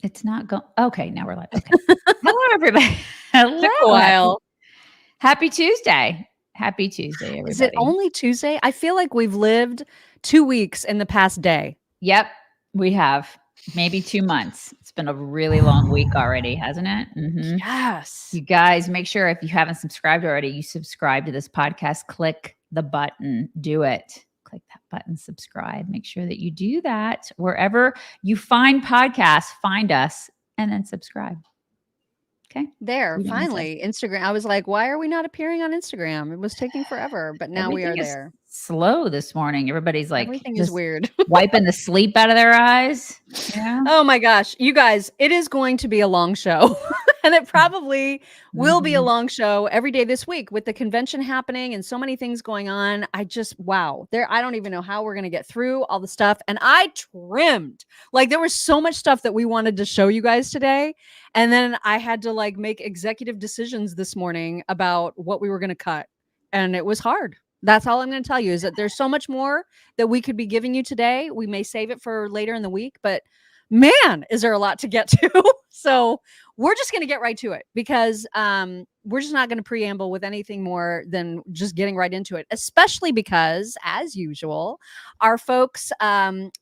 It's not going. Okay, now we're live. Okay. Hello, everybody. Hello. Took a while. Happy Tuesday. Happy Tuesday, everybody. Is it only Tuesday? I feel like we've lived 2 weeks in the past day. Yep, we have. Maybe 2 months. It's been a really long week already, hasn't it? Mm-hmm. Yes. You guys, make sure if you haven't subscribed already, you subscribe to this podcast. Click the button. Do it. Click that button, subscribe. Make sure that you do that wherever you find podcasts, find us, and then subscribe. Okay. There, finally, Instagram. I was like, why are we not appearing on Instagram? It was taking forever, but now we are there. Slow this morning. Everybody's like, everything is weird. Wiping the sleep out of their eyes. Yeah. Oh my gosh. You guys, it is going to be a long show. And it probably will be a long show every day this week with the convention happening and so many things going on. I don't even know how we're going to get through all the stuff. And I trimmed, like, there was so much stuff that we wanted to show you guys today. And then I had to make executive decisions this morning about what we were going to cut. And it was hard. That's all I'm going to tell you is that there's so much more that we could be giving you today. We may save it for later in the week, but man, is there a lot to get to. So we're just going to get right to it because we're just not going to preamble with anything more than just getting right into it, especially because, as usual, our folks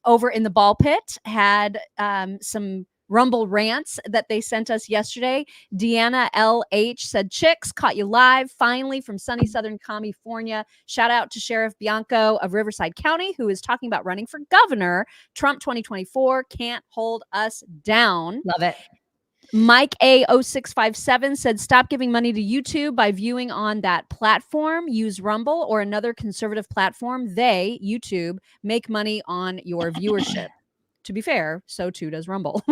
over in the ball pit had some Rumble rants that they sent us yesterday. Deanna LH said, "Chicks, caught you live finally from sunny Southern California. Shout out to Sheriff Bianco of Riverside County, who is talking about running for governor. Trump 2024 can't hold us down." Love it. Mike A0657 said, "Stop giving money to YouTube by viewing on that platform. Use Rumble or another conservative platform. They, YouTube, make money on your viewership." To be fair, so too does Rumble.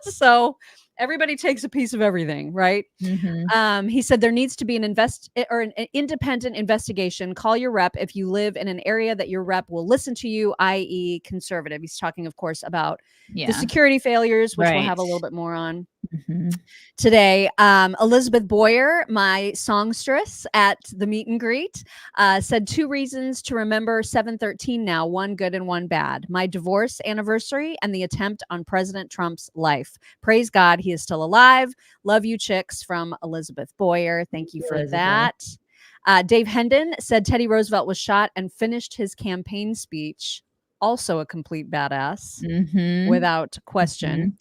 So everybody takes a piece of everything, right? Mm-hmm. He said there needs to be an independent investigation. Call your rep if you live in an area that your rep will listen to you, i.e. conservative. He's talking, of course, about the security failures, which we'll have a little bit more on today. Elizabeth Boyer, my songstress at the meet and greet, said 2 reasons to remember 7/13 now, 1 good and 1 bad. My divorce anniversary and the attempt on President Trump's life. Praise God, he is still alive. Love you, chicks, from Elizabeth Boyer. Thank you for that. Dave Hendon said Teddy Roosevelt was shot and finished his campaign speech. Also a complete badass, without question.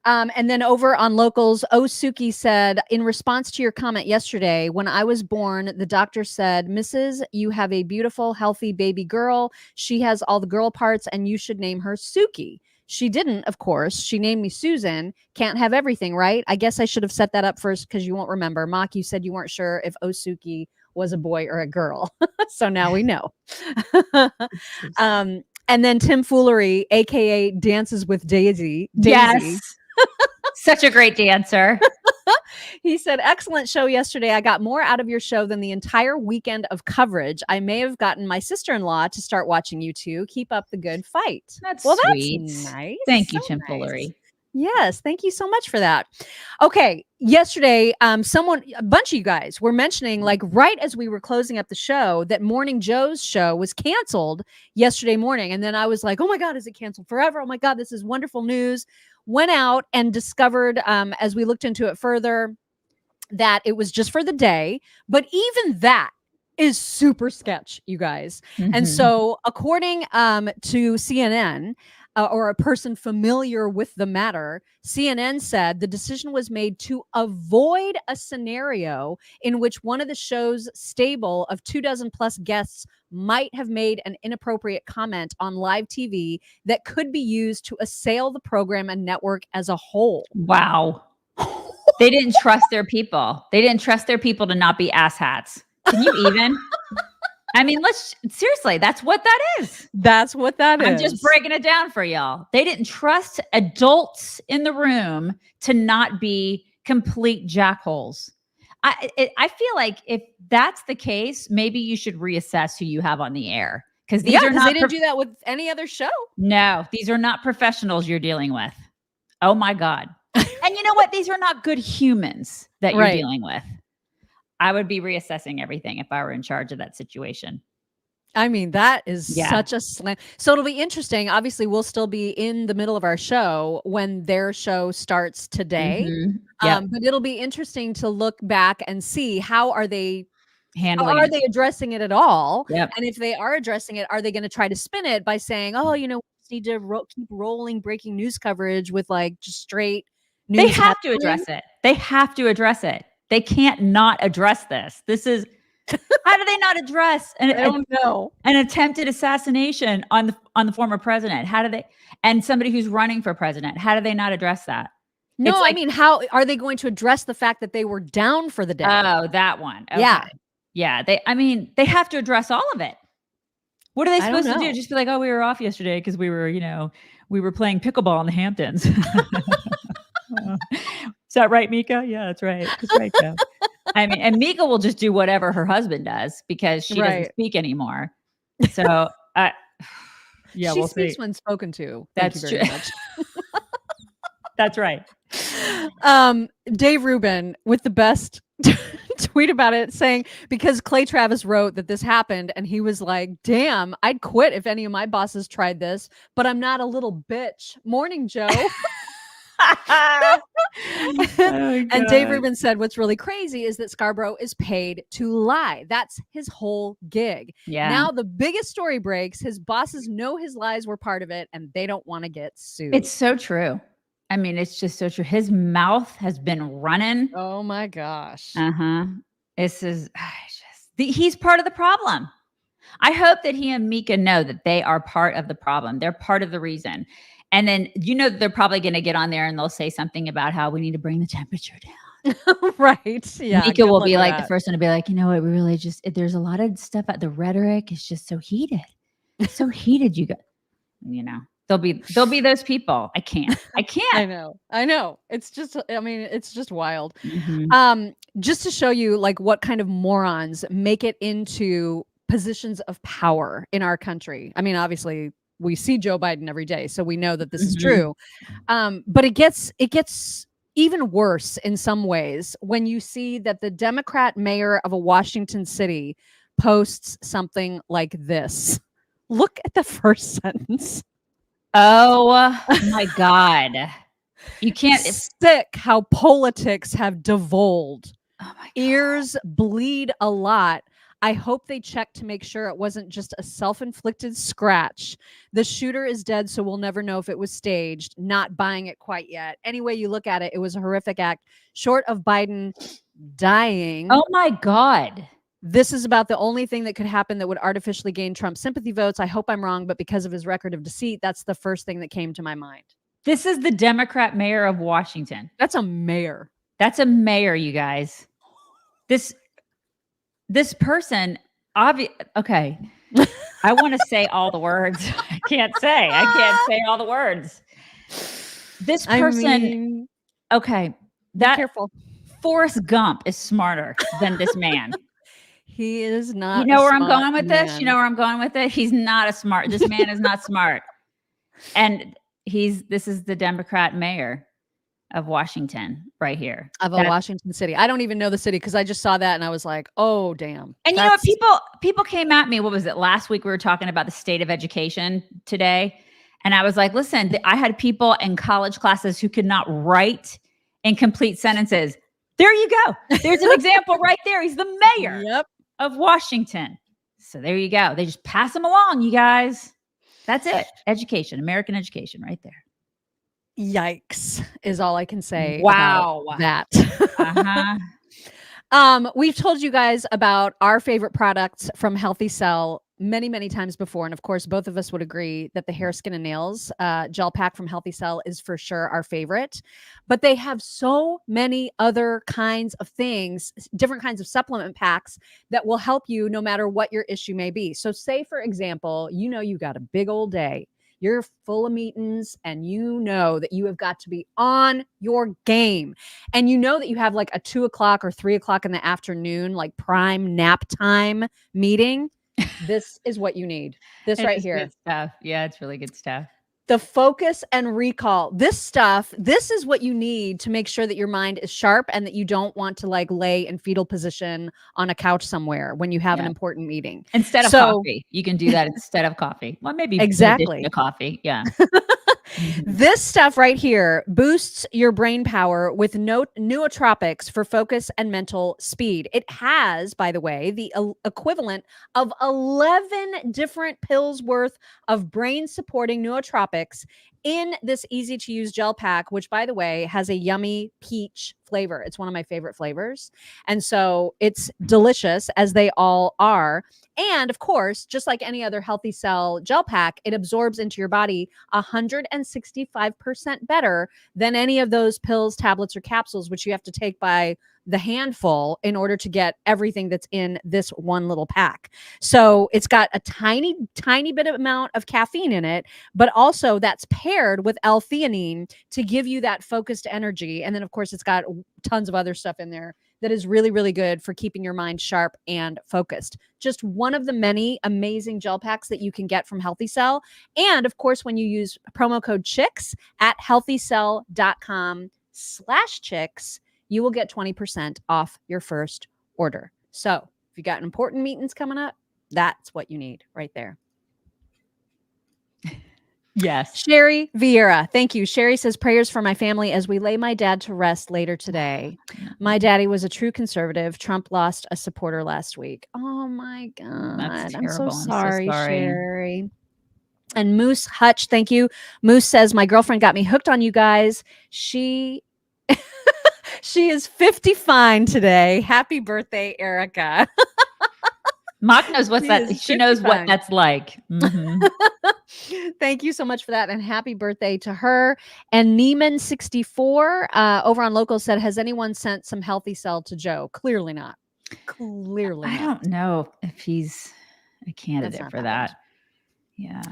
And then over on locals, Osuki said, "In response to your comment yesterday, when I was born, the doctor said, Mrs., you have a beautiful, healthy baby girl. She has all the girl parts and you should name her Suki. She didn't, of course. She named me Susan. Can't have everything, right? I guess I should have set that up first because you won't remember. Mock, you said you weren't sure if Osuki was a boy or a girl. So now we know." And then Tim Foolery, a.k.a. Dances with Daisy. Yes. Such a great dancer. He said, "Excellent show yesterday. I got more out of your show than the entire weekend of coverage. I may have gotten my sister-in-law to start watching you too. Keep up the good fight." That's sweet. That's nice. Thank you, Tim Foolery. Yes, thank you so much for that. Okay, yesterday, a bunch of you guys were mentioning, right as we were closing up the show, that Morning Joe's show was canceled yesterday morning. And then I was like, oh my God, is it canceled forever? Oh my God, this is wonderful news. Went out and discovered, as we looked into it further, that it was just for the day. But even that is super sketch, you guys. And so according to CNN, or a person familiar with the matter, CNN said the decision was made to avoid a scenario in which one of the show's stable of 24+ guests might have made an inappropriate comment on live TV that could be used to assail the program and network as a whole. Wow. They didn't trust their people. They didn't trust their people to not be asshats. Can you even? I mean, seriously, that's what that is. That's what that is. I'm just breaking it down for y'all. They didn't trust adults in the room to not be complete jackholes. I feel like if that's the case, maybe you should reassess who you have on the air. Because they didn't do that with any other show. No, these are not professionals you're dealing with. Oh my God. And you know what? These are not good humans that you're dealing with. I would be reassessing everything if I were in charge of that situation. I mean, that is such a slam. So it'll be interesting. Obviously, we'll still be in the middle of our show when their show starts today. But it'll be interesting to look back and see how are they handling it. Are they addressing it at all? Yep. And if they are addressing it, are they going to try to spin it by saying, oh, you know, we just need to keep rolling breaking news coverage with like just straight news? They have to address it. They have to address it. They can't not address this. This is how do they not address I don't know. An attempted assassination on the former president? How do they, and somebody who's running for president, how do they not address that? No, like, I mean, how are they going to address the fact that they were down for the day? Oh, that one. Okay. Yeah. They have to address all of it. What are they supposed to do? Just be like, oh, we were off yesterday because we were playing pickleball in the Hamptons. Is that right, Mika? Yeah, that's right. That's right, Joe. I mean, and Mika will just do whatever her husband does because she doesn't speak anymore. So, she we'll speaks see. When spoken to. That's true. That's right. Dave Rubin with the best tweet about it, saying because Clay Travis wrote that this happened and he was like, damn, I'd quit if any of my bosses tried this, but I'm not a little bitch. Morning, Joe. And Dave Rubin said what's really crazy is that Scarborough is paid to lie. That's his whole gig. Now the biggest story breaks. His bosses know his lies were part of it and they don't want to get sued. It's so true. I mean, it's just so true. His mouth has been running. Oh my gosh. This is he's part of the problem. I hope that he and Mika know that they are part of the problem. They're part of the reason. And then, they're probably going to get on there and they'll say something about how we need to bring the temperature down. Right. Yeah. Mika will be like the first one to be like, you know what? We really there's a lot of stuff. The rhetoric is just so heated. It's so heated. There'll be those people. I can't. I know. It's just, it's just wild. Just to show you like what kind of morons make it into positions of power in our country. I mean, obviously we see Joe Biden every day, so we know that this is true. But it gets even worse in some ways when you see that the Democrat mayor of a Washington city posts something like this. Look at the first sentence. Oh my God. You can't. It's sick how politics have devolved. Oh my God. Ears bleed a lot. I hope they checked to make sure it wasn't just a self-inflicted scratch. The shooter is dead, so we'll never know if it was staged. Not buying it quite yet. Any way you look at it, it was a horrific act. Short of Biden dying. Oh my God. This is about the only thing that could happen that would artificially gain Trump sympathy votes. I hope I'm wrong, but because of his record of deceit, that's the first thing that came to my mind. This is the Democrat mayor of Washington. That's a mayor. That's a mayor, you guys. This person, okay. I want to say all the words. I can't say all the words. This person, okay. Be careful. Forrest Gump is smarter than this man. He is not. You know where I'm going with this? You know where I'm going with it? He's not this man is not smart. And this is the Democrat mayor of Washington right here. Of a Washington city. I don't even know the city because I just saw that and I was like, oh, damn. And you know what? People came at me. What was it? Last week we were talking about the state of education today. And I was like, listen, I had people in college classes who could not write in complete sentences. There you go. There's an example right there. He's the mayor of Washington. So there you go. They just pass them along, you guys. That's it. Education, American education right there. Yikes is all I can say. Wow. About that. We've told you guys about our favorite products from Healthy Cell many, many times before. And of course, both of us would agree that the hair, skin, and nails gel pack from Healthy Cell is for sure our favorite. But they have so many other kinds of things, different kinds of supplement packs that will help you no matter what your issue may be. So say, for example, you got a big old day. You're full of meetings and you know that you have got to be on your game. And you know that you have like a 2 o'clock or 3 o'clock in the afternoon, like prime nap time meeting. This is what you need. This right here. Good stuff. Yeah, it's really good stuff. The focus and recall. This is what you need to make sure that your mind is sharp and that you don't want to like lay in fetal position on a couch somewhere when you have an important meeting. Instead of coffee. You can do that instead of coffee. Well, maybe exactly to coffee. Yeah. This stuff right here boosts your brain power with nootropics for focus and mental speed. It has, by the way, the equivalent of 11 different pills worth of brain supporting nootropics in this easy to use gel pack, which, by the way, has a yummy peach flavor. It's one of my favorite flavors. And so it's delicious, as they all are. And of course, just like any other Healthy Cell gel pack, it absorbs into your body 165% better than any of those pills, tablets, or capsules, which you have to take by the handful in order to get everything that's in this one little pack. So it's got a tiny, tiny bit of amount of caffeine in it, but also that's paired with L-theanine to give you that focused energy. And then of course, it's got tons of other stuff in there that is really, really good for keeping your mind sharp and focused. Just one of the many amazing gel packs that you can get from Healthy Cell. And of course, when you use promo code CHICKS at healthycell.com/chicks, you will get 20% off your first order. So if you got important meetings coming up, that's what you need right there. Yes. Sherry Vieira. Thank you. Sherry says, prayers for my family as we lay my dad to rest later today. My daddy was a true conservative. Trump lost a supporter last week. Oh my God. That's I'm terrible. so sorry, Sherry. And Moose Hutch. Thank you. Moose says, my girlfriend got me hooked on you guys. She is 50 fine today. Happy birthday, Erica. Mock knows what's that. She knows what that's like. Mm-hmm. Thank you so much for that. And happy birthday to her. And Neiman64 over on Local said, has anyone sent some Healthy Cell to Joe? Clearly not. Clearly I don't know if he's a candidate for that. Yeah.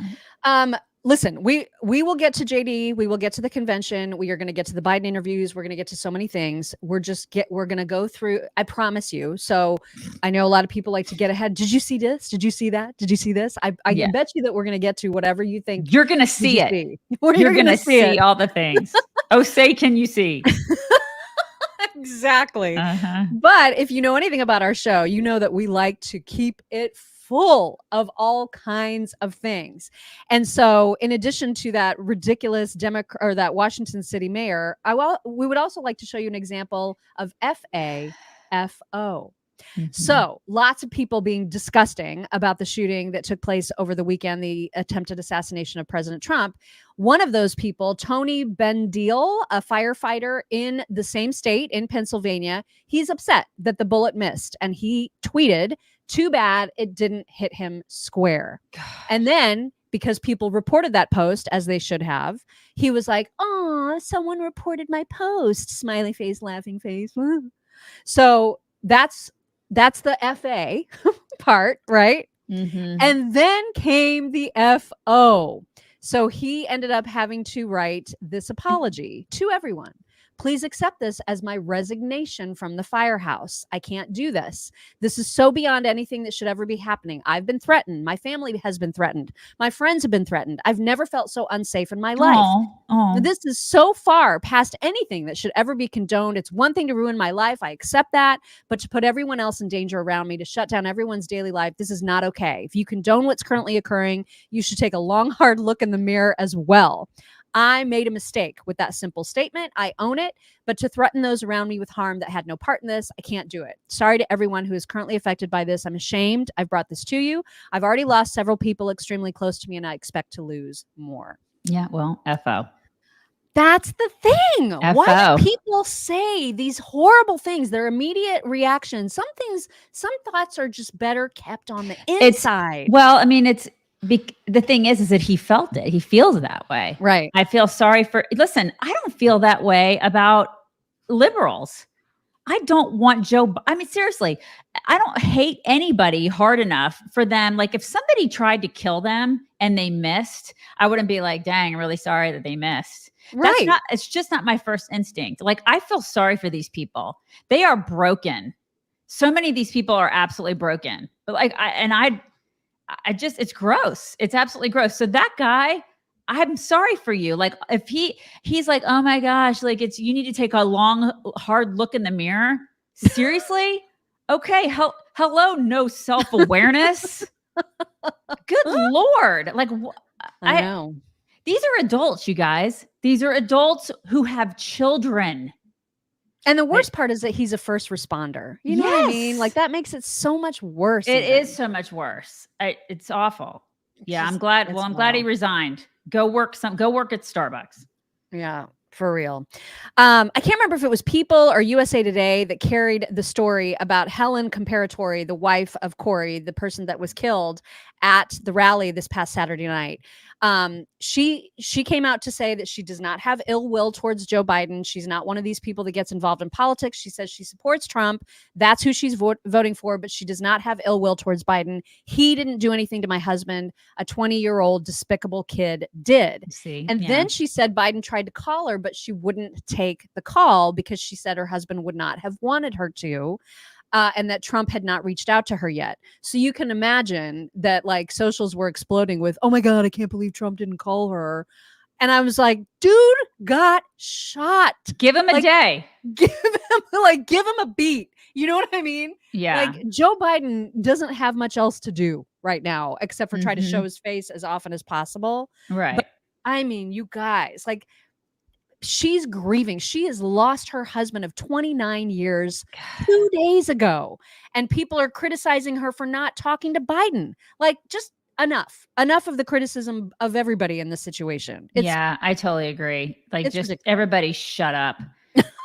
Listen, we will get to JD. We will get to the convention. We are going to get to the Biden interviews. We're going to get to so many things. We're going to go through. I promise you. So I know a lot of people like to get ahead. Did you see this? Did you see that? Did you see this? I bet you that we're going to get to whatever you think. You're going to see it. You're going to see all the things. Oh, say, can you see? Exactly. But if you know anything about our show, you know that we like to keep it full of all kinds of things. And so in addition to that ridiculous that Washington city mayor, we would also like to show you an example of FAFO. So lots of people being disgusting about the shooting that took place over the weekend, the attempted assassination of President Trump. One of those people, Tony Bendeal, a firefighter in the same state in Pennsylvania, he's upset that the bullet missed. And he tweeted, too bad it didn't hit him square. Gosh. And then, because people reported that post, as they should have, he was like, oh, someone reported my post. Smiley face, laughing face. So that's the FA part, right? And then came the FO. So he ended up having to write this apology to everyone. Please accept this as my resignation from the firehouse. I can't do this. This is so beyond anything that should ever be happening. I've been threatened. My family has been threatened. My friends have been threatened. I've never felt so unsafe in my life. This is so far past anything that should ever be condoned. It's one thing to ruin my life. I accept that. But to put everyone else in danger around me, to shut down everyone's daily life, this is not okay. If you condone what's currently occurring, you should take a long, hard look in the mirror as well. I made a mistake with that simple statement. I own it. But to threaten those around me with harm that had no part in this, I can't do it. Sorry to everyone who is currently affected by this. I'm ashamed. I've brought this to you. I've already lost several people extremely close to me, and I expect to lose more. Yeah, well, FO. That's the thing. FO. Why do people say these horrible things? Their immediate reaction. Some thoughts are just better kept on the inside. The thing is that he felt it. He feels that way. Right. I feel sorry listen, I don't feel that way about liberals. I don't want seriously, I don't hate anybody hard enough for them. Like if somebody tried to kill them and they missed, I wouldn't be like, dang, I'm really sorry that they missed. Right. It's just not my first instinct. Like I feel sorry for these people. They are broken. So many of these people are absolutely broken. But it's gross. It's absolutely gross. So that guy, I'm sorry for you. Like if he's like, oh my gosh, like you need to take a long, hard look in the mirror. Seriously? Okay. Hello. No self-awareness. Good Lord. Like I know. These are adults, you guys. These are adults who have children. And the worst part is that he's a first responder. You know what I mean? Like that makes it so much worse. It is so much worse. It's awful. Yeah, I'm glad. Well, I'm glad he resigned. Go work at Starbucks. Yeah, for real. I can't remember if it was People or USA Today that carried the story about Helen Comparatori, the wife of Corey, the person that was killed at the rally this past Saturday night. She came out to say that she does not have ill will towards Joe Biden. She's not one of these people that gets involved in politics. She says she supports Trump. That's who she's voting for, but she does not have ill will towards Biden. He didn't do anything to my husband. A 20-year-old despicable kid did. Then she said Biden tried to call her, but she wouldn't take the call because she said her husband would not have wanted her to. And that Trump had not reached out to her yet. So you can imagine that like socials were exploding with, oh my God, I can't believe Trump didn't call her. And I was like, dude got shot. Give him a day. Give him a beat. You know what I mean? Yeah. Like Joe Biden doesn't have much else to do right now, except for try to show his face as often as possible. Right. But I mean, you guys, like, she's grieving. She has lost her husband of 29 years 2 days ago. And people are criticizing her for not talking to Biden. Like, just enough of the criticism of everybody in this situation. Yeah, I totally agree. Like, just ridiculous. Everybody shut up.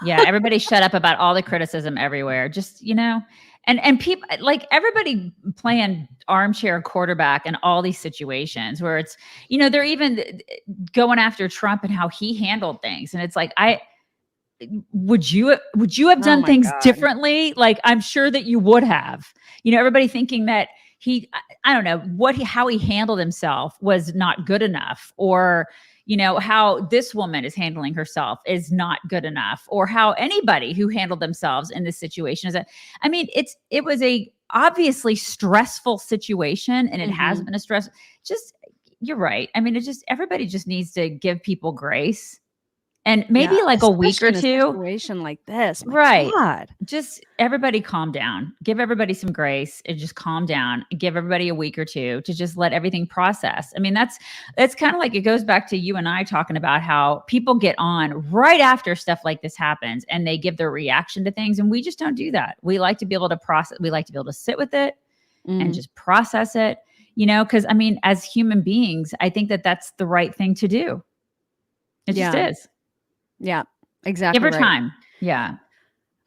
Yeah, everybody shut up about all the criticism everywhere. Just, and people, like, everybody playing armchair quarterback in all these situations where it's, they're even going after Trump and how he handled things. And it's like, would you have done things differently? Like, I'm sure that you would have, everybody thinking that I don't know how he handled himself was not good enough, or, how this woman is handling herself is not good enough, or how anybody who handled themselves in this situation is it was a obviously stressful situation, and it has been a stress. You're right. I mean, everybody just needs to give people grace. And maybe like a week or two. Situation like this. Right. God. Just everybody calm down. Give everybody some grace and just calm down. Give everybody a week or two to just let everything process. I mean, that's kind of like, it goes back to you and I talking about how people get on right after stuff like this happens and they give their reaction to things. And we just don't do that. We like to be able to process. We like to be able to sit with it and just process it, because as human beings, I think that that's the right thing to do. It just is. Yeah, exactly. Give her time. Yeah.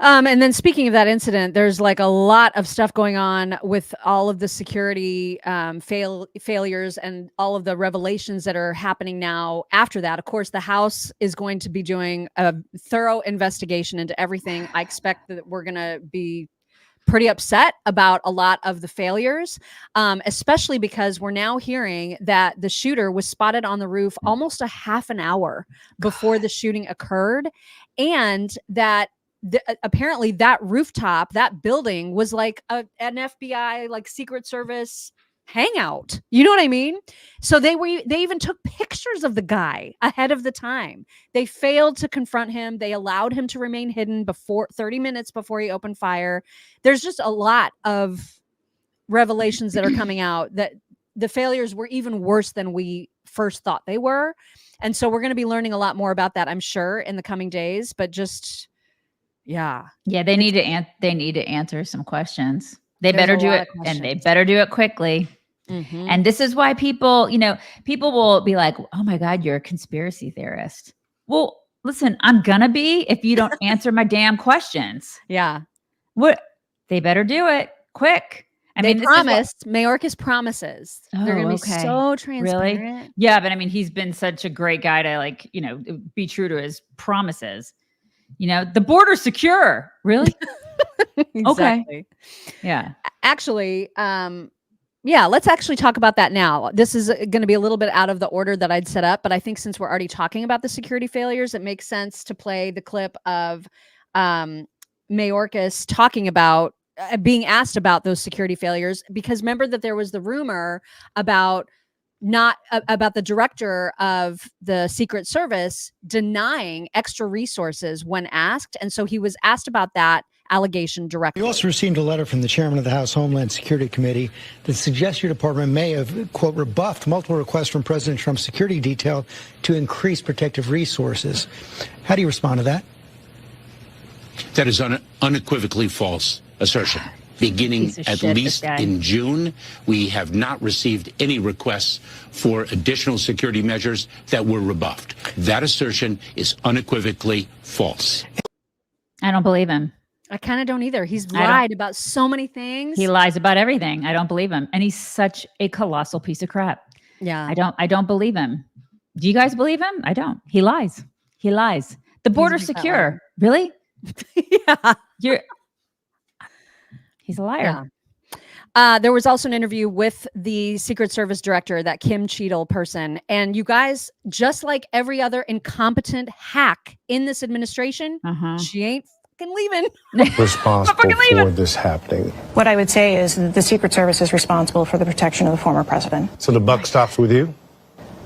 And then speaking of that incident, there's like a lot of stuff going on with all of the security failures and all of the revelations that are happening now after that. Of course, the House is going to be doing a thorough investigation into everything. I expect that we're going to be pretty upset about a lot of the failures, especially because we're now hearing that the shooter was spotted on the roof almost a half an hour before the shooting occurred. And that apparently that rooftop, that building was like an FBI, like Secret Service hangout. You know what I mean? So they even took pictures of the guy ahead of the time. They failed to confront him. They allowed him to remain hidden 30 minutes before he opened fire. There's just a lot of revelations that are coming out that the failures were even worse than we first thought they were. And so we're going to be learning a lot more about that, I'm sure, in the coming days, but just, yeah. Yeah. They need to answer some questions. They better do it, and they better do it quickly. And this is why people will be like, oh my God, you're a conspiracy theorist. Well, listen, I'm gonna be if you don't answer my damn questions. Yeah. They better do it quick. They promised. Mayorkas promises. They're going to be so transparent. Really? Yeah, but he's been such a great guy to be true to his promises. The border's secure. Really? Exactly. Okay. Yeah. Actually, let's actually talk about that now. This is going to be a little bit out of the order that I'd set up, but I think since we're already talking about the security failures, it makes sense to play the clip of Mayorkas talking about being asked about those security failures, because remember that there was the rumor about about the director of the Secret Service denying extra resources when asked. And so he was asked about that allegation directly. You also received a letter from the chairman of the House Homeland Security Committee that suggests your department may have, quote, rebuffed multiple requests from President Trump's security detail to increase protective resources. How do you respond to that? That is unequivocally false assertion. Beginning at least in June, we have not received any requests for additional security measures that were rebuffed. That assertion is unequivocally false. I don't believe him. I kind of don't either. He's lied about so many things. He lies about everything. I don't believe him. And he's such a colossal piece of crap. Yeah. I don't believe him. Do you guys believe him? I don't. He lies. He lies. The border's secure. Really? Yeah. He's a liar. Yeah. There was also an interview with the Secret Service director, that Kim Cheadle person. And you guys, just like every other incompetent hack in this administration, she ain't fucking leaving. Responsible for this happening. What I would say is the Secret Service is responsible for the protection of the former president. So the buck stops with you?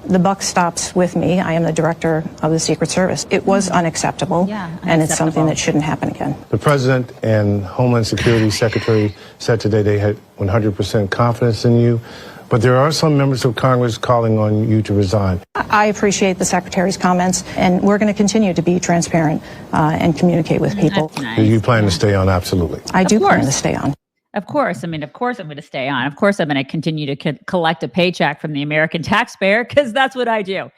The buck stops with me. I am the director of the Secret Service. It was unacceptable, and it's something that shouldn't happen again. The president and Homeland Security Secretary said today they had 100% confidence in you, but there are some members of Congress calling on you to resign. I appreciate the Secretary's comments, and we're going to continue to be transparent and communicate with people. Nice. Do you plan to stay on? Absolutely. I do plan to stay on. Of course. I mean, of course I'm going to stay on. Of course I'm going to continue to collect a paycheck from the American taxpayer, because that's what I do.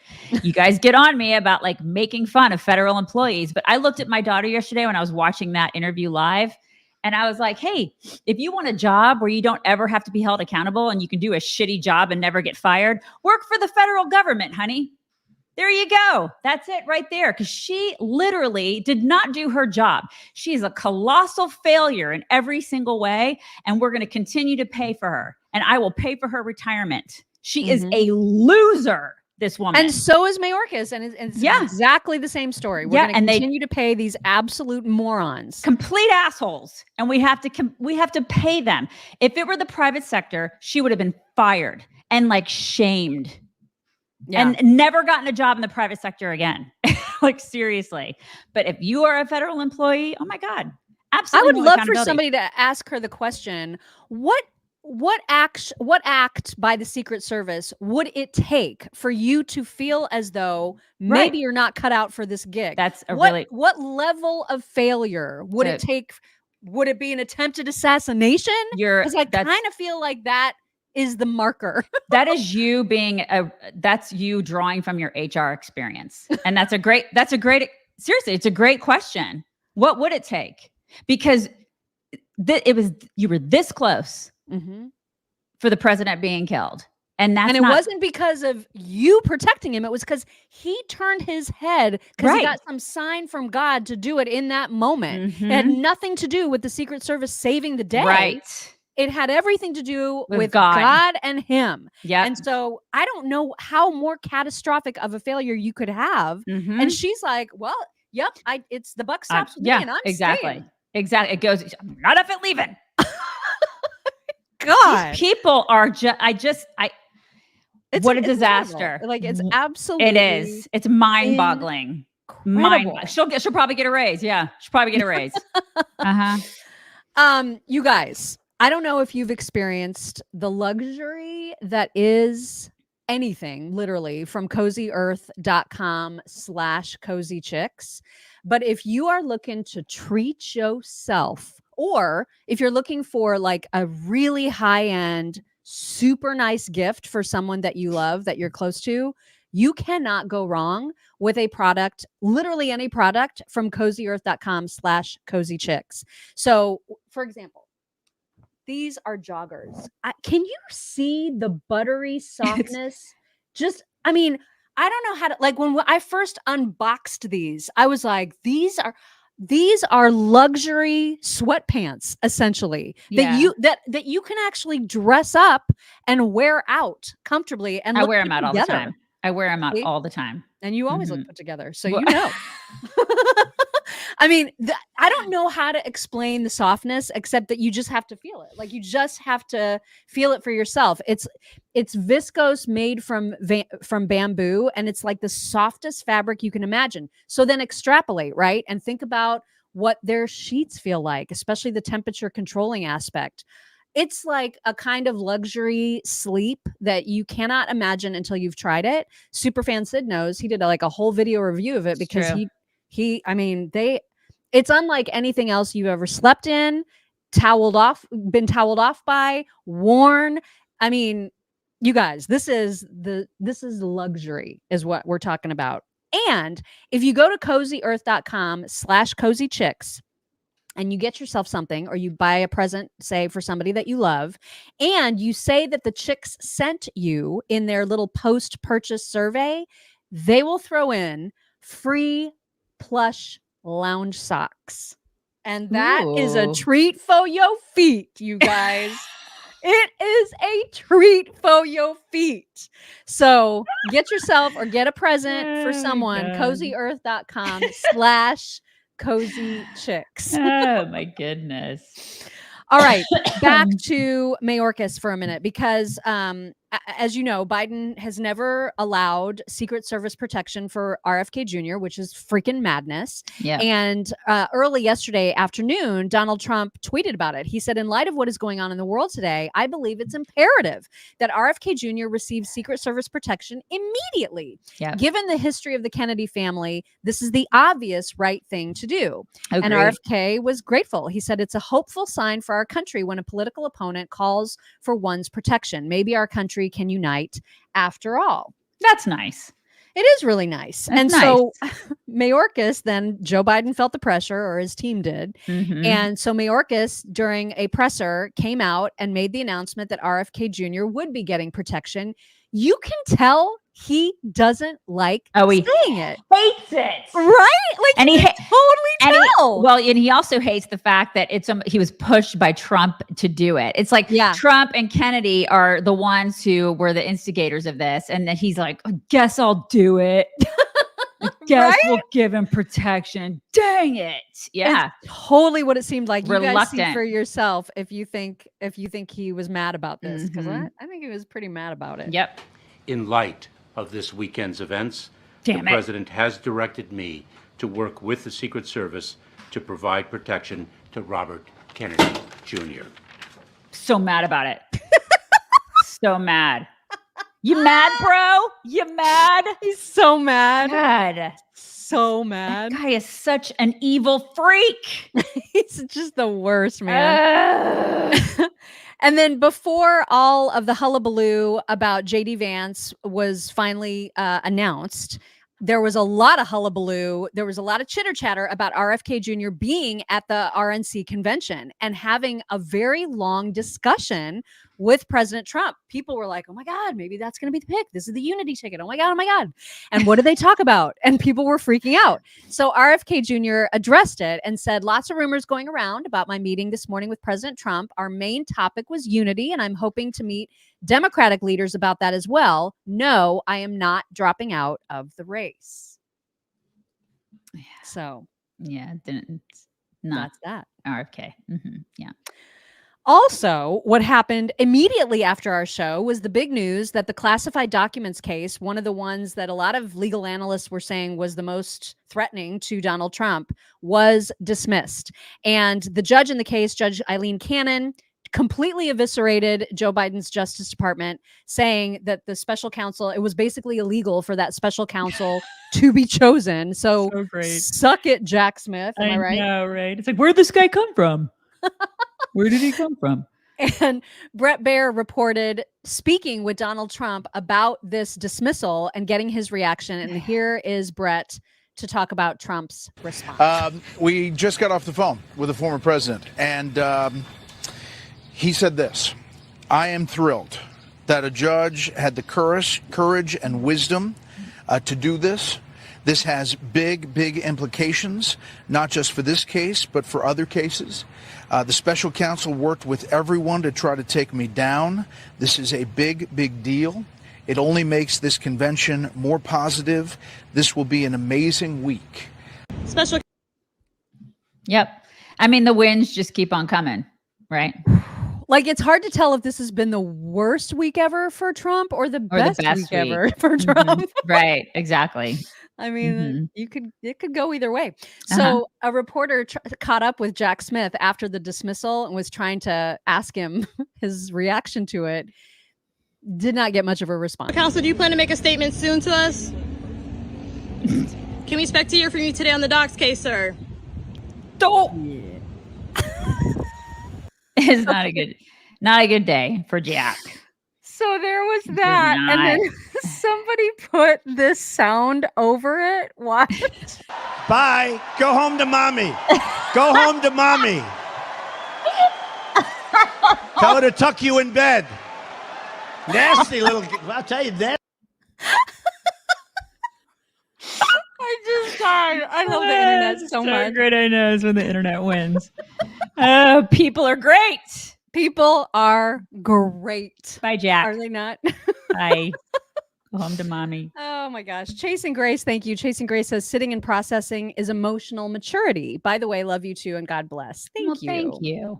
You guys get on me about like making fun of federal employees. But I looked at my daughter yesterday when I was watching that interview live, and I was like, hey, if you want a job where you don't ever have to be held accountable and you can do a shitty job and never get fired, work for the federal government, honey. There you go. That's it right there. Because she literally did not do her job. She's a colossal failure in every single way. And we're going to continue to pay for her. And I will pay for her retirement. She is a loser, this woman. And so is Mayorkas. And it's exactly the same story. We're going to continue to pay these absolute morons. Complete assholes. And we have to pay them. If it were the private sector, she would have been fired and like shamed. And never gotten a job in the private sector again. Like, seriously. But if you are a federal employee, oh my God, absolutely. I would love for somebody to ask her the question, what act by the Secret Service would it take for you to feel as though maybe you're not cut out for this gig? That's what level of failure would it take? Would it be an attempted assassination? Because I kind of feel like that is the marker. That is you that's you drawing from your HR experience. And seriously, it's a great question. What would it take? Because you were this close for the president being killed. And it wasn't because of you protecting him. It was because he turned his head because he got some sign from God to do it in that moment. It had nothing to do with the Secret Service saving the day. Right. It had everything to do with God and him. Yeah. And so I don't know how more catastrophic of a failure you could have. And she's like, well, yep, it's the buck stops with me and I'm staying. Exactly. It goes, I'm not up at leaving. God. These people are what a disaster. Like, it's absolutely. It is. It's mind-boggling. She'll probably get a raise. Yeah. She'll probably get a raise. You guys, I don't know if you've experienced the luxury that is anything, literally, from cozyearth.com/cozychicks. But if you are looking to treat yourself, or if you're looking for like a really high-end, super nice gift for someone that you love, that you're close to, you cannot go wrong with a product, literally any product from cozyearth.com/cozychicks. So, for example, these are joggers. Can you see the buttery softness? I don't know how to, like, when I first unboxed these, I was like, these are luxury sweatpants, essentially, that you can actually dress up and wear out comfortably. And I wear them out all the time. I wear them out all the time. And you always look put together. So you know. I mean, I don't know how to explain the softness except that you just have to feel it. Like you just have to feel it for yourself. It's viscose made from bamboo, and it's like the softest fabric you can imagine. So then extrapolate, right? And think about what their sheets feel like, especially the temperature controlling aspect. It's like a kind of luxury sleep that you cannot imagine until you've tried it. Superfan Sid knows. He did a whole video review of it because it's unlike anything else you've ever slept in, been toweled off by, worn. I mean, you guys, this is luxury is what we're talking about. And if you go to cozyearth.com/cozychicks and you get yourself something, or you buy a present, say for somebody that you love, and you say that the chicks sent you in their little post-purchase survey, they will throw in free plush lounge socks. And that is a treat for your feet, you guys. It is a treat for your feet. So get yourself or get a present for someone. cozyearth.com/cozychicks. Oh my goodness. All right, back to Mayorkas for a minute, because as you know, Biden has never allowed Secret Service protection for RFK Jr., which is freaking madness. Yeah. And early yesterday afternoon, Donald Trump tweeted about it. He said, in light of what is going on in the world today, I believe it's imperative that RFK Jr. receive Secret Service protection immediately. Yep. Given the history of the Kennedy family, this is the obvious right thing to do. Agreed. And RFK was grateful. He said, it's a hopeful sign for our country when a political opponent calls for one's protection. Maybe our country can unite after all. That's nice. It is really nice. That's so Mayorkas, then Joe Biden felt the pressure, or his team did. Mm-hmm. And so Mayorkas, during a presser, came out and made the announcement that RFK Jr. would be getting protection. You can tell he doesn't like saying it. Hates it. Right? Like, and he totally tell. And he also hates the fact that he was pushed by Trump to do it. It's like Trump and Kennedy are the ones who were the instigators of this. And then he's like, I guess I'll do it. I guess we'll give him protection. Dang it. Yeah. It's totally what it seemed like. Reluctant. You guys see for yourself if you think he was mad about this. Because I think he was pretty mad about it. Yep. In light of this weekend's events, the president has directed me to work with the Secret Service to provide protection to Robert Kennedy Jr. So mad about it. So mad. You mad, bro? You mad? He's so mad. God. So mad. That guy is such an evil freak. He's just the worst, man. And then before all of the hullabaloo about JD Vance was finally announced, there was a lot of hullabaloo. There was a lot of chitter chatter about RFK Jr. being at the RNC convention and having a very long discussion with President Trump. People were like, oh my God, maybe that's going to be the pick. This is the unity ticket. Oh my God, oh my God. And what did they talk about? And people were freaking out. So RFK Jr. addressed it and said, lots of rumors going around about my meeting this morning with President Trump. Our main topic was unity, and I'm hoping to meet Democratic leaders about that as well. No, I am not dropping out of the race. Yeah. So that's that. RFK. Mm-hmm. Yeah. Also, what happened immediately after our show was the big news that the classified documents case, one of the ones that a lot of legal analysts were saying was the most threatening to Donald Trump, was dismissed. And the judge in the case, Judge Eileen Cannon, completely eviscerated Joe Biden's Justice Department, saying that the special counsel, it was basically illegal for that special counsel to be chosen. So suck it, Jack Smith. Am I right? know, right? It's like, where'd this guy come from? Where did he come from? And Brett Baer reported speaking with Donald Trump about this dismissal and getting his reaction. And here is Brett to talk about Trump's response. We just got off the phone with the former president, and he said this: I am thrilled that a judge had the courage and wisdom to do this. This has big implications, not just for this case, but for other cases. The special counsel worked with everyone to try to take me down. This is a big deal. It only makes this convention more positive. This will be an amazing week. Yep. I mean, the wins just keep on coming, right? Like, it's hard to tell if this has been the worst week ever for Trump or the best week ever for Trump. Right. Exactly. I mean, it could go either way. So a reporter caught up with Jack Smith after the dismissal and was trying to ask him his reaction to it. Did not get much of a response. Counsel, do you plan to make a statement soon to us? Can we expect to hear from you today on the Docs case, sir? Don't. It's not a good day for Jack. So there was that, and then somebody put this sound over it. What? Bye. Go home to mommy. Go home to mommy. Tell her to tuck you in bed. Nasty little. I'll tell you that. I just died. I love the internet so much. Great, I know, is when the internet wins. People are great. People are great. Bye, Jack. Are they not? Bye. Go home to mommy. Oh my gosh. Chasing Grace, thank you. Chasing Grace says sitting and processing is emotional maturity. By the way, love you too and God bless. Thank you. Thank you.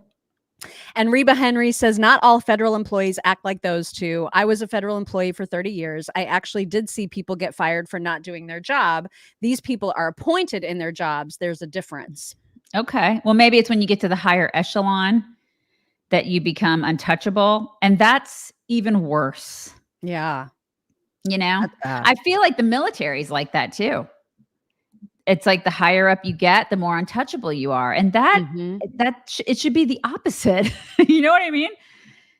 And Reba Henry says, not all federal employees act like those two. I was a federal employee for 30 years. I actually did see people get fired for not doing their job. These people are appointed in their jobs. There's a difference. Okay. Well, maybe it's when you get to the higher echelon that you become untouchable. And that's even worse. Yeah. You know, I feel like the military is like that too. It's like the higher up you get, the more untouchable you are. And it should be the opposite. You know what I mean?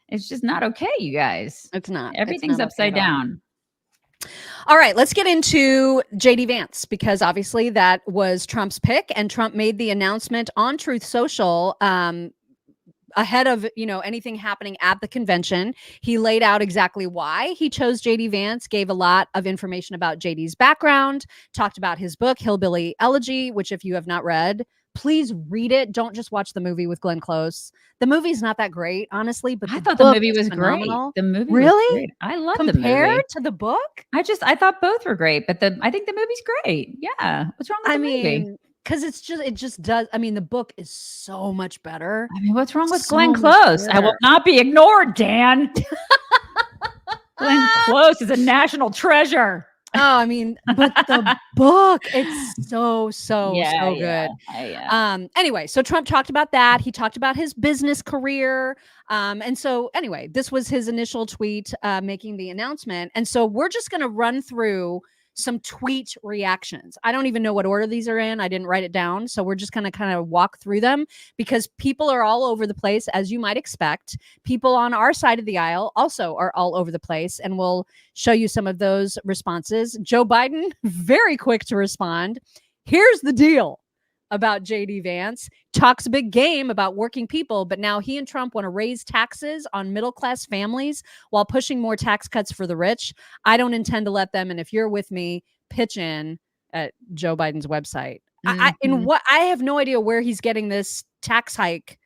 It's just not okay, you guys. It's not. Everything's upside down. All right, let's get into JD Vance, because obviously that was Trump's pick, and Trump made the announcement on Truth Social ahead of, anything happening at the convention. He laid out exactly why he chose JD Vance, gave a lot of information about JD's background, talked about his book, Hillbilly Elegy, which if you have not read, please read it. Don't just watch the movie with Glenn Close. The movie's not that great, honestly, but I thought the movie was phenomenal. Great. The movie really? Was great. I love the movie. Compared to the book? I thought both were great, but I think the movie's great. Yeah. What's wrong with the movie? Because it just does. I mean, the book is so much better. I mean, what's wrong with Glenn Close? I will not be ignored, Dan. Glenn Close is a national treasure. Oh, I mean, but the book, it's so good. Anyway, so Trump talked about that. He talked about his business career. And so anyway, this was his initial tweet making the announcement. And so we're just going to run through some tweet reactions. I don't even know what order these are in. I didn't write it down. So we're just going to kind of walk through them because people are all over the place, as you might expect. People on our side of the aisle also are all over the place, and we'll show you some of those responses. Joe Biden, very quick to respond. Here's the deal about JD Vance. Talks a big game about working people, but now he and Trump want to raise taxes on middle-class families while pushing more tax cuts for the rich. I don't intend to let them. And if you're with me, pitch in at Joe Biden's website. Mm-hmm. I have no idea where he's getting this tax hike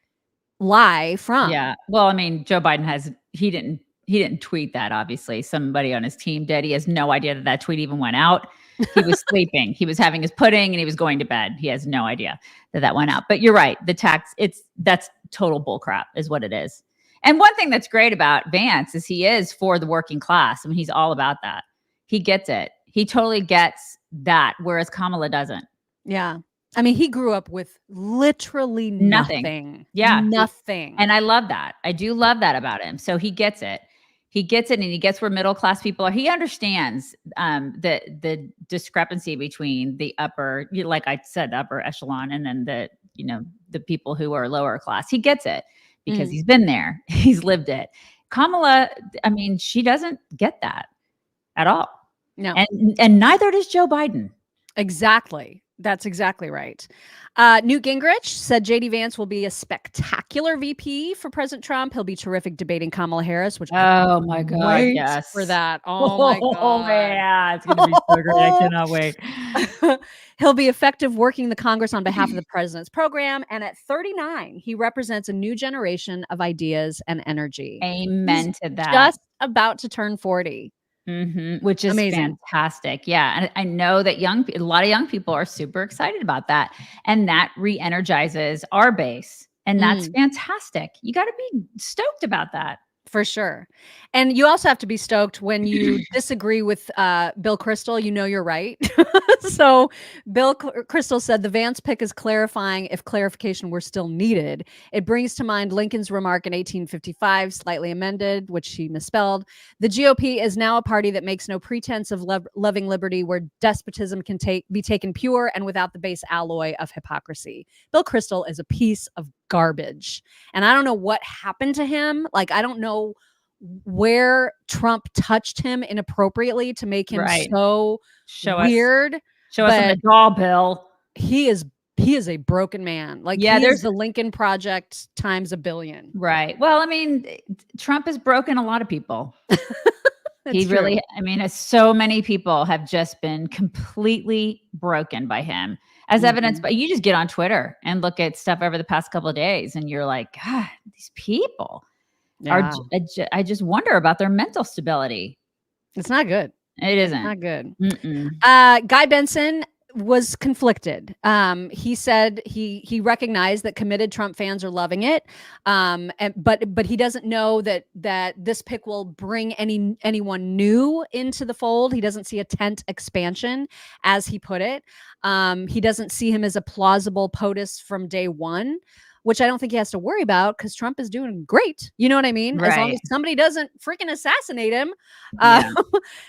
lie from. Yeah. Well, I mean, Joe Biden he didn't tweet that, obviously. Somebody on his team did. He has no idea that tweet even went out. He was sleeping. He was having his pudding and he was going to bed. He has no idea that went out. But you're right. The tax, that's total bullcrap is what it is. And one thing that's great about Vance is he is for the working class. I mean, he's all about that. He gets it. He totally gets that, whereas Kamala doesn't. Yeah. I mean, he grew up with literally nothing. Yeah. Nothing. And I love that. I do love that about him. So he gets it. He gets it, and he gets where middle-class people are. He understands the discrepancy between the upper, like I said, the upper echelon, and then the people who are lower class. He gets it because he's been there. He's lived it. Kamala, I mean, she doesn't get that at all. No. And neither does Joe Biden. Exactly. That's exactly right. Newt Gingrich said JD Vance will be a spectacular VP for President Trump. He'll be terrific debating Kamala Harris, which oh my God, yes, for that. Oh my God, oh yeah, it's gonna be so great. I cannot wait. He'll be effective working the Congress on behalf of the president's program. And at 39, he represents a new generation of ideas and energy. Amen to that. Just about to turn 40. Which is amazing. Fantastic. Yeah. And I know that a lot of young people are super excited about that. And that re-energizes our base. And that's fantastic. You got to be stoked about that. For sure. And you also have to be stoked when you disagree with Bill Kristol. You know you're right. So Bill Kristol said the Vance pick is clarifying if clarification were still needed. It brings to mind Lincoln's remark in 1855, slightly amended, which he misspelled. The GOP is now a party that makes no pretense of loving liberty, where despotism can be taken pure and without the base alloy of hypocrisy. Bill Kristol is a piece of garbage. And I don't know what happened to him. Like, I don't know where Trump touched him inappropriately to make him so weird. Show us on the doll, Bill. He is a broken man. Like, there's the Lincoln Project times a billion. Right. Well, I mean, Trump has broken a lot of people. Really, I mean, so many people have just been completely broken by him. As evidenced, but you just get on Twitter and look at stuff over the past couple of days, and you're like, God, these people are. I just wonder about their mental stability. It's not good. It isn't. Not good. Guy Benson was conflicted. He said he recognized that committed Trump fans are loving it, but he doesn't know that this pick will bring anyone new into the fold. He doesn't see a tent expansion, as he put it. He doesn't see him as a plausible POTUS from day one, which I don't think he has to worry about because Trump is doing great. You know what I mean? As long as somebody doesn't freaking assassinate him.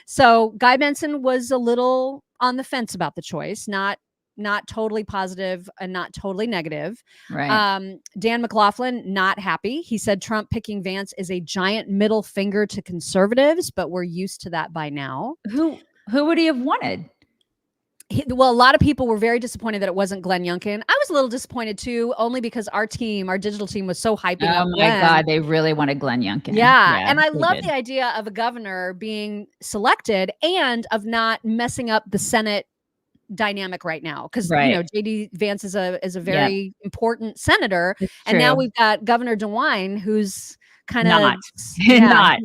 So Guy Benson was a little on the fence about the choice, not totally positive and not totally negative. Dan McLaughlin, not happy. He said Trump picking Vance is a giant middle finger to conservatives, but we're used to that by now. Who would he have wanted? Well, a lot of people were very disappointed that it wasn't Glenn Youngkin. I was a little disappointed too, only because our digital team was so hyping up. Oh my God, they really wanted Glenn Youngkin. Yeah, and I love the idea of a governor being selected and of not messing up the Senate dynamic right now, because you know JD Vance is a very important senator, and now we've got Governor DeWine, who's kind of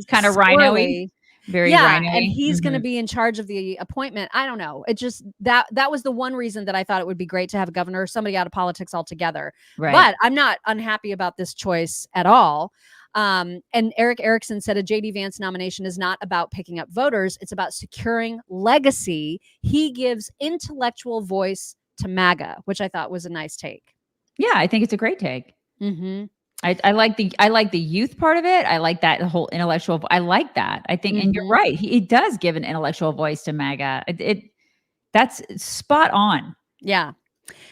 kind of rhino-y. Very rhino-y. And he's going to be in charge of the appointment. I don't know. It just that was the one reason that I thought it would be great to have a governor, somebody out of politics altogether. But I'm not unhappy about this choice at all. And Eric Erickson said a JD Vance nomination is not about picking up voters. It's about securing legacy. He gives intellectual voice to MAGA, which I thought was a nice take. Yeah, I think it's a great take. I like the youth part of it. I like that whole intellectual. I like that. I think, and you're right. He does give an intellectual voice to MAGA. That's spot on. Yeah.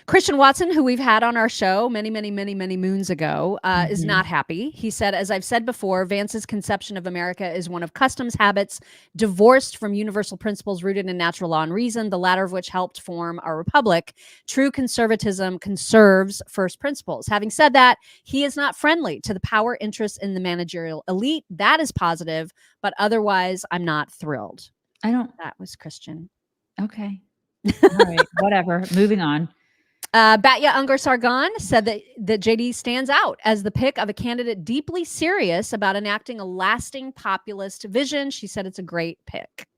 Christian Watson, who we've had on our show many moons ago, is not happy. He said, as I've said before, Vance's conception of America is one of customs habits divorced from universal principles rooted in natural law and reason, the latter of which helped form our republic. True conservatism conserves first principles. Having said that, he is not friendly to the power interests in the managerial elite. That is positive, but otherwise, I'm not thrilled. That was Christian. Okay. All right. Whatever. Moving on. Batya Ungar Sargon said that JD stands out as the pick of a candidate deeply serious about enacting a lasting populist vision. She said it's a great pick.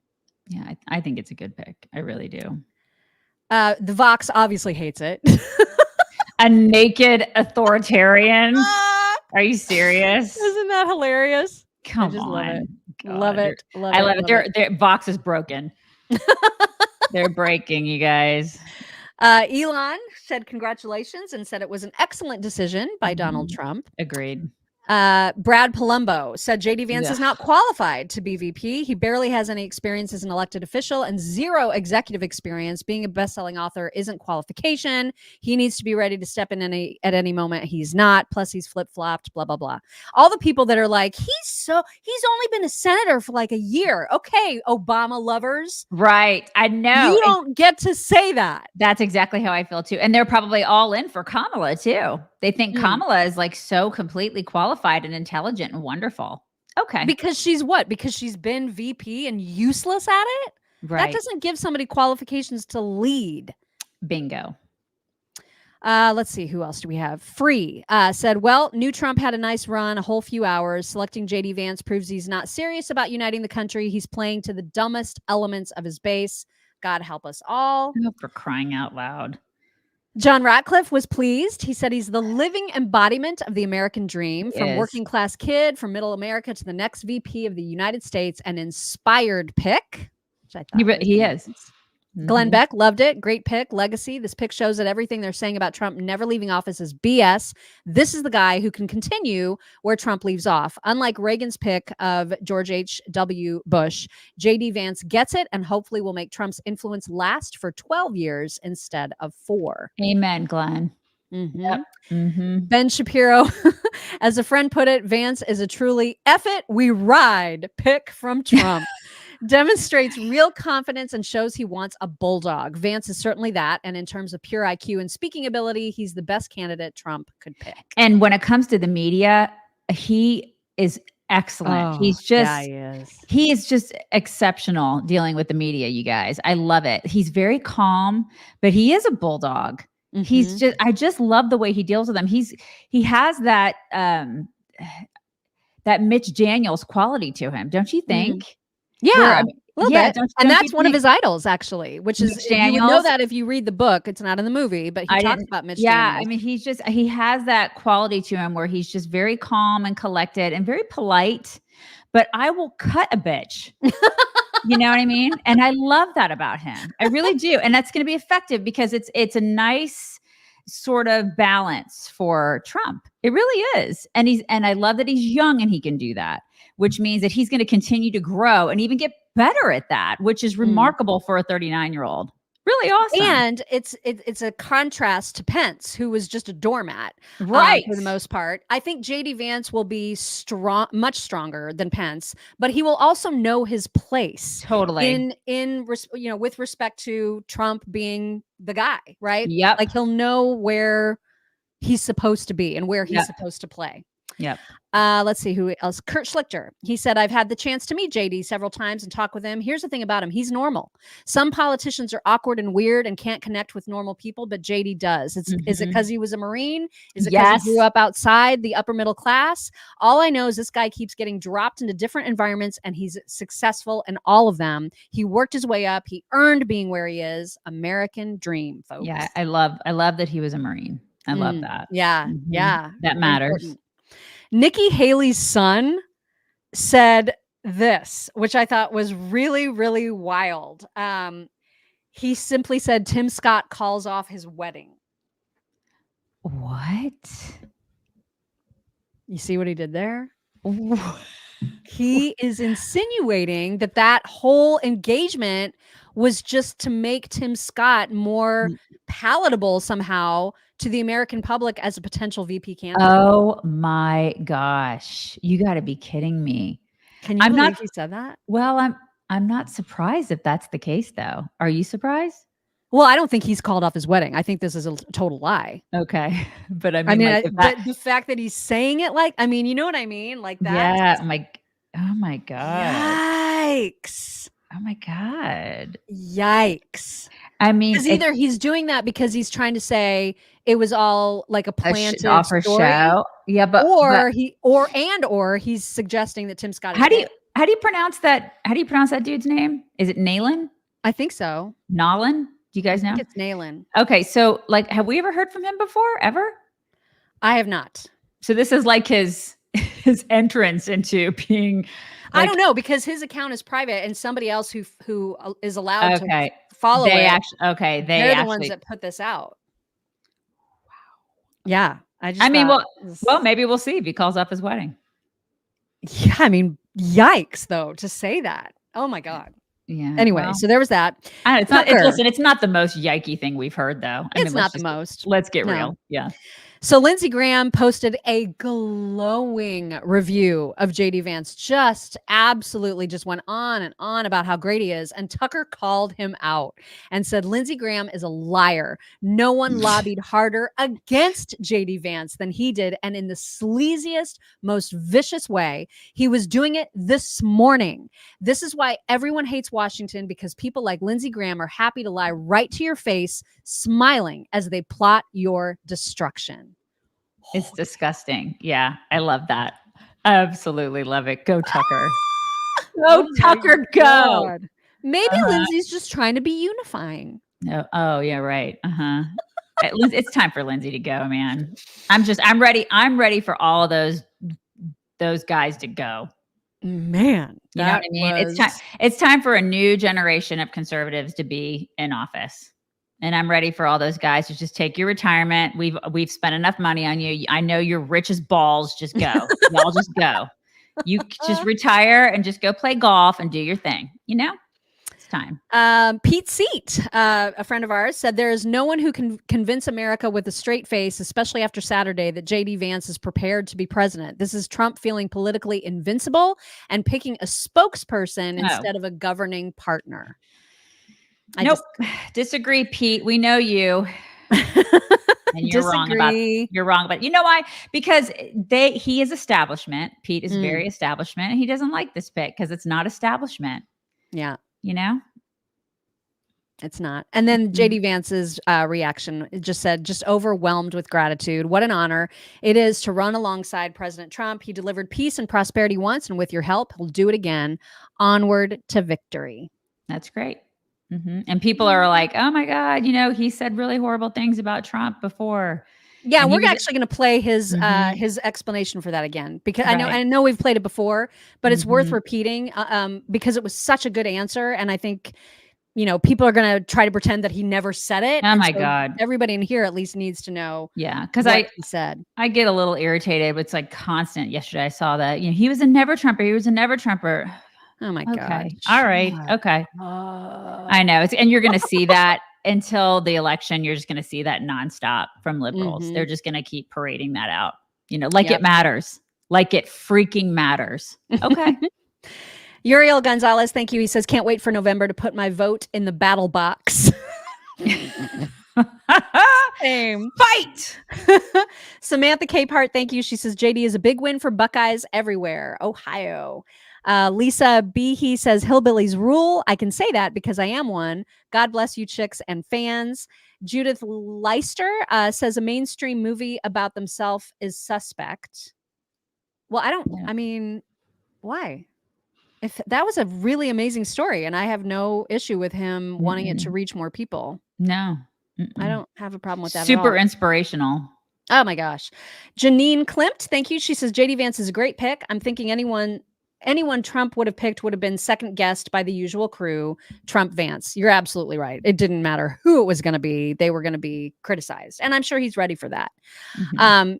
Yeah, I think it's a good pick. I really do. The Vox obviously hates it. A naked authoritarian? Are you serious? Isn't that hilarious? Come on. Love it. I love it. Their Vox is broken. They're breaking, you guys. Elon said congratulations and said it was an excellent decision by Donald Trump. Agreed. Brad Palumbo said JD Vance is not qualified to be VP. He barely has any experience as an elected official and zero executive experience. Being a best-selling author isn't qualification. He needs to be ready to step in at any moment. He's not. Plus, he's flip-flopped, blah, blah, blah. All the people that are like, he's only been a senator for like a year. Okay, Obama lovers. Right. I know. You don't get to say that. That's exactly how I feel too. And they're probably all in for Kamala too. They think Kamala is like so completely qualified and intelligent and wonderful. Okay. Because she's what? Because she's been VP and useless at it? Right. That doesn't give somebody qualifications to lead. Bingo. Let's see. Who else do we have? Free said, well, new Trump had a nice run, a whole few hours. Selecting JD Vance proves he's not serious about uniting the country. He's playing to the dumbest elements of his base. God help us all. Oh, for crying out loud. John Ratcliffe was pleased. He said he's the living embodiment of the American dream, from working class kid from middle America to the next VP of the United States, an inspired pick. Which I thought he is. Glenn Beck loved it. Great pick. Legacy. This pick shows that everything they're saying about Trump never leaving office is BS. This is the guy who can continue where Trump leaves off. Unlike Reagan's pick of George H.W. Bush, JD Vance gets it and hopefully will make Trump's influence last for 12 years instead of 4. Amen, Glenn. Yep. Ben Shapiro, as a friend put it, Vance is a truly F it, we ride pick from Trump. Demonstrates real confidence and shows he wants a bulldog. Vance is certainly that. And in terms of pure IQ and speaking ability, he's the best candidate Trump could pick. And when it comes to the media, he is excellent. He is just exceptional dealing with the media, you guys. I love it. He's very calm, but he is a bulldog. I just love the way he deals with them. He has that Mitch Daniels quality to him, don't you think? Yeah, a little bit. And that's one of his idols, actually, which is, you would know that if you read the book. It's not in the movie, but he talks about Mitch Daniels. I mean, he has that quality to him where he's just very calm and collected and very polite, but I will cut a bitch. You know what I mean? And I love that about him. I really do. And that's going to be effective because it's a nice sort of balance for Trump. It really is. And I love that he's young and he can do that, which means that he's going to continue to grow and even get better at that, which is remarkable for a 39-year-old. Really awesome. And it's a contrast to Pence, who was just a doormat, right? For the most part. I think JD Vance will be much stronger than Pence, but he will also know his place. Totally. With respect to Trump being the guy, right? Yep. Like he'll know where he's supposed to be and where he's supposed to play. Yep. Let's see who else. Kurt Schlichter. He said, I've had the chance to meet JD several times and talk with him. Here's the thing about him. He's normal. Some politicians are awkward and weird and can't connect with normal people, but JD does. Is it because he was a Marine? Is it because he grew up outside the upper middle class? All I know is this guy keeps getting dropped into different environments and he's successful in all of them. He worked his way up. He earned being where he is. American dream, folks. Yeah, I love that he was a Marine. I love that. Yeah. Yeah. That matters. Important. Nikki Haley's son said this, which I thought was really, really wild. He simply said, Tim Scott calls off his wedding. What? You see what he did there? He is insinuating that whole engagement was just to make Tim Scott more palatable somehow to the American public as a potential VP candidate. Oh my gosh. You got to be kidding me. Can you believe he said that? Well, I'm not surprised if that's the case though. Are you surprised? Well, I don't think he's called off his wedding. I think this is a total lie. Okay. But I mean, like the fact that he's saying it you know what I mean? Like that. Yeah. Oh my God. Yikes. Oh my God. Yikes. I mean, either he's doing that because he's trying to say it was all like a planted offer story, show. Yeah, but he's suggesting that Tim Scott. How do you pronounce that? How do you pronounce that dude's name? Is it Nalen? I think so. Nalen? Do you guys know? I think it's Nalen. Okay, so have we ever heard from him before? Ever? I have not. So this is like his entrance into being. I don't know, because his account is private and somebody else who is allowed to follow they're the ones that put this out. Wow. Yeah. Well, maybe we'll see if he calls off his wedding. Yeah. I mean, yikes though, to say that. Oh my God. Yeah. Anyway, so there was that. It's not the most yikey thing we've heard though. It's not the most. Let's get real. Yeah. So Lindsey Graham posted a glowing review of JD Vance, just absolutely just went on and on about how great he is. And Tucker called him out and said, Lindsey Graham is a liar. No one lobbied harder against JD Vance than he did. And in the sleaziest, most vicious way, he was doing it this morning. This is why everyone hates Washington, because people like Lindsey Graham are happy to lie right to your face, smiling as they plot your destruction. It's disgusting. Yeah, I love that. Absolutely love it. Go Tucker. Go Tucker, go. Maybe Lindsey's just trying to be unifying. No. Oh, yeah, right. It's time for Lindsey to go, man. I'm ready. I'm ready for all of those guys to go. Man, you know what I mean? It's time for a new generation of conservatives to be in office. And I'm ready for all those guys to just take your retirement. We've spent enough money on you. I know you're rich as balls. Just go. Y'all just go. You just retire and just go play golf and do your thing. You know, it's time. Pete Seat, a friend of ours, said there is no one who can convince America with a straight face, especially after Saturday, that JD Vance is prepared to be president. This is Trump feeling politically invincible and picking a spokesperson instead of a governing partner. Disagree, Pete. We know you. And you're wrong about you know why? Because he is establishment. Pete is very establishment. And he doesn't like this pick because it's not establishment. Yeah. You know? It's not. And then JD Vance's reaction just said, just overwhelmed with gratitude. What an honor it is to run alongside President Trump. He delivered peace and prosperity once, and with your help, he'll do it again. Onward to victory. That's great. And people are like, oh my God, you know, he said really horrible things about Trump before. Yeah, and we're actually going to play his explanation for that again, because I know we've played it before, but it's worth repeating because it was such a good answer. And I think, you know, people are going to try to pretend that he never said it. Oh my God. Everybody in here at least needs to know. Yeah. Cause he said, I get a little irritated. It's like constant. Yesterday I saw that, you know, he was a never Trumper. He was a never Trumper. Oh my God. All right. Okay. I know. And you're going to see that until the election. You're just going to see that nonstop from liberals. They're just going to keep parading that out, you know, like it matters, like it freaking matters. Okay. Uriel Gonzalez, thank you. He says, can't wait for November to put my vote in the battle box. Same. Fight. Samantha Capehart, thank you. She says, JD is a big win for Buckeyes everywhere. Ohio. Lisa Behe says, hillbillies rule. I can say that because I am one. God bless you, chicks and fans. Judith Leister says a mainstream movie about themselves is suspect. Well, I mean, why? If that was a really amazing story, and I have no issue with him wanting it to reach more people. No. I don't have a problem with that. Super inspirational. Oh my gosh. Janine Klimt, thank you. She says, JD Vance is a great pick. I'm thinking anyone Trump would have picked would have been second guessed by the usual crew. Trump Vance. You're absolutely right. It didn't matter who it was going to be. They were going to be criticized. And I'm sure he's ready for that.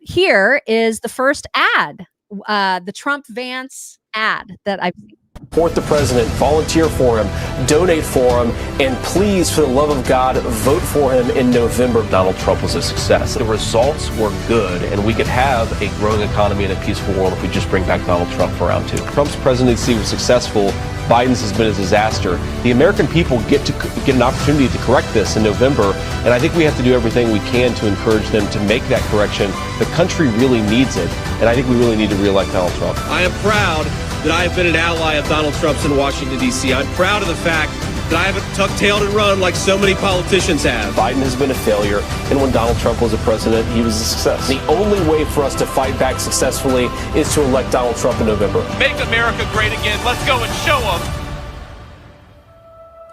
Here is the first ad, the Trump Vance ad that I've seen. Support the president, volunteer for him, donate for him, and please, for the love of God, vote for him in November. Donald Trump was a success. The results were good, and we could have a growing economy and a peaceful world if we just bring back Donald Trump for round two. Trump's presidency was successful. Biden's has been a disaster. The American people get an opportunity to correct this in November, and I think we have to do everything we can to encourage them to make that correction. The country really needs it, and I think we really need to re-elect Donald Trump. I am proud that I have been an ally of Donald Trump's in Washington, D.C. I'm proud of the fact that I haven't tuck-tailed and run like so many politicians have. Biden has been a failure, and when Donald Trump was a president, he was a success. The only way for us to fight back successfully is to elect Donald Trump in November. Make America great again. Let's go and show them.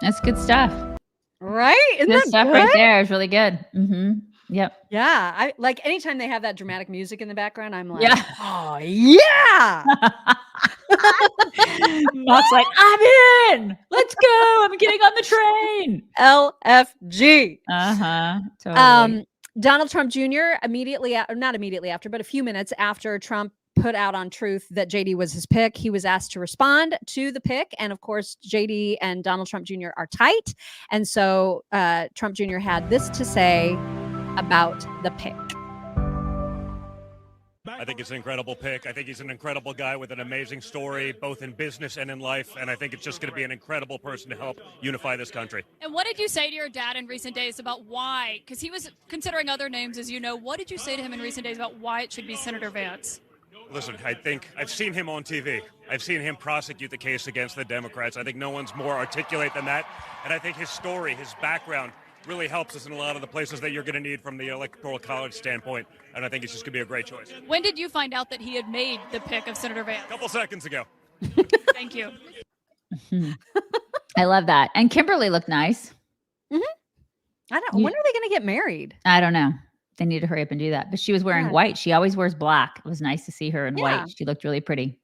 That's good stuff. Right? Isn't good that stuff good? right there is really good. Yep. Yeah. I like anytime they have that dramatic music in the background, I'm like, yeah. Oh yeah. Mark's like, I'm in. Let's go. I'm getting on the train. LFG. Totally. Donald Trump Jr. not immediately after, but a few minutes after Trump put out on Truth that JD was his pick, he was asked to respond to the pick. And of course, JD and Donald Trump Jr. are tight. And so Trump Jr. had this to say about the pick. I think it's an incredible pick. I think he's an incredible guy with an amazing story, both in business and in life. And I think it's just going to be an incredible person to help unify this country. And what did you say to your dad in recent days about why? Because he was considering other names, as you know. What did you say to him in recent days about why it should be Senator Vance? Listen, I think I've seen him on TV. I've seen him prosecute the case against the Democrats. I think no one's more articulate than that. And I think his story, his background, really helps us in a lot of the places that you're going to need from the Electoral College standpoint. And I think it's just going to be a great choice. When did you find out that he had made the pick of Senator Vance? A couple seconds ago. Thank you. I love that. And Kimberly looked nice. When are they going to get married? I don't know. They need to hurry up and do that. But she was wearing white. She always wears black. It was nice to see her in white. She looked really pretty.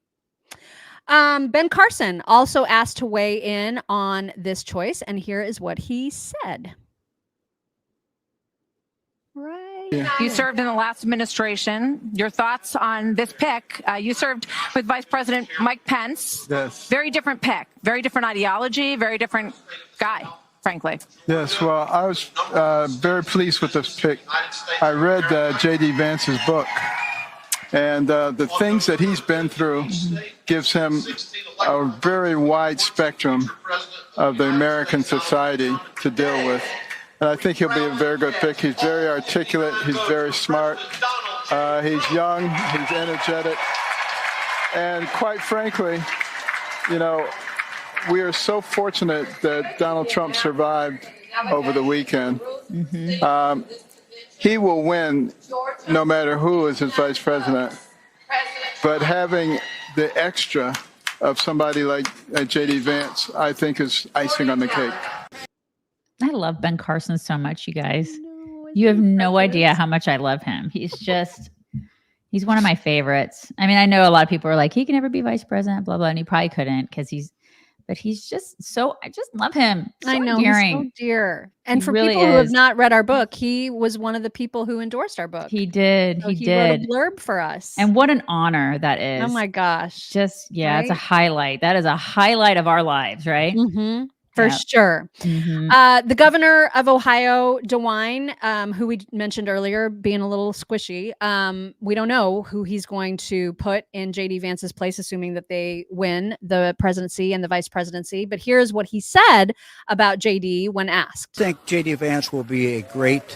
Ben Carson also asked to weigh in on this choice. And here is what he said. You served in the last administration. Your thoughts on this pick? You served with Vice President Mike Pence. Yes. Very different pick, very different ideology, very different guy, frankly. Yes, well, I was very pleased with this pick. I read JD Vance's book, and the things that he's been through gives him a very wide spectrum of the American society to deal with. And I think he'll be a very good pick. He's very articulate. He's very smart. He's young. He's energetic. And quite frankly, you know, we are so fortunate that Donald Trump survived over the weekend. He will win no matter who is his vice president. But having the extra of somebody like JD Vance, I think, is icing on the cake. I love Ben Carson so much, you guys. You have no idea how much I love him. He's one of my favorites. I mean, I know a lot of people are like, he can never be vice president, blah, blah. And he probably couldn't because but he's just so, I just love him. So I know, endearing. he's so dear. And for really people who have not read our book, he was one of the people who endorsed our book. He did. So he wrote did. a blurb for us. And what an honor that is. Oh my gosh. Just, it's a highlight. That is a highlight of our lives, right? Mm-hmm. For sure. The governor of Ohio, DeWine, who we mentioned earlier, being a little squishy. We don't know who he's going to put in JD Vance's place, assuming that they win the presidency and the vice presidency. But here's what he said about JD when asked. I think JD Vance will be a great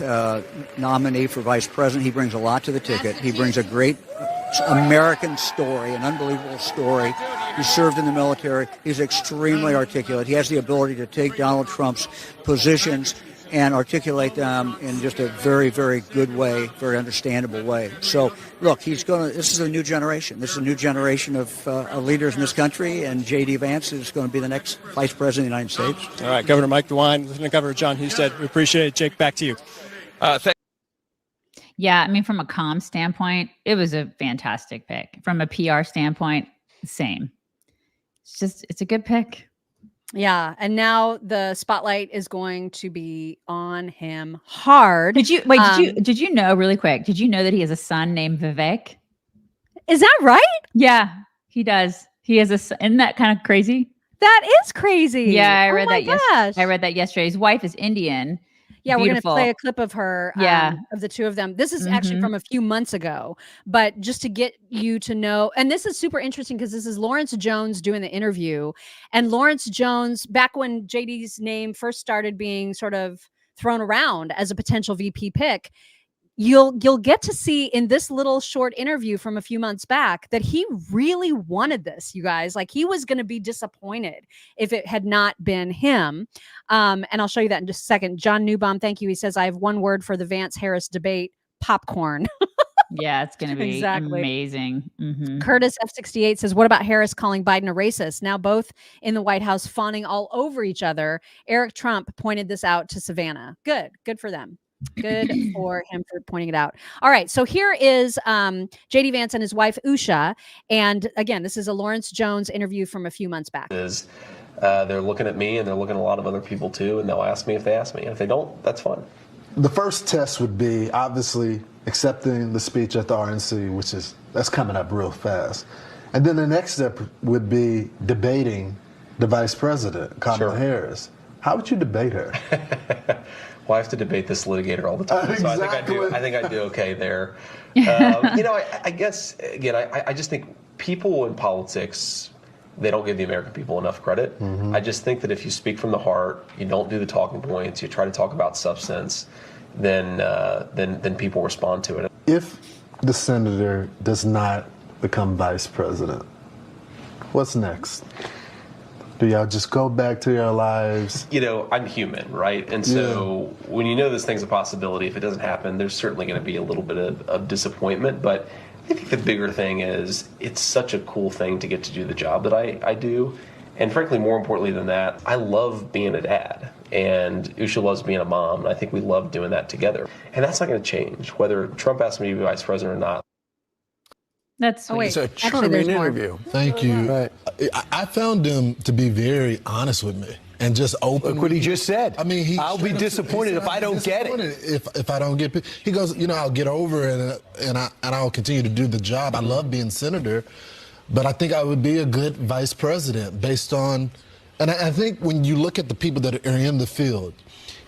nominee for vice president. He brings a lot to the ticket. He brings a great American story, an unbelievable story. He served in the military. He's extremely articulate. He has the ability to take Donald Trump's positions and articulate them in just a very, very good way, very understandable way. So, look, this is a new generation. This is a new generation of leaders in this country, and J.D. Vance is going to be the next vice president of the United States. All right, Governor Mike DeWine, Lieutenant Governor John Husted, we appreciate it. Jake, back to you. Yeah, I mean, from a comm standpoint, it was a fantastic pick. From a PR standpoint, same. It's a good pick. Yeah, and now the spotlight is going to be on him hard. Did you know really quick? Did you know that he has a son named Vivek? Is that right? Yeah, he does. He has a son. Isn't that kind of crazy? That is crazy. Yeah, I read that yesterday. I read that yesterday. His wife is Indian. Yeah, Beautiful. we're going to play a clip of her, of the two of them. This is actually from a few months ago, but just to get you to know, and this is super interesting because this is Lawrence Jones doing the interview. And Lawrence Jones, back when JD's name first started being sort of thrown around as a potential VP pick, you'll get to see in this little short interview from a few months back that he really wanted this, you guys. Like, he was going to be disappointed if it had not been him. And I'll show you that in just a second. John Newbaum, thank you. He says, I have one word for the Vance-Harris debate: popcorn. Yeah, it's going to be amazing. Curtis F68 says, what about Harris calling Biden a racist? Now both in the White House fawning all over each other. Eric Trump pointed this out to Savannah. Good for them. Good for him for pointing it out. All right. So here is JD Vance and his wife, Usha. And again, this is a Lawrence Jones interview from a few months back. They're looking at me and they're looking at a lot of other people too. And they'll ask me if they ask me. And if they don't, that's fine. The first test would be obviously accepting the speech at the RNC, that's coming up real fast. And then the next step would be debating the vice president, Kamala Harris. How would you debate her? Well, I have to debate this litigator all the time. Exactly. So I think I do okay there. I guess, again, I just think people in politics, they don't give the American people enough credit. I just think that if you speak from the heart, you don't do the talking points, you try to talk about substance, then people respond to it. If the senator does not become vice president, what's next? Do y'all just go back to your lives? I'm human, right? And so when you know this thing's a possibility, if it doesn't happen, there's certainly going to be a little bit of disappointment. But I think the bigger thing is it's such a cool thing to get to do the job that I do. And frankly, more importantly than that, I love being a dad. And Usha loves being a mom. And I think we love doing that together. And that's not going to change, whether Trump asks me to be vice president or not. That's sweet. It's a charming interview. Thank you. Right. I found him to be very honest with me and just open. Look what he just said. I mean, I'll be disappointed if I don't get it. If I don't get it, he goes, I'll get over it and I'll continue to do the job. I love being senator, but I think I would be a good vice president based on, and I think when you look at the people that are in the field,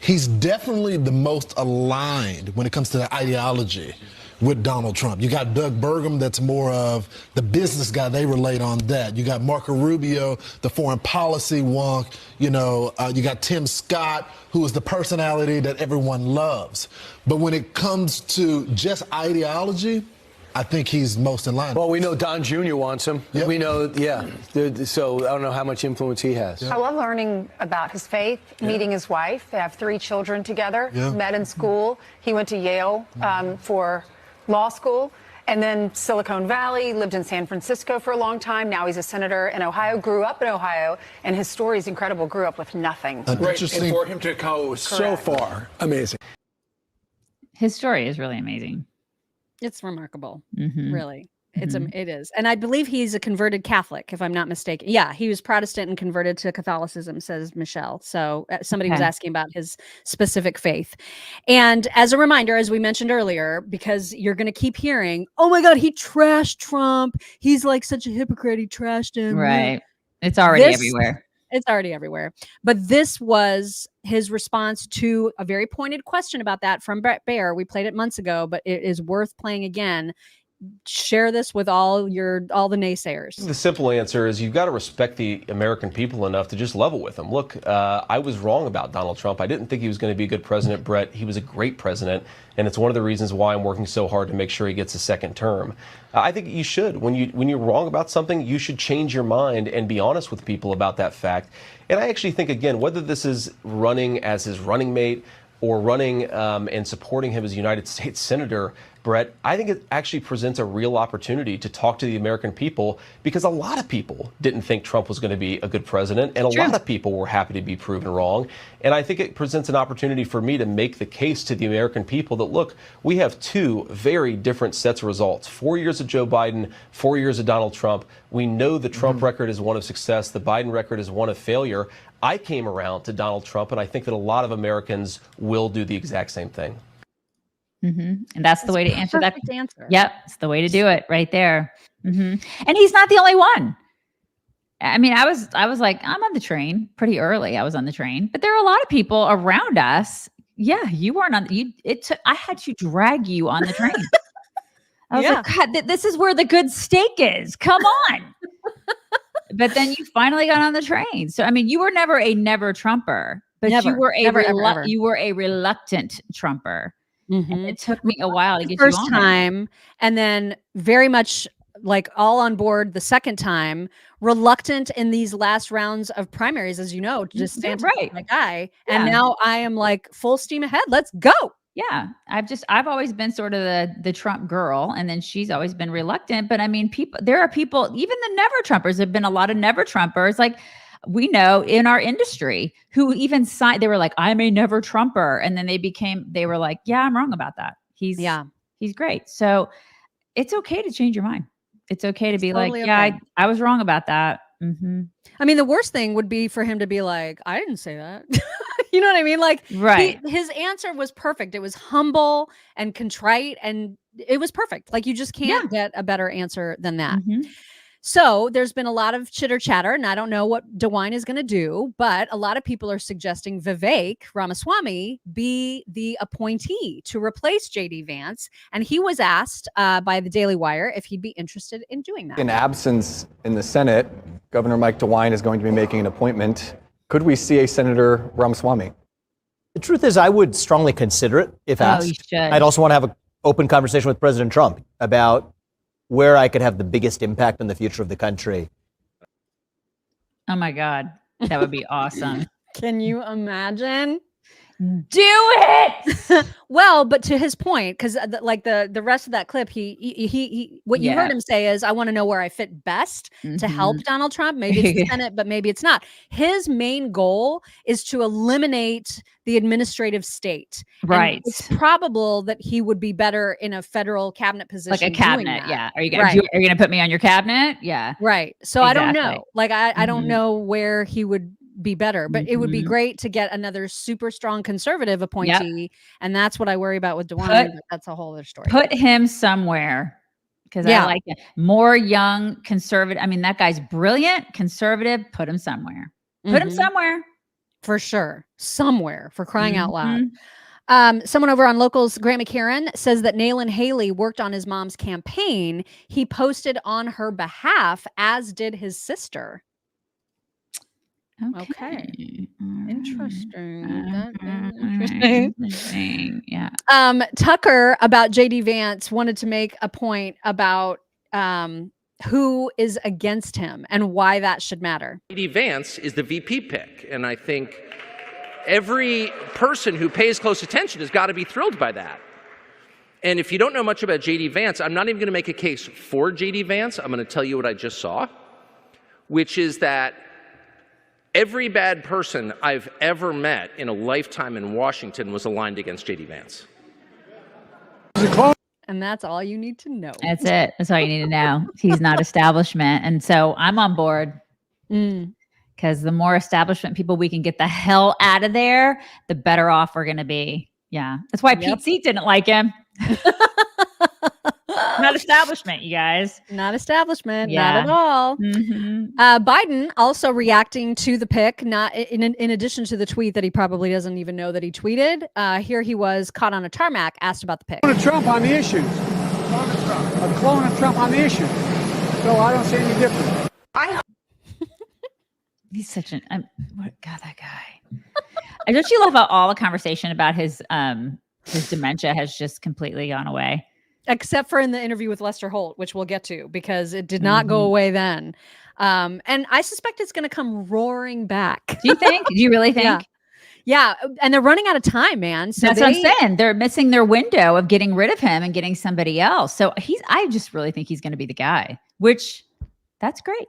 he's definitely the most aligned when it comes to the ideology with Donald Trump. You got Doug Burgum, that's more of the business guy. They relate on that. You got Marco Rubio, the foreign policy wonk. You got Tim Scott, who is the personality that everyone loves. But when it comes to just ideology, I think he's most in line. Well, we know Don Jr. wants him. Yep. We know, so I don't know how much influence he has. I love learning about his faith, meeting his wife. They have 3 children together, met in school. He went to Yale for law school, and then Silicon Valley, lived in San Francisco for a long time. Now he's a senator in Ohio, grew up in Ohio, and his story is incredible. Grew up with nothing. Right, and for him to go so far, amazing. His story is really amazing. It's remarkable, really. It is. And I believe he's a converted Catholic, if I'm not mistaken. Yeah, he was Protestant and converted to Catholicism, says Michelle. So somebody was asking about his specific faith. And as a reminder, as we mentioned earlier, because you're going to keep hearing, oh my God, he trashed Trump. He's like such a hypocrite. He trashed him. Right. It's already everywhere. It's already everywhere. But this was his response to a very pointed question about that from Brett Baer. We played it months ago, but it is worth playing again. Share this with all the naysayers. The simple answer is you've got to respect the American people enough to just level with them. Look, I was wrong about Donald Trump. I didn't think he was going to be a good president, Brett. He was a great president, and it's one of the reasons why I'm working so hard to make sure he gets a second term. I think you should. When you're wrong about something, you should change your mind and be honest with people about that fact. And I actually think, again, whether this is running as his running mate or running and supporting him as United States Senator, Brett, I think it actually presents a real opportunity to talk to the American people, because a lot of people didn't think Trump was going to be a good president, and a lot of people were happy to be proven wrong. And I think it presents an opportunity for me to make the case to the American people that, look, we have 2 very different sets of results. 4 years of Joe Biden, 4 years of Donald Trump. We know the Trump record is one of success. The Biden record is one of failure. I came around to Donald Trump, and I think that a lot of Americans will do the exact same thing. And that's the way to answer that. Answer. Yep. It's the way to do it right there. And he's not the only one. I mean, I was like, I'm on the train pretty early. I was on the train, but there are a lot of people around us. Yeah. You weren't on I had to drag you on the train. I was like, God, this is where the good steak is. Come on. But then you finally got on the train. So, I mean, you were never a never Trumper, but you were a reluctant Trumper. And it took me a while to get you on. First time, and then very much like all on board the second time, reluctant in these last rounds of primaries, as you know, to just stand right my guy. Yeah. And now I am like full steam ahead. Let's go. Yeah. I've always been sort of the Trump girl, and then she's always been reluctant. But I mean, there are people, even the never Trumpers, have been a lot of never Trumpers. Like, we know in our industry who even signed, they were like, I'm a never Trumper. And then they were like, yeah, I'm wrong about that. He's great. So it's okay to change your mind. It's okay to be totally like, yeah, I was wrong about that. I mean, the worst thing would be for him to be like, I didn't say that. You know what I mean? Like, his answer was perfect. It was humble and contrite, and it was perfect. Like, you just can't get a better answer than that. So there's been a lot of chitter chatter, and I don't know what DeWine is going to do, but a lot of people are suggesting Vivek Ramaswamy be the appointee to replace JD Vance. And he was asked by the Daily Wire if he'd be interested in doing that. In absence in the Senate, Governor Mike DeWine is going to be making an appointment. Could we see a Senator Ramaswamy? The truth is, I would strongly consider it if asked. You should. I'd also want to have an open conversation with President Trump about where I could have the biggest impact on the future of the country. Oh my God. That would be awesome. Can you imagine? Do it. Well, but to his point, because like the rest of that clip, he what you heard him say is, I want to know where I fit best to help Donald Trump. Maybe it's the Senate, but maybe it's not. His main goal is to eliminate the administrative state. Right. And it's probable that he would be better in a federal cabinet position. Like a cabinet. Yeah. Are you going to put me on your cabinet? Yeah. Right. So I don't know. Like, I don't know where he would be better, but it would be great to get another super strong conservative appointee. And that's what I worry about with DeWine. That's a whole other story. Put him somewhere, because I like it. More young conservative. I mean, that guy's brilliant, conservative. Put him somewhere. Put him somewhere. For sure. Somewhere, for crying out loud. Someone over on Locals, Grant McCarran, says that Nayland Haley worked on his mom's campaign. He posted on her behalf, as did his sister. Okay. Interesting. Interesting. Yeah. Tucker about JD Vance wanted to make a point about who is against him and why that should matter. JD Vance is the VP pick, and I think every person who pays close attention has got to be thrilled by that. And if you don't know much about JD Vance, I'm not even going to make a case for JD Vance. I'm going to tell you what I just saw, which is that every bad person I've ever met in a lifetime in Washington was aligned against JD Vance. And that's all you need to know. That's it. That's all you need to know. He's not establishment. And so I'm on board, because the more establishment people we can get the hell out of there, the better off we're going to be. Yeah. That's why Pete Seat didn't like him. Not establishment, you guys. Not establishment, not at all. Biden also reacting to the pick, not in addition to the tweet that he probably doesn't even know that he tweeted. Here he was caught on a tarmac, asked about the pick. Trump on the issues. A clone of Trump on the issues. So I don't see any difference. He's such an God, that guy. Don't you love how all the conversation about his dementia has just completely gone away? Except for in the interview with Lester Holt, which we'll get to, because it did not go away then. And I suspect it's going to come roaring back. Do you think? Do you really think? Yeah. And they're running out of time, man. So that's what I'm saying. They're missing their window of getting rid of him and getting somebody else. So I just really think he's going to be the guy, which that's great.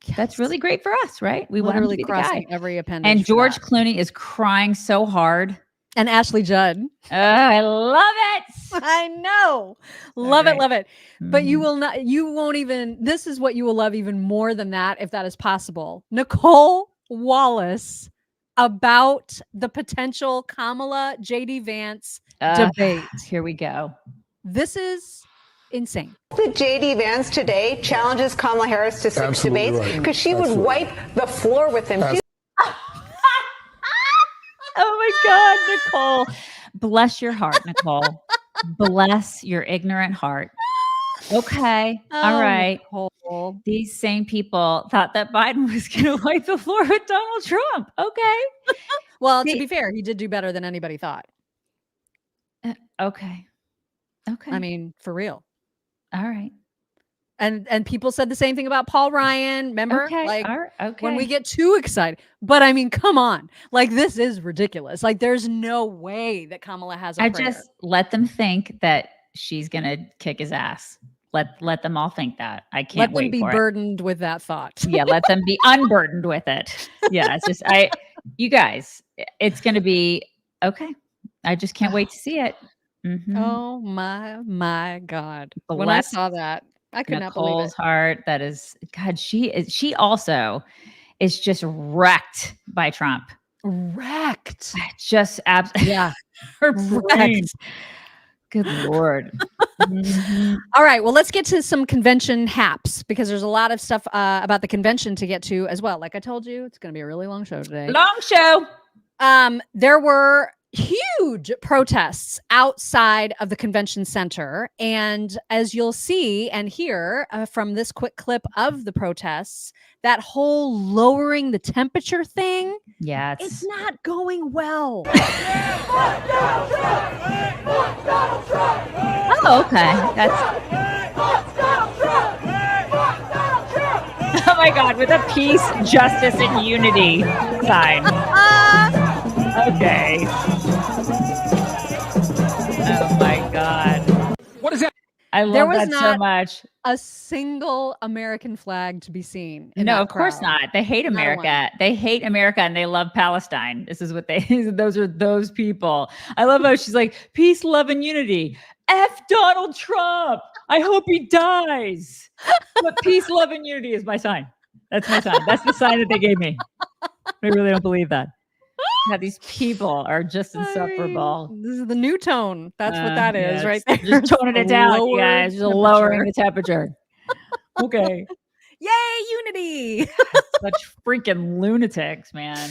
Yes. That's really great for us, right? We want him to be the guy. Every appendage. And George Clooney is crying so hard. And Ashley Judd. Oh, I love it. I know. Love it. Love it. But you won't even, this is what you will love even more than that, if that is possible. Nicole Wallace about the potential Kamala JD Vance debate. Here we go. This is insane. That JD Vance today challenges Kamala Harris to 6 debates because she would wipe the floor with him. Oh my God, Nicole. Bless your heart, Nicole. Bless your ignorant heart. Okay. All right. Nicole. These same people thought that Biden was going to wipe the floor with Donald Trump. Okay. Well, to be fair, he did do better than anybody thought. Okay. I mean, for real. All right. And people said the same thing about Paul Ryan. Remember? Okay. Like okay. when we get too excited. But I mean, come on. Like, this is ridiculous. Like, there's no way that Kamala has a prayer. Just let them think that she's going to kick his ass. Let them all think that. I can't wait for it. Let them be burdened with that thought. Yeah, let them be unburdened with it. Yeah, it's just you guys, it's going to be okay. I just can't wait to see it. Oh my God. When I saw that, I could not believe it. Nicole's heart. That is, God, she also is just wrecked by Trump. Wrecked. Just absolutely. Yeah. Her brain. Good Lord. All right. Well, let's get to some convention haps because there's a lot of stuff about the convention to get to as well. Like I told you, it's going to be a really long show today. Long show. There were huge protests outside of the convention center. And as you'll see and hear from this quick clip of the protests, that whole lowering the temperature thing, it's not going well. Oh, okay. Oh my God, with a peace, justice, and unity sign. Okay. Oh my God. What is that? I love that so much. A single American flag to be seen. No, of course not. They hate America. They hate America and they love Palestine. This is what those are those people. I love how she's like, peace, love, and unity. F Donald Trump. I hope he dies. But peace, love, and unity is my sign. That's my sign. That's the sign that they gave me. I really don't believe that. Yeah, these people are just insufferable. This is the new tone. That's what that is right there. Just toning it down, you guys. Just lowering the temperature. Okay. Yay, unity. Such freaking lunatics, man.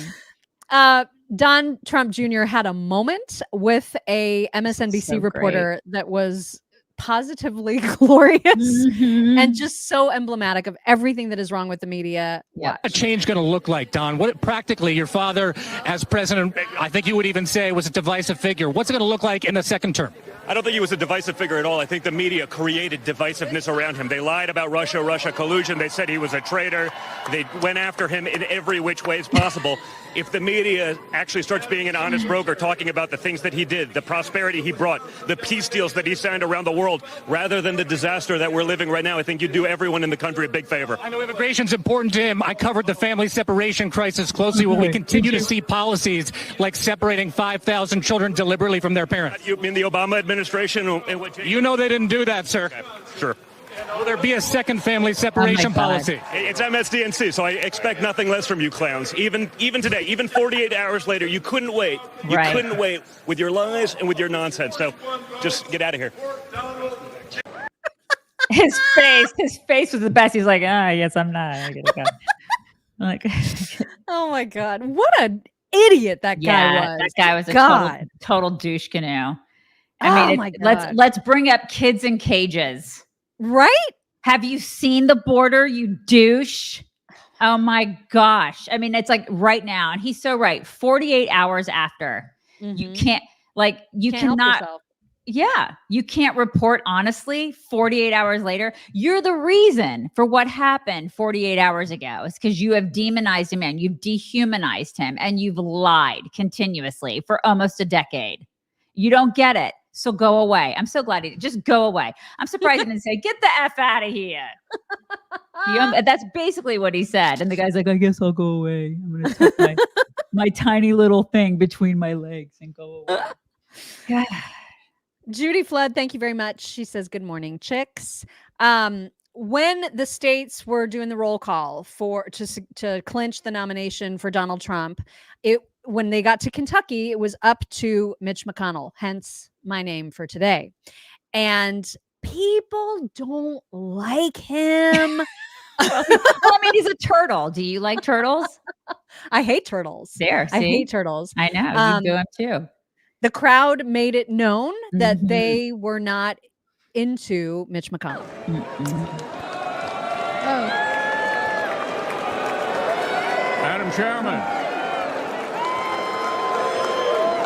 Don Trump Jr. had a moment with a MSNBC reporter that was positively glorious and just so emblematic of everything that is wrong with the media. What's a change going to look like, Don? What practically your father as president, I think you would even say, was a divisive figure. What's it going to look like in the second term? I don't think he was a divisive figure at all. I think the media created divisiveness around him. They lied about Russia collusion. They said he was a traitor. They went after him in every which way possible. If the media actually starts being an honest broker, talking about the things that he did, the prosperity he brought, the peace deals that he signed around the world, rather than the disaster that we're living right now, I think you'd do everyone in the country a big favor. I know immigration's important to him. I covered the family separation crisis closely. Will we continue to see policies like separating 5,000 children deliberately from their parents? You mean the Obama administration? You know they didn't do that, sir. Okay, sure. Will there be a second family separation policy? It's MSDNC, so I expect nothing less from you clowns. Even today, even 48 hours later, you couldn't wait. You couldn't wait with your lies and with your nonsense. So just get out of here. His face was the best. He's like, yes, I'm not. I gotta go. Like, oh my God, what an idiot that guy was. That guy was a total douche canoe. I mean, let's bring up kids in cages. Right? Have you seen the border, you douche? Oh my gosh. I mean, it's like right now, and he's so right. 48 hours after, you can't, you cannot. Yeah, you can't report honestly 48 hours later. You're the reason for what happened 48 hours ago. It's because you have demonized him and you've dehumanized him and you've lied continuously for almost a decade. You don't get it. So go away. I'm so glad he just go away. I'm surprised he didn't say, get the F out of here. That's basically what he said. And the guy's like, I guess I'll go away. I'm going to tuck my tiny little thing between my legs and go away. God. Judy Flood, thank you very much. She says, good morning, chicks. When the states were doing the roll call to clinch the nomination for Donald Trump, when they got to Kentucky, it was up to Mitch McConnell, hence my name for today. And people don't like him. Well, I mean, he's a turtle. Do you like turtles? I hate turtles. I hate turtles. I know. You do them too. The crowd made it known that they were not into Mitch McConnell.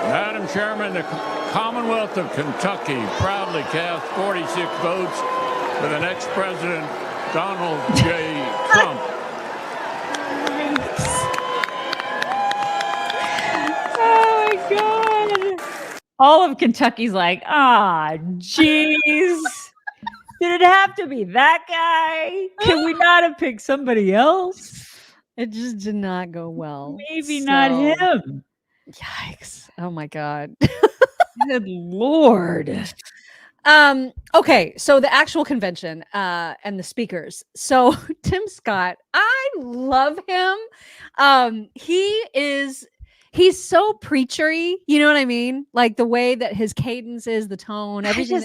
Madam Chairman, the Commonwealth of Kentucky proudly cast 46 votes for the next president, Donald J. Trump. Oh my God. All of Kentucky's like, geez. Did it have to be that guy? Can we not have picked somebody else? It just did not go well. Maybe not him. Yikes. Oh my God. Good Lord. Okay, so the actual convention and the speakers. So Tim Scott, I love him. He's so preachery. You know what I mean? Like the way that his cadence is, the tone, everything.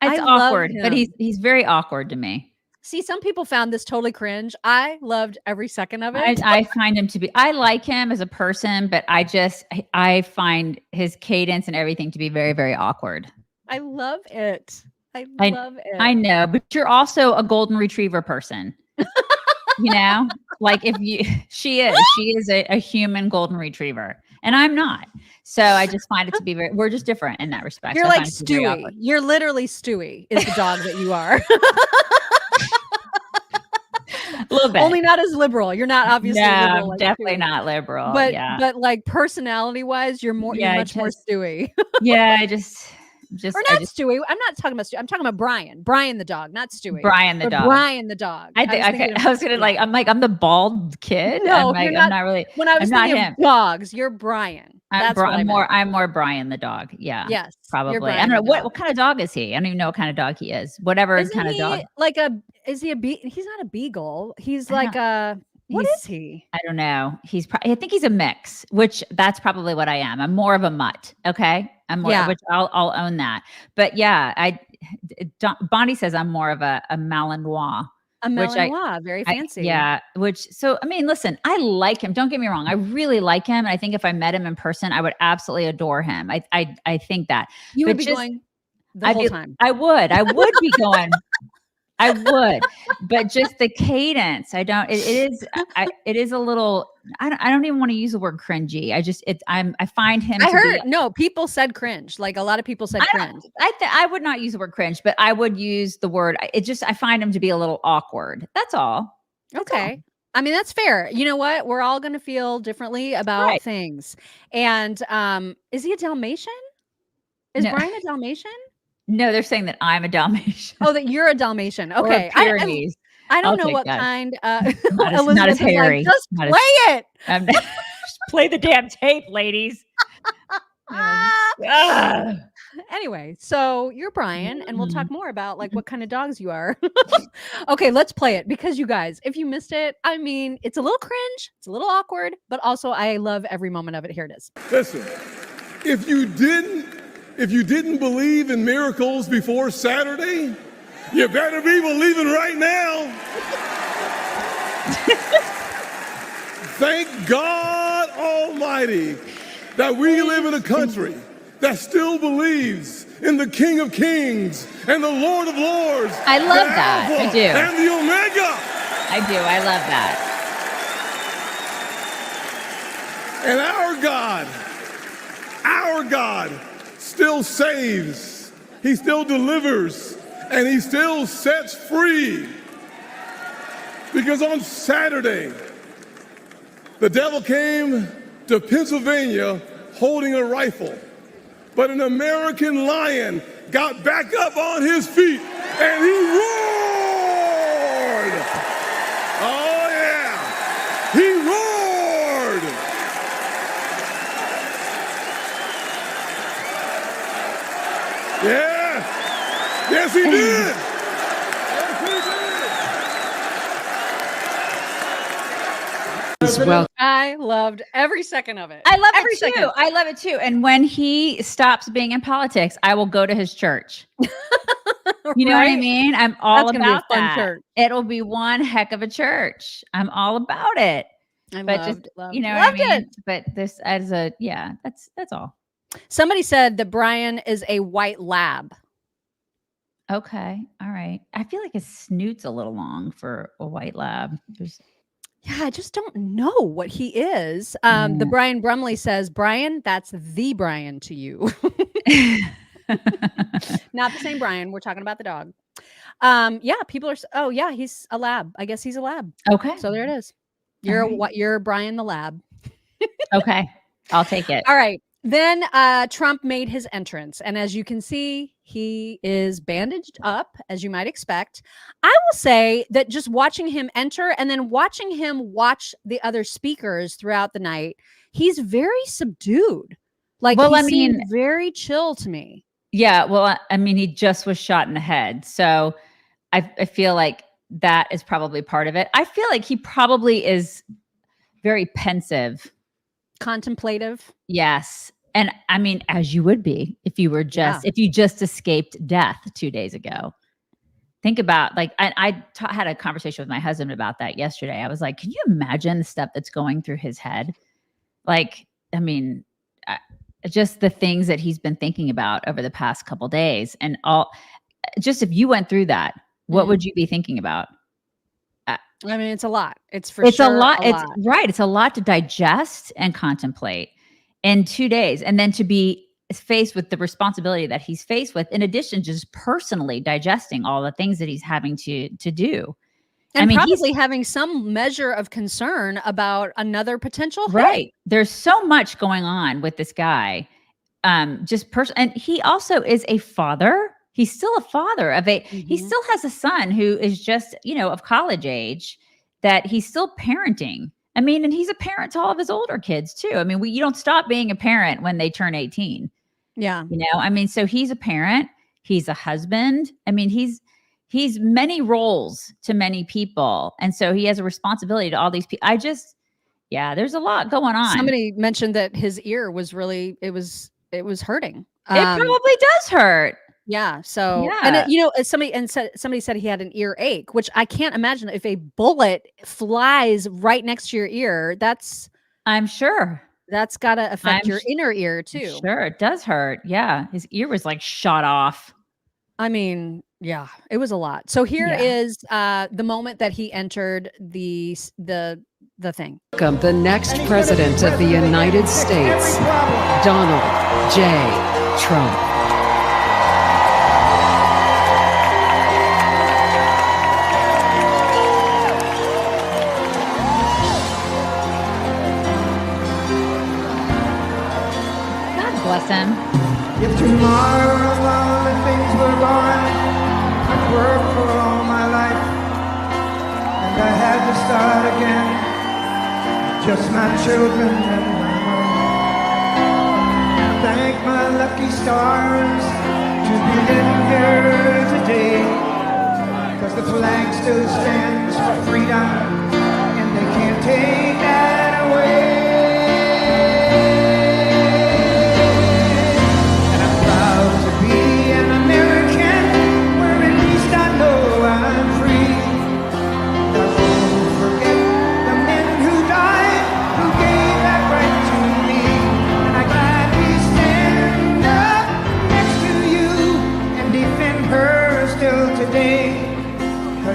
It's awkward, but he's very awkward to me. See, some people found this totally cringe. I loved every second of it. I find him to be, I like him as a person, but I find his cadence and everything to be very, very awkward. I love it. I love it. I know, but you're also a golden retriever person. You know, like she is a human golden retriever, and I'm not. So I just find it to be we're just different in that respect. You're like Stewie. You're literally Stewie is the dog that you are. A little bit. Only not as liberal. You're not obviously liberal. Like definitely not liberal. But like personality wise, you're much more Stewie. Yeah, or not Stewie. I'm not talking about Stewie. I'm talking about Brian. Brian the dog, not Stewie. Brian the dog. Brian the dog. I was gonna like. I'm the bald kid. No, I'm not really. When I was thinking of dogs, you're Brian. I'm more Brian the dog. Yeah. Yes. Probably. I don't know what kind of dog is he. I don't even know what kind of dog he is. Whatever kind of dog. Is he a he's not a beagle. He's like a. What is he? I don't know. I think he's a mix, which that's probably what I am. I'm more of a mutt. Okay. I'm more, which I'll own that. But yeah, Bonnie says I'm more of a Malinois. A Malinois, very fancy. So, I mean, listen, I like him. Don't get me wrong. I really like him. And I think if I met him in person, I would absolutely adore him. I think that. You would be going the whole time. I would be going. I would, but just the cadence. I don't. It is a little. I don't even want to use the word cringy. I find him. People said cringe. Like a lot of people said cringe. I would not use the word cringe, but I would use the word. I find him to be a little awkward. That's all. Okay. I mean, that's fair. You know what? We're all going to feel differently about things. And is he a Dalmatian? Is Brian a Dalmatian? No, they're saying that I'm a Dalmatian. Oh, that you're a Dalmatian. Okay. I don't know what kind. Not as hairy. Like, just play it. Just play the damn tape, ladies. Anyway, so you're Brian, and we'll talk more about like what kind of dogs you are. Okay, let's play it because you guys, if you missed it, I mean, it's a little cringe, it's a little awkward, but also I love every moment of it. Here it is. Listen, if you didn't believe in miracles before Saturday, you better be believing right now. Thank God Almighty that we live in a country that still believes in the King of Kings and the Lord of Lords. I love that. Alpha I do. And the Omega. I do. I love that. And our God still saves, he still delivers, and he still sets free. Because on Saturday, the devil came to Pennsylvania holding a rifle, but an American lion got back up on his feet and he roared. Oh yeah, he roared. Yeah, yes he did. Well, I loved every second of it. I love it too. I love it too. And when he stops being in politics, I will go to his church. You know what I mean? I'm all about that. Church. It'll be one heck of a church. I'm all about it. You know what I mean? But this that's all. Somebody said that Brian is a white lab. Okay. All right. I feel like his snoot's a little long for a white lab. Yeah, I just don't know what he is. The Brian Brumley says, Brian, that's the Brian to you. Not the same Brian. We're talking about the dog. Yeah, people are, he's a lab. I guess he's a lab. Okay. So there it is. You're Brian the lab. Okay. I'll take it. All right. Then Trump made his entrance. And as you can see, he is bandaged up, as you might expect. I will say that just watching him enter and then watching him watch the other speakers throughout the night, he's very subdued. Like, he seemed very chill to me. Yeah. Well, I mean, he just was shot in the head. So I feel like that is probably part of it. I feel like he probably is very pensive. contemplative. Yes. And I mean, as you would be if you were if you just escaped death 2 days ago. Think about I had a conversation with my husband about that yesterday. I was like, can you imagine the stuff that's going through his head? Like, I mean, just the things that he's been thinking about over the past couple days and just if you went through that, what would you be thinking about? I mean, it's a lot. It's a lot. It's right. It's a lot to digest and contemplate in 2 days. And then to be faced with the responsibility that he's faced with, in addition to just personally digesting all the things that he's having to do. And I mean, probably having some measure of concern about another potential hit. Right. There's so much going on with this guy. And he also is a father. He's still a father of he still has a son who is just, of college age that he's still parenting. I mean, and he's a parent to all of his older kids too. I mean, you don't stop being a parent when they turn 18. Yeah. I mean, so he's a parent, he's a husband. I mean, he's many roles to many people. And so he has a responsibility to all these people. There's a lot going on. Somebody mentioned that his ear was really, it was hurting. It probably does hurt. Yeah. So, and somebody said he had an earache, which I can't imagine if a bullet flies right next to your ear. I'm sure that's got to affect your inner ear too. Sure. It does hurt. Yeah. His ear was like shot off. I mean, yeah, it was a lot. So here is the moment that he entered the thing. The next president of the United States, Donald J. Trump. Bless him. If tomorrow all the things were gone, I'd worked for all my life, and I had to start again, just my children and my mom. Thank my lucky stars to be living here today, because the flag still stands for freedom, and they can't take that away.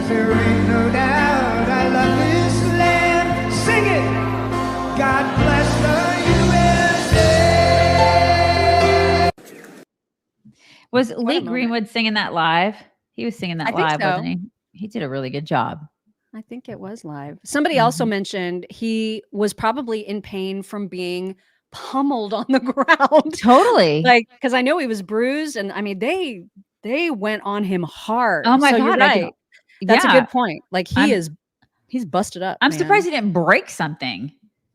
There ain't no doubt I love this land. Sing it! God bless the USA. Was Lee Greenwood singing that live? He was singing that live, wasn't he? He did a really good job. I think it was live. Somebody also mentioned he was probably in pain from being pummeled on the ground. Totally. Because I know he was bruised, and I mean, they went on him hard. Oh my God. You're right. That's a good point. Like he's busted up. I'm surprised he didn't break something.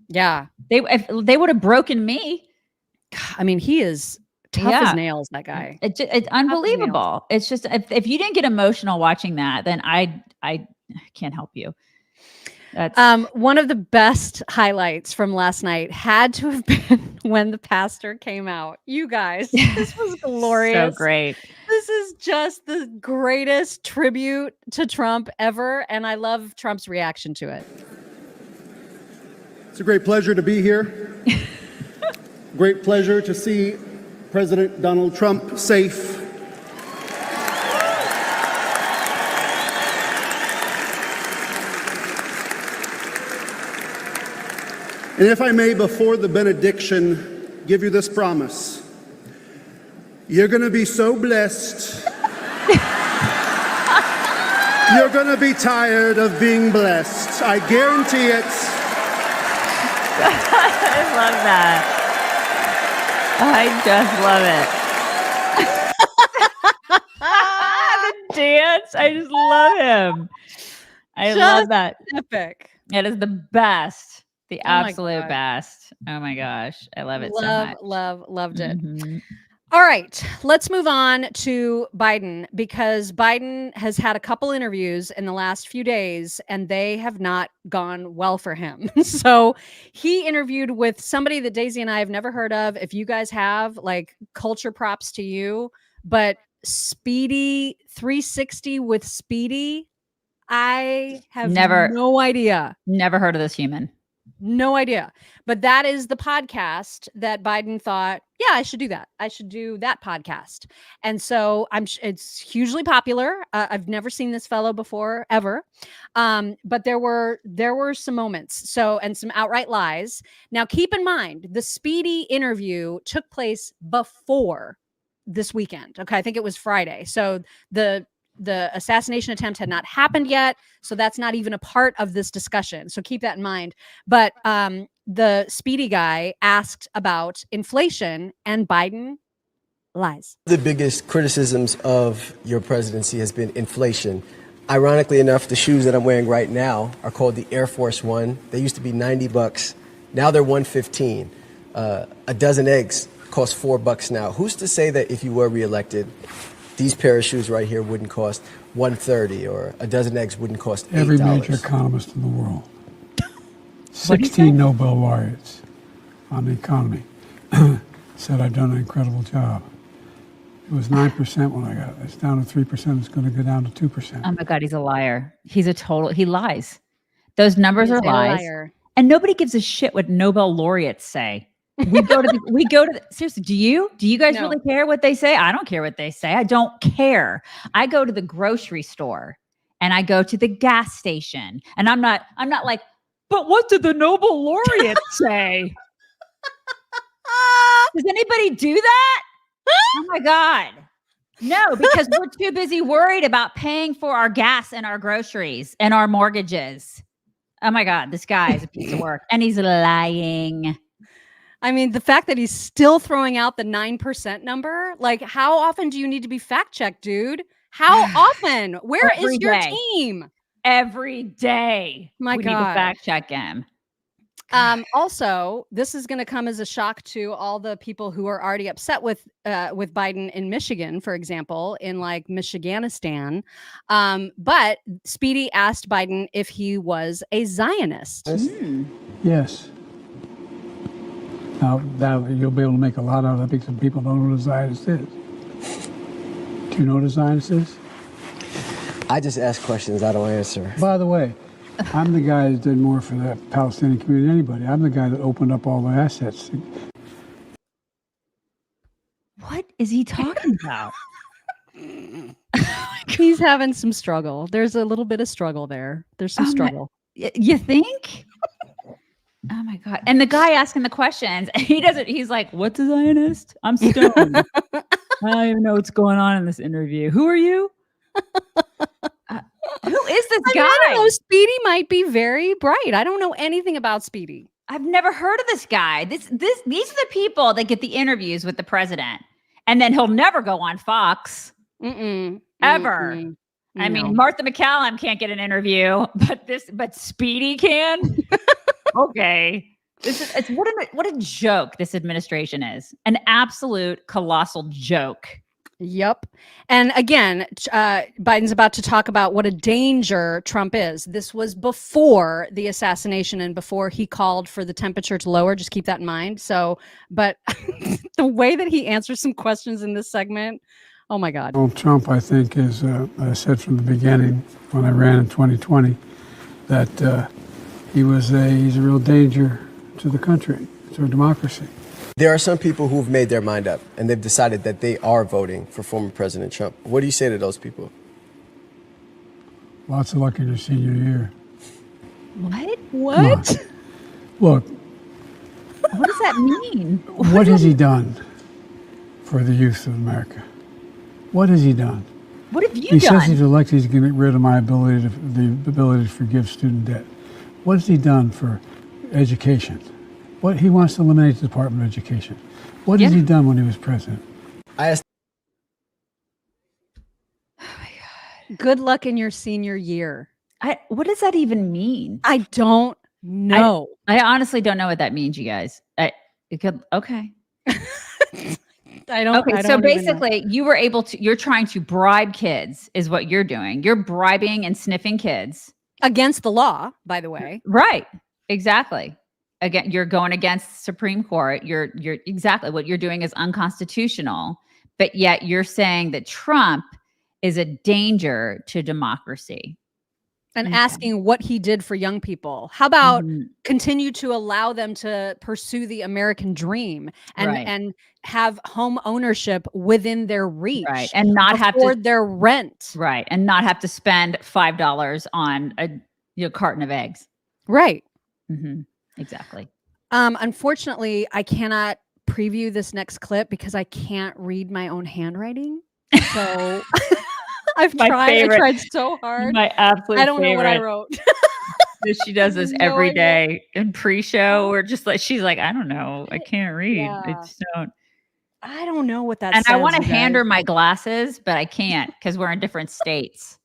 Yeah. If they would have broken me. I mean, he is tough as nails, that guy. It's unbelievable. It's just, if you didn't get emotional watching that, then I can't help you. That's one of the best highlights from last night had to have been when the pastor came out. You guys, this was glorious. So great. This is just the greatest tribute to Trump ever, and I love Trump's reaction to it. It's a great pleasure to be here. Great pleasure to see President Donald Trump safe. And if I may, before the benediction, give you this promise. You're going to be so blessed. You're going to be tired of being blessed. I guarantee it. I love that. I just love it. The dance. I just love him. I love that. Epic. It is the best. The absolute best. Oh my gosh. I love it so much. Loved it. All right, let's move on to Biden, because Biden has had a couple interviews in the last few days and they have not gone well for him. So he interviewed with somebody that Daisy and I have never heard of. If you guys have, like, culture props to you, but Speedy 360 with Speedy, I have no idea. Never heard of this human. No idea. But that is the podcast that Biden thought, yeah, I should do that. I should do that podcast. And so it's hugely popular. I've never seen this fellow before, ever. But there were some moments. And some outright lies. Now, keep in mind, the Speedy interview took place before this weekend. Okay, I think it was Friday. So the assassination attempt had not happened yet. So that's not even a part of this discussion. So keep that in mind. But the Speedy guy asked about inflation, and Biden lies. The biggest criticisms of your presidency has been inflation. Ironically enough, the shoes that I'm wearing right now are called the Air Force One. They used to be $90. Now they're $115. A dozen eggs cost $4 now. Who's to say that if you were reelected, these pair of shoes right here wouldn't cost $130, or a dozen eggs wouldn't cost $8? Every major economist in the world. 16 Nobel laureates on the economy said I've done an incredible job. It was 9% when I got it. It's down to 3%. It's going to go down to 2%. Oh my God, he's a liar. He lies. Those numbers are lies. Liar. And nobody gives a shit what Nobel laureates say. We go to seriously, do you guys really care what they say? I don't care what they say. I don't care. I go to the grocery store and I go to the gas station, and I'm not like, but what did the Nobel laureate say? Does anybody do that? Oh my God. No, because we're too busy worried about paying for our gas and our groceries and our mortgages. Oh my God, this guy is a piece of work, and he's lying. I mean, the fact that he's still throwing out the 9% number, like, how often do you need to be fact checked, dude? How often? Where is your team? Every day. My we God. need to fact check him. Also, this is going to come as a shock to all the people who are already upset with Biden in Michigan, for example, in like Michiganistan. But Speedy asked Biden if he was a Zionist. Yes. Now you'll be able to make a lot out of it because some people don't know what a Zionist is. Do you know what a Zionist is? I just ask questions, I don't answer. By the way, I'm the guy that did more for the Palestinian community than anybody. I'm the guy that opened up all the assets. What is he talking about? He's having some struggle. There's a little bit of struggle there. There's some struggle. You think? Oh my God. And the guy asking the questions, he's like, what's a Zionist? I'm stoned. I don't even know what's going on in this interview. Who are you? Who is this guy? I don't know. Speedy might be very bright. I don't know anything about Speedy. I've never heard of this guy. These are the people that get the interviews with the president. And then he'll never go on Fox. Ever. I mean, Martha McCallum can't get an interview, but Speedy can. Okay. What a joke this administration is. An absolute colossal joke. Yep. And again, Biden's about to talk about what a danger Trump is. This was before the assassination and before he called for the temperature to lower. Just keep that in mind. So, but the way that he answers some questions in this segment, oh my God. Donald Trump, I think, is, I said from the beginning when I ran in 2020 that he's a real danger to the country, to our democracy. There are some people who've made their mind up and they've decided that they are voting for former President Trump. What do you say to those people? Lots of luck in your senior year. What? Look. What does that mean? What has he done for the youth of America? What has he done? What have you He done? says he's elected, he's going to get rid of the ability to forgive student debt. What has he done for education? He wants to eliminate the Department of Education. What has he done when he was president? I asked. Oh my God. Good luck in your senior year. What does that even mean? I don't know. I honestly don't know what that means, you guys. Okay. I don't. Okay, so basically, you're trying to bribe kids, is what you're doing. You're bribing and sniffing kids against the law, by the way. Right. Exactly. Again, you're going against Supreme Court. You're exactly what you're doing is unconstitutional, but yet you're saying that Trump is a danger to democracy. And asking what he did for young people. How about continue to allow them to pursue the American dream and have home ownership within their reach, and not have to afford their rent, and not have to spend $5 on a carton of eggs, Exactly. Unfortunately, I cannot preview this next clip because I can't read my own handwriting. So. I've tried. I tried so hard. My absolute I don't know what I favorite. wrote. She does this every day in pre-show, or just like she's like, I don't know, I can't read. I just don't. I don't know what that. And says, I want to you hand her guys. my glasses, but I can't because we're in different states.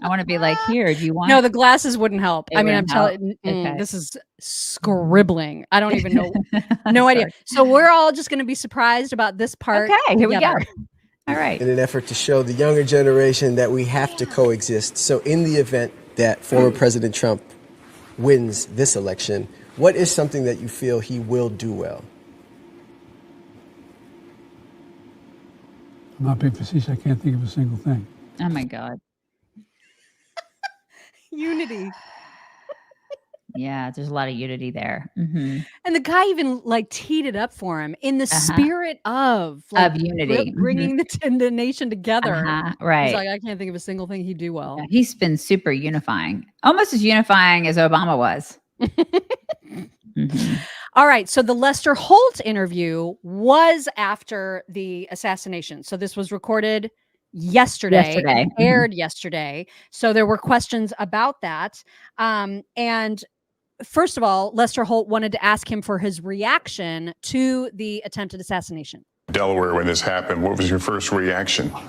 I want to be like, here, do you want? No, the glasses wouldn't help. It I mean, I'm wouldn't help. telling. Okay. This is scribbling. I don't even know. No idea. So we're all just going to be surprised about this part. Okay, here we go. All right. In an effort to show the younger generation that we have to coexist. So in the event that former President Trump wins this election, what is something that you feel he will do well? I'm not being facetious. I can't think of a single thing. Oh my God. Unity. Yeah, there's a lot of unity there. And the guy even like teed it up for him in the spirit of unity, bringing the nation together. Right. He's like, I can't think of a single thing he'd do well. Yeah, he's been super unifying, almost as unifying as Obama was. All right. So the Lester Holt interview was after the assassination. So this was recorded yesterday. Aired yesterday. So there were questions about that. And first of all, Lester Holt wanted to ask him for his reaction to the attempted assassination. Delaware, when this happened, what was your first reaction? My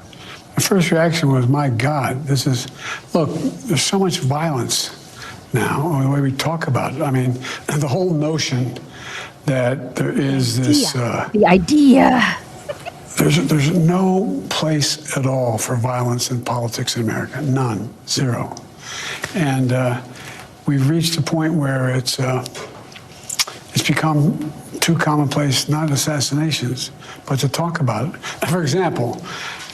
first reaction was, my God, look, there's so much violence now, the way we talk about it. I mean, the whole notion that there is this... the idea. There's no place at all for violence in politics in America. None. Zero. And we've reached a point where it's become too commonplace, not assassinations, but to talk about it. For example,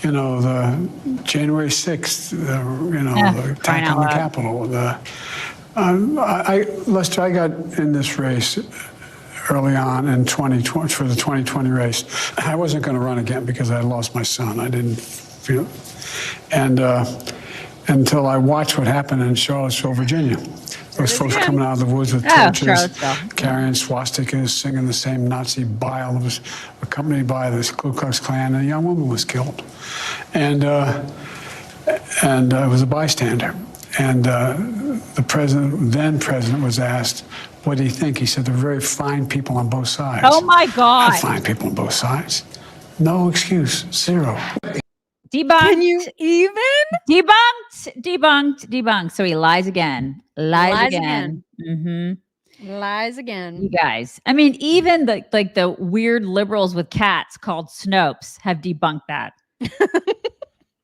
the January 6th, the attack on the Capitol. Lester, I got in this race early on in 2020 for the 2020 race. I wasn't going to run again because I had lost my son. I didn't feel, and until I watched what happened in Charlottesville, Virginia. Those folks coming out of the woods with torches, carrying swastikas, singing the same Nazi bile. It was accompanied by this Ku Klux Klan, and a young woman was killed. And I was a bystander. And the then president was asked, what do you think? He said, they're very fine people on both sides. Oh my God. Fine people on both sides. No excuse. Zero. Debunked. Can you even? Debunked. So he lies again. Lies again. Lies again. You guys. I mean, even the weird liberals with cats called Snopes have debunked that.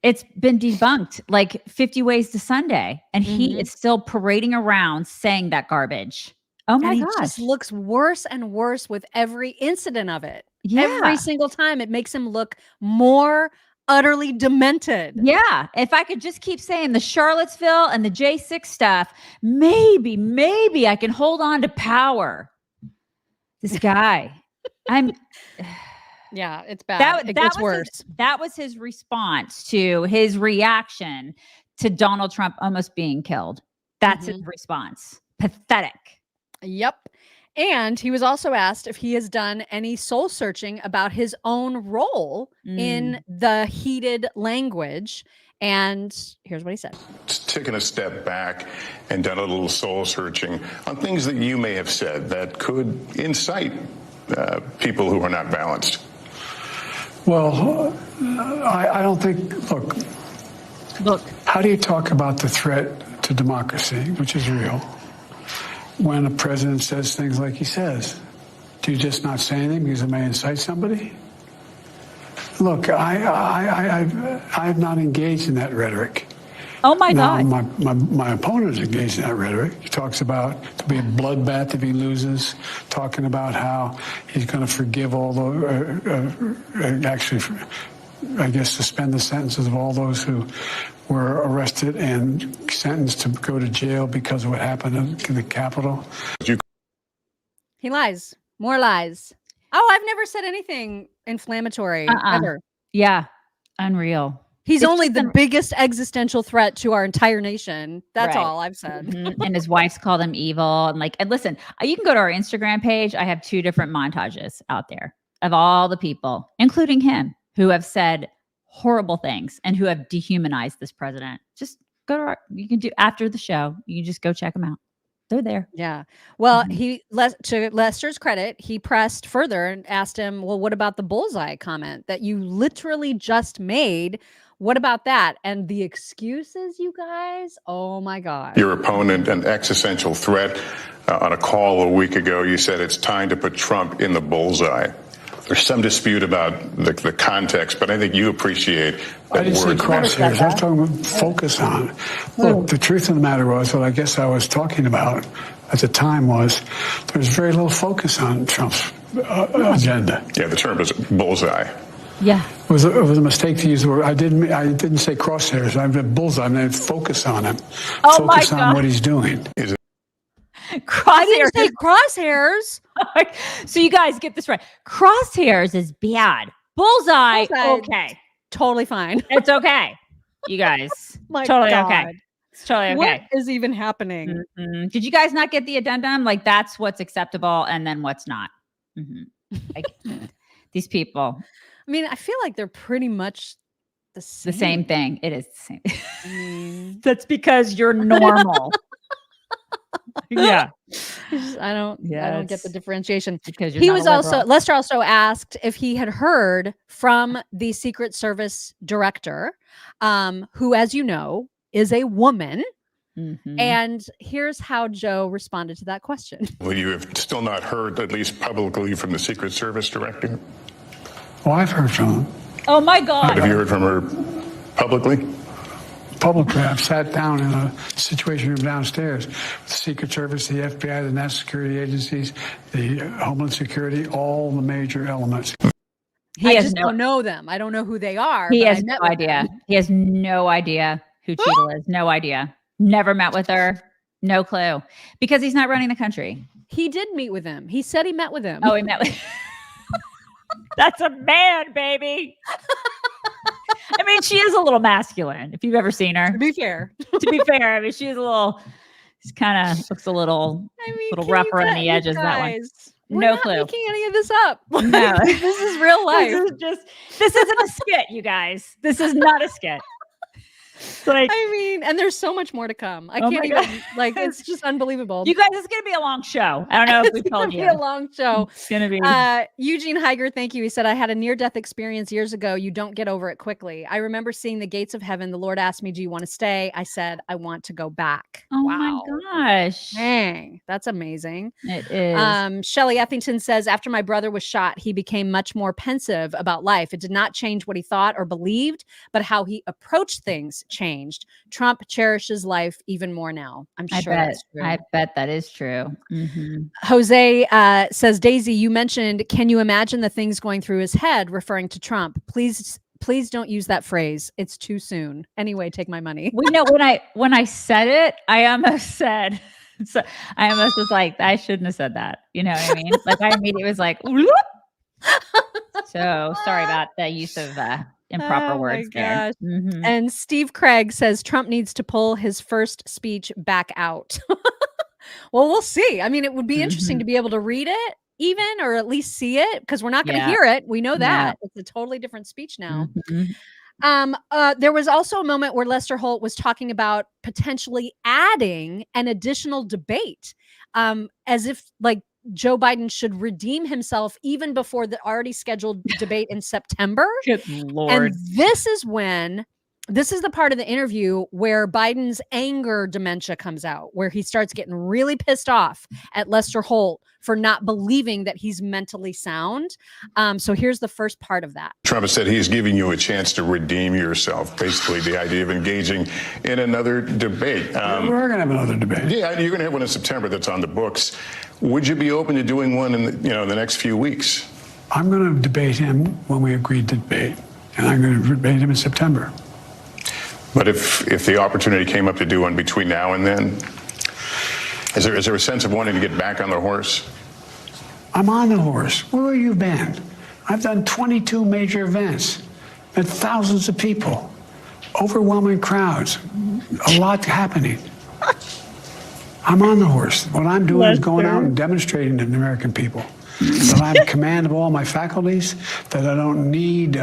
It's been debunked like 50 Ways to Sunday. And he is still parading around saying that garbage. Oh my gosh. It just looks worse and worse with every incident of it. Yeah. Every single time it makes him look more utterly demented. Yeah. If I could just keep saying the Charlottesville and the J6 stuff, maybe I can hold on to power. This guy. Yeah, it's bad. It gets worse. That was his response to his reaction to Donald Trump almost being killed. That's his response. Pathetic. Yep. And he was also asked if he has done any soul searching about his own role in the heated language. And here's what he said. Taken a step back and done a little soul searching on things that you may have said that could incite people who are not balanced. Well, I don't think, look, how do you talk about the threat to democracy, which is real, when a president says things like he says? Do you just not say anything because it may incite somebody? Look, I've not engaged in that rhetoric. Oh my God! My opponent is engaged in that rhetoric. He talks about to be a bloodbath if he loses. Talking about how he's going to forgive all the actually, I guess, suspend the sentences of all those who were arrested and sentenced to go to jail because of what happened in the Capitol. He lies. More lies. Oh, I've never said anything inflammatory ever. Yeah, unreal. He's only the biggest existential threat to our entire nation. That's all I've said. And his wife's called him evil. And listen, you can go to our Instagram page. I have 2 different montages out there of all the people, including him, who have said horrible things and who have dehumanized this president. Just go to you can do after the show. You can just go check them out. They're there. Yeah. Well, to Lester's credit, he pressed further and asked him, well, what about the bullseye comment that you literally just made? What about that? And the excuses, you guys? Oh, my God. Your opponent, an existential threat. On a call a week ago, you said it's time to put Trump in the bullseye. There's some dispute about the context, but I think you appreciate that I didn't say crosshairs. I was talking about focus on. Look, the truth of the matter was, what I guess I was talking about at the time was there was very little focus on Trump's agenda. Yeah, the term is bullseye. Yeah, it was a mistake to use the word. I didn't say crosshairs. I meant bullseye. I meant focus on him. Oh focus my on God. what he's doing. I didn't say crosshairs. So you guys get this right. Crosshairs is bad. Bullseye, okay. Totally fine. It's okay. You guys. My totally God. okay. It's totally okay. What is even happening? Mm-hmm. Did you guys not get the addendum? That's what's acceptable and then what's not. These people. I mean, I feel like they're pretty much the same thing. It is the same. That's because you're normal. Yeah. I don't get the differentiation. Because he was Lester also asked if he had heard from the Secret Service director, who, as you know, is a woman. Mm-hmm. And here's how Joe responded to that question. Well, you have still not heard, at least publicly, from the Secret Service director? Oh, I've heard from him. Oh, my God. Have you heard from her publicly? Publicly, I've sat down in a situation room downstairs with the Secret Service, the FBI, the national security agencies, the Homeland Security, all the major elements. I just don't know them. I don't know who they are. He has no idea. He has no idea who Cheadle is. No idea. Never met with her. No clue. Because he's not running the country. He did meet with him. He said he met with him. Oh, he met with That's a man, baby. I mean, she is a little masculine, if you've ever seen her. To be fair. I mean, she is she kind of looks a little rougher on the edges. That one. We're no not clue. Making any of this up. No. This is real life. This isn't a skit, you guys. This is not a skit. I mean, and there's so much more to come. I can't even, it's just unbelievable. You guys, it's going to be a long show. I don't know if we told you. It's going to be a long show. It's going to be. Eugene Heiger, thank you. He said, I had a near-death experience years ago. You don't get over it quickly. I remember seeing the gates of heaven. The Lord asked me, do you want to stay? I said, I want to go back. Oh wow. My gosh. Dang, that's amazing. It is. Shelley Ethington says, after my brother was shot, he became much more pensive about life. It did not change what he thought or believed, but how he approached things changed. Trump cherishes life even more now. I'm sure that's true. I bet that is true. Mm-hmm. Jose says, Daisy, you mentioned, can you imagine the things going through his head, referring to Trump? Please don't use that phrase. It's too soon. Anyway, take my money. We know when I said it, I almost said, so I almost was like, I shouldn't have said that. You know what I mean? I immediately was like, whoop. So sorry about the use of improper words there. Mm-hmm. And Steve Craig says Trump needs to pull his first speech back out. Well, we'll see. I mean, it would be interesting to be able to read it even, or at least see it, because we're not going to hear it. We know that. It's a totally different speech now. There was also a moment where Lester Holt was talking about potentially adding an additional debate, as if Joe Biden should redeem himself even before the already scheduled debate in September. Good Lord. And this is when This is the part of the interview where Biden's anger dementia comes out, where he starts getting really pissed off at Lester Holt for not believing that he's mentally sound. So here's the first part of that. Trump has said he's giving you a chance to redeem yourself. Basically, the idea of engaging in another debate. We're going to have another debate. Yeah, you're going to have one in September that's on the books. Would you be open to doing one in the next few weeks? I'm going to debate him when we agreed to debate, and I'm going to debate him in September. But if the opportunity came up to do one between now and then, is there a sense of wanting to get back on the horse? I'm on the horse. Where have you been? I've done 22 major events, met thousands of people, overwhelming crowds, a lot happening. I'm on the horse. What I'm doing is going out and demonstrating to the American people that I'm in command of all my faculties, that I don't need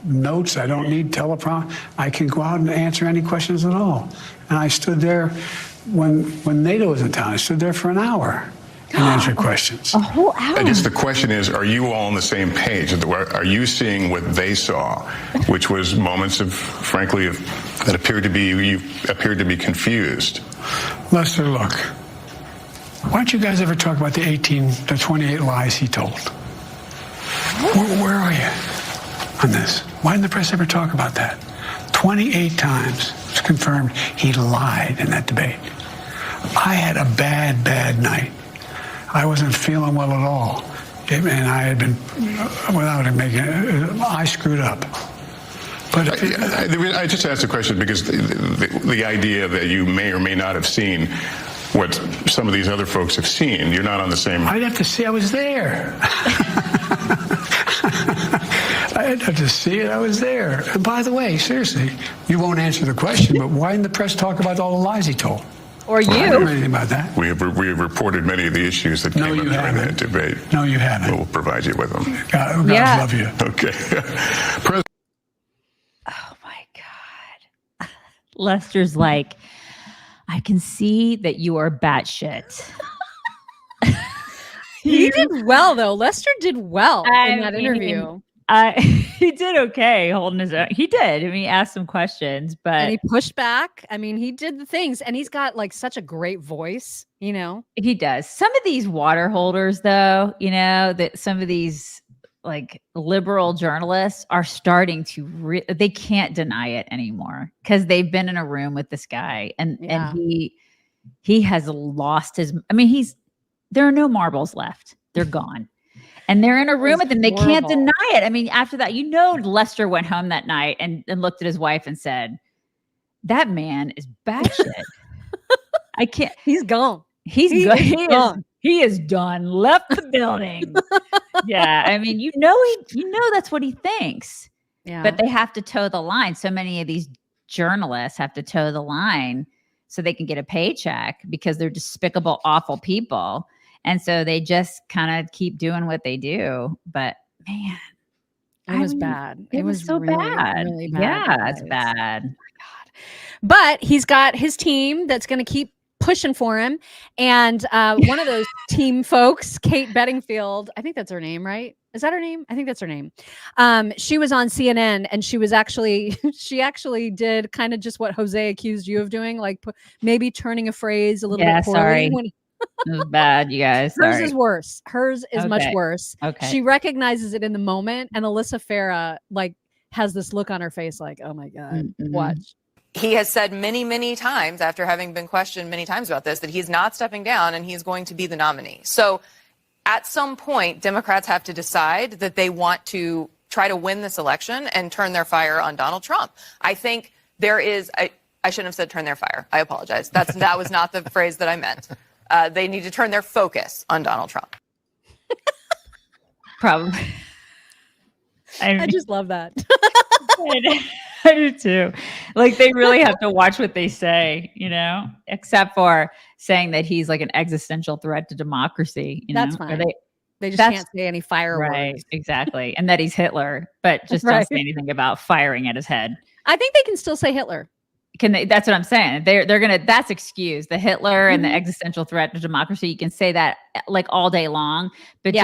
notes, I don't need teleprompter. I can go out and answer any questions at all. And I stood there when NATO was in town. I stood there for an hour and answered questions. A whole hour? I guess the question is, are you all on the same page? Are you seeing what they saw, which was moments of, frankly, that appeared to be confused? Lester, look. Why don't you guys ever talk about the 28 lies he told? Where are you on this? Why didn't the press ever talk about that? 28 times it's confirmed he lied in that debate. I had a bad night. I wasn't feeling well at all. And I had been, without it making it, I screwed up. But I just asked the question because the idea that you may or may not have seen what some of these other folks have seen. You're not on the same. I'd have to see. I was there. I'd have to see it. I was there. And by the way, seriously, you won't answer the question, but why didn't the press talk about all the lies he told? Or you? I don't know anything about that. We have reported many of the issues that came up during that debate. No, you haven't. We'll provide you with them. God love you. Okay. Oh my God. Lester's like, I can see that you are batshit. He did well, though. Lester did well in that interview. He did okay holding his own. He did. I mean, he asked some questions, but and he pushed back. I mean, he did the things, and he's got like such a great voice, you know. He does. Some of these water holders, though, you know, that some of these like liberal journalists are starting to they can't deny it anymore because they've been in a room with this guy, and he has lost his. I mean, there are no marbles left. They're gone. And they're in a room with him. They can't deny it. I mean, after that, Lester went home that night and looked at his wife and said, that man is batshit. I can't. He's gone. He's gone. He is done. Left the building. Yeah. I mean, that's what he thinks. Yeah. But they have to toe the line. So many of these journalists have to toe the line so they can get a paycheck because they're despicable, awful people. And so they just kind of keep doing what they do. But man, it was bad. It was so really, bad. Really bad. Yeah, it's bad. Oh my God. But he's got his team that's going to keep pushing for him. And one of those team folks, Kate Bedingfield, I think that's her name, right? Is that her name? I think that's her name. She was on CNN and she actually did kind of just what Jose accused you of doing, like maybe turning a phrase a little bit poorly. Sorry. It was bad, you guys. Hers is worse. Hers is much worse. Okay. She recognizes it in the moment, and Alyssa Farah has this look on her face, like, "Oh my God, watch." He has said many, many times, after having been questioned many times about this, that he's not stepping down and he's going to be the nominee. So, at some point, Democrats have to decide that they want to try to win this election and turn their fire on Donald Trump. I think there is. I shouldn't have said turn their fire. I apologize. That was not the phrase that I meant. They need to turn their focus on Donald Trump. Probably. I just love that. I do too. Like they really have to watch what they say, except for saying that he's like an existential threat to democracy. That's fine. They just can't say any fire right, words. Exactly. And that he's Hitler, but just don't say anything about firing at his head. I think they can still say Hitler. Can they? That's what I'm saying. They're gonna. That's excused. The Hitler and the existential threat to democracy. You can say that like all day long, but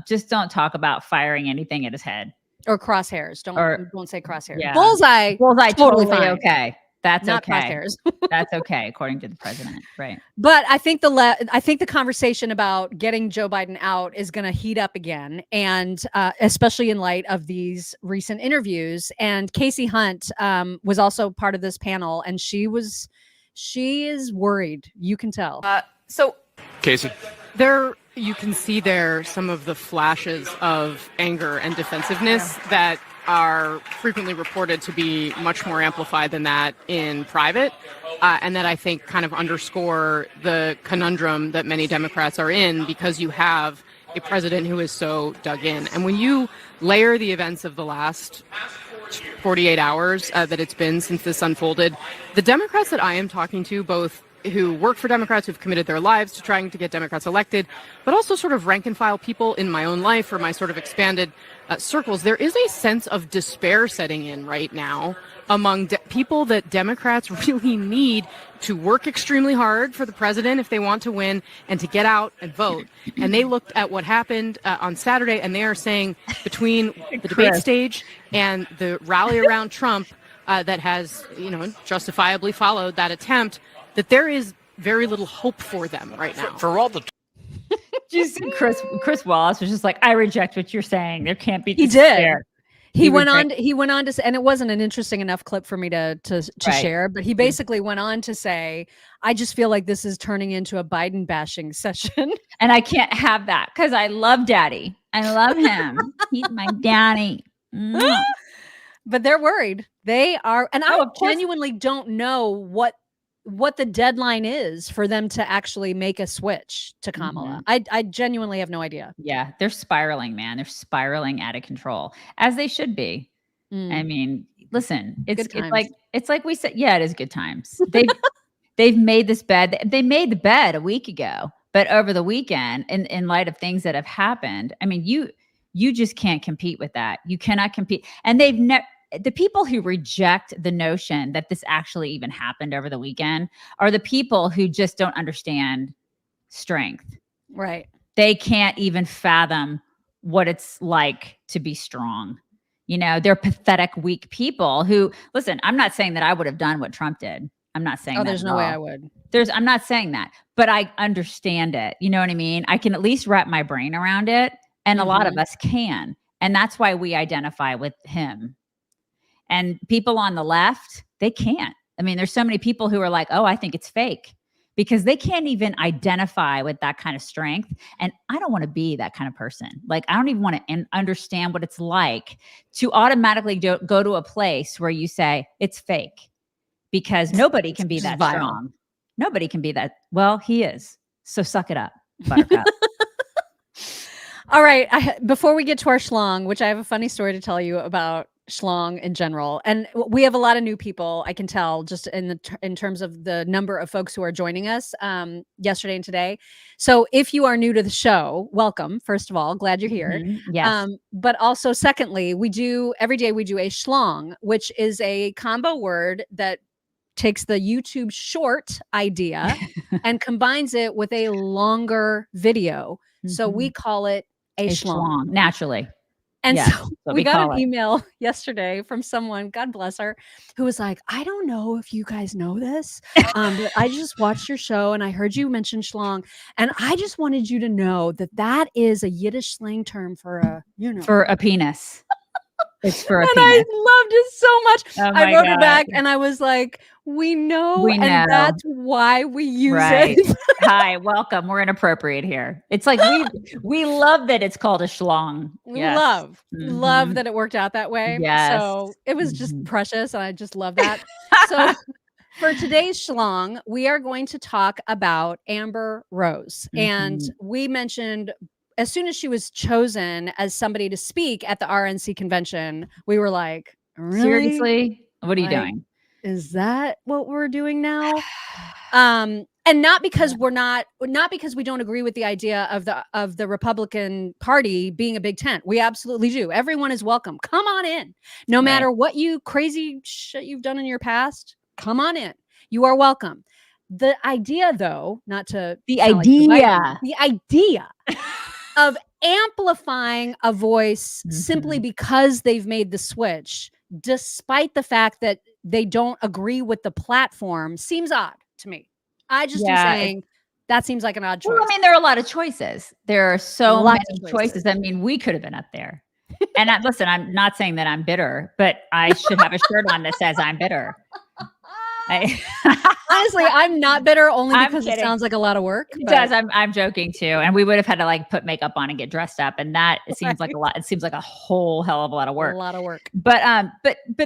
just don't talk about firing anything at his head. Or crosshairs. Don't say crosshairs. Yeah. Bullseye totally fine. okay. That's Not okay. crosshairs. That's okay, according to the president. Right. But I think the conversation about getting Joe Biden out is going to heat up again, and especially in light of these recent interviews. And Kasie Hunt was also part of this panel, and she is worried. You can tell. So Kasie, you can see there some of the flashes of anger and defensiveness that are frequently reported to be much more amplified than that in private, and that I think kind of underscore the conundrum that many Democrats are in, because you have a president who is so dug in. And when you layer the events of the last 48 hours that it's been since this unfolded, the Democrats that I am talking to, both who work for Democrats, who've committed their lives to trying to get Democrats elected, but also sort of rank and file people in my own life or my sort of expanded circles, there is a sense of despair setting in right now among people that Democrats really need to work extremely hard for the president if they want to win and to get out and vote. And they looked at what happened on Saturday, and they are saying between the debate stage and the rally around Trump that has, justifiably followed that attempt, that there is very little hope for them right now. For all the Chris Wallace was just like, I reject what you're saying. There can't be. He did. He went on to say, and it wasn't an interesting enough clip for me to share, but he basically went on to say, I just feel like this is turning into a Biden bashing session. And I can't have that because I love daddy. I love him. He's my daddy. But they're worried. They are. And I genuinely don't know what the deadline is for them to actually make a switch to Kamala. I genuinely have no idea. Yeah, they're spiraling, man. They're spiraling out of control, as they should be. I mean, listen, it's like we said. Yeah, it is good times. They've made this bed. They made the bed a week ago, but over the weekend, in light of things that have happened, I mean, you just can't compete with that. You cannot compete, and they've never. The people who reject the notion that this actually even happened over the weekend are the people who just don't understand strength. Right. They can't even fathom what it's like to be strong. They're pathetic, weak people who, listen, I'm not saying that I would have done what Trump did. I'm not saying that. There's no way I would. I'm not saying that, but I understand it. You know what I mean? I can at least wrap my brain around it. And a lot of us can. And that's why we identify with him. And people on the left, they can't. I mean, there's so many people who are like, oh, I think it's fake, because they can't even identify with that kind of strength. And I don't want to be that kind of person. Like, I don't even want to understand what it's like to automatically go to a place where you say it's fake, because nobody can be that strong. Nobody can be that. Well, he is. So suck it up, Buttercup. All right. Before we get to our schlong, which I have a funny story to tell you about schlong in general, and we have a lot of new people, I can tell, just in terms of the number of folks who are joining us yesterday and today. So if you are new to the show, welcome. First of all, glad you're here. Yes. But also, secondly, every day we do a schlong, which is a combo word that takes the YouTube short idea and combines it with a longer video. So we call it a schlong. Naturally. And so we got an email yesterday from someone, God bless her, who was like, I don't know if you guys know this, but I just watched your show and I heard you mention schlong. And I just wanted you to know that is a Yiddish slang term for a penis. It's for a penis. And I loved it so much. I wrote her back and I was like, we know. And that's why we use it. Hi, welcome. We're inappropriate here. It's like we love that it's called a schlong. Love that it worked out that way. Yes. So it was just precious. And I just love that. So for today's schlong, we are going to talk about Amber Rose. And we mentioned, as soon as she was chosen as somebody to speak at the RNC convention, we were like, really? Seriously? What are you doing? Is that what we're doing now? And not because we don't agree with the idea of the Republican Party being a big tent. We absolutely do. Everyone is welcome. Come on in. No matter what crazy shit you've done in your past, come on in. You are welcome. The idea, though, the idea of amplifying a voice simply because they've made the switch, despite the fact that they don't agree with the platform, seems odd to me. I just am saying that seems like an odd choice. Well, I mean, there are a lot of choices. There are so many choices. I mean, we could have been up there. And listen, I'm not saying that I'm bitter, but I should have a shirt on that says I'm bitter. Honestly, I'm not bitter only because it sounds like a lot of work. It does. I'm joking too. And we would have had to like put makeup on and get dressed up. And that it seems like a lot. It seems like a whole hell of a lot of work. A lot of work. But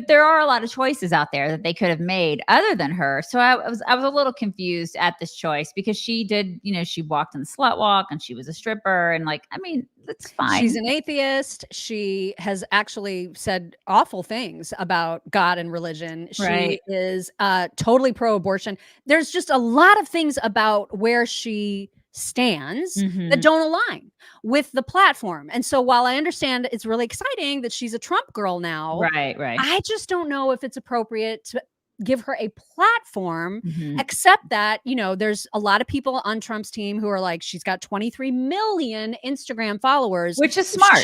there are a lot of choices out there that they could have made other than her. So I was a little confused at this choice because she did, she walked in the slut walk and she was a stripper. And like, I mean, that's fine. She's an atheist. She has actually said awful things about God and religion. She is totally pro-abortion. There's just a lot of things about where she stands that don't align with the platform. And so while I understand it's really exciting that she's a Trump girl now, right. I just don't know if it's appropriate to give her a platform, except that, there's a lot of people on Trump's team who are like, she's got 23 million Instagram followers. Which is smart.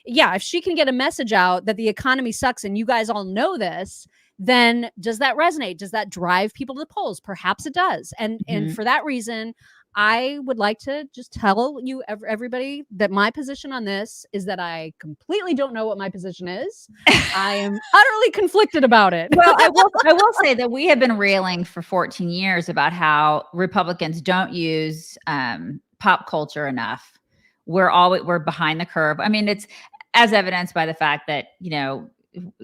If she can get a message out that the economy sucks and you guys all know this, then does that resonate? Does that drive people to the polls? Perhaps it does. And for that reason, I would like to just tell you, everybody, that my position on this is that I completely don't know what my position is. I am utterly conflicted about it. Well, I will say that we have been railing for 14 years about how Republicans don't use pop culture enough. We're behind the curve. I mean, it's as evidenced by the fact that,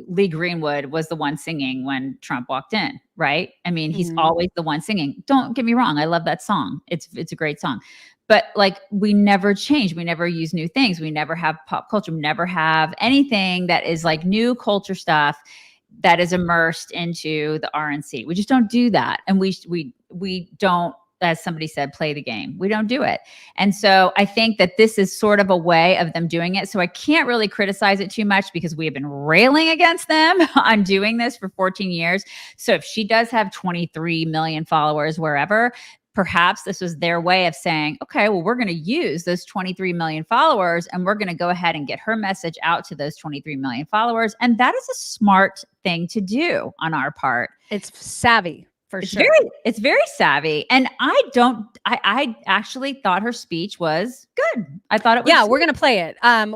Lee Greenwood was the one singing when Trump walked in, right? I mean, he's always the one singing. Don't get me wrong. I love that song. It's a great song. But like, we never change. We never use new things. We never have pop culture. We never have anything that is like new culture stuff that is immersed into the RNC. We just don't do that. And we don't, as somebody said, play the game. We don't do it. And so I think that this is sort of a way of them doing it. So I can't really criticize it too much because we have been railing against them on doing this for 14 years. So if she does have 23 million followers wherever, perhaps this was their way of saying, okay, well, we're going to use those 23 million followers and we're going to go ahead and get her message out to those 23 million followers. And that is a smart thing to do on our part. It's savvy. Sure. It's very savvy. And I actually thought her speech was good. I thought it was. Yeah, we're going to play it. And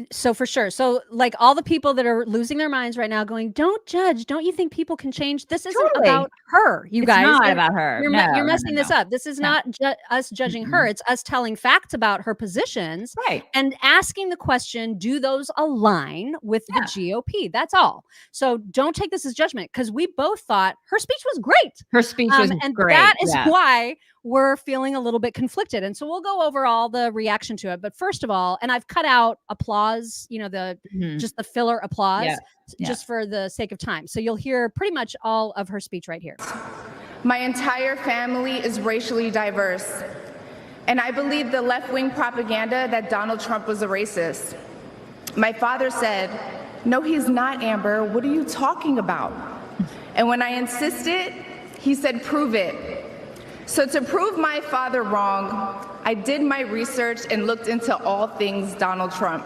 so for sure. So like all the people that are losing their minds right now going, don't judge. Don't you think people can change? This isn't about her, you guys. It's not about her. You're messing this up. This is not us judging her. It's us telling facts about her positions and asking the question, do those align with the GOP? That's all. So don't take this as judgment because we both thought her speech was great. Her speech was and great. That is why we're feeling a little bit conflicted. And so we'll go over all the reaction to it. But first of all, and I've cut out applause, just the filler applause, just for the sake of time. So you'll hear pretty much all of her speech right here. My entire family is racially diverse. And I believe the left-wing propaganda that Donald Trump was a racist. My father said, "No, he's not, Amber. What are you talking about?" And when I insisted, he said, "Prove it." So to prove my father wrong, I did my research and looked into all things Donald Trump.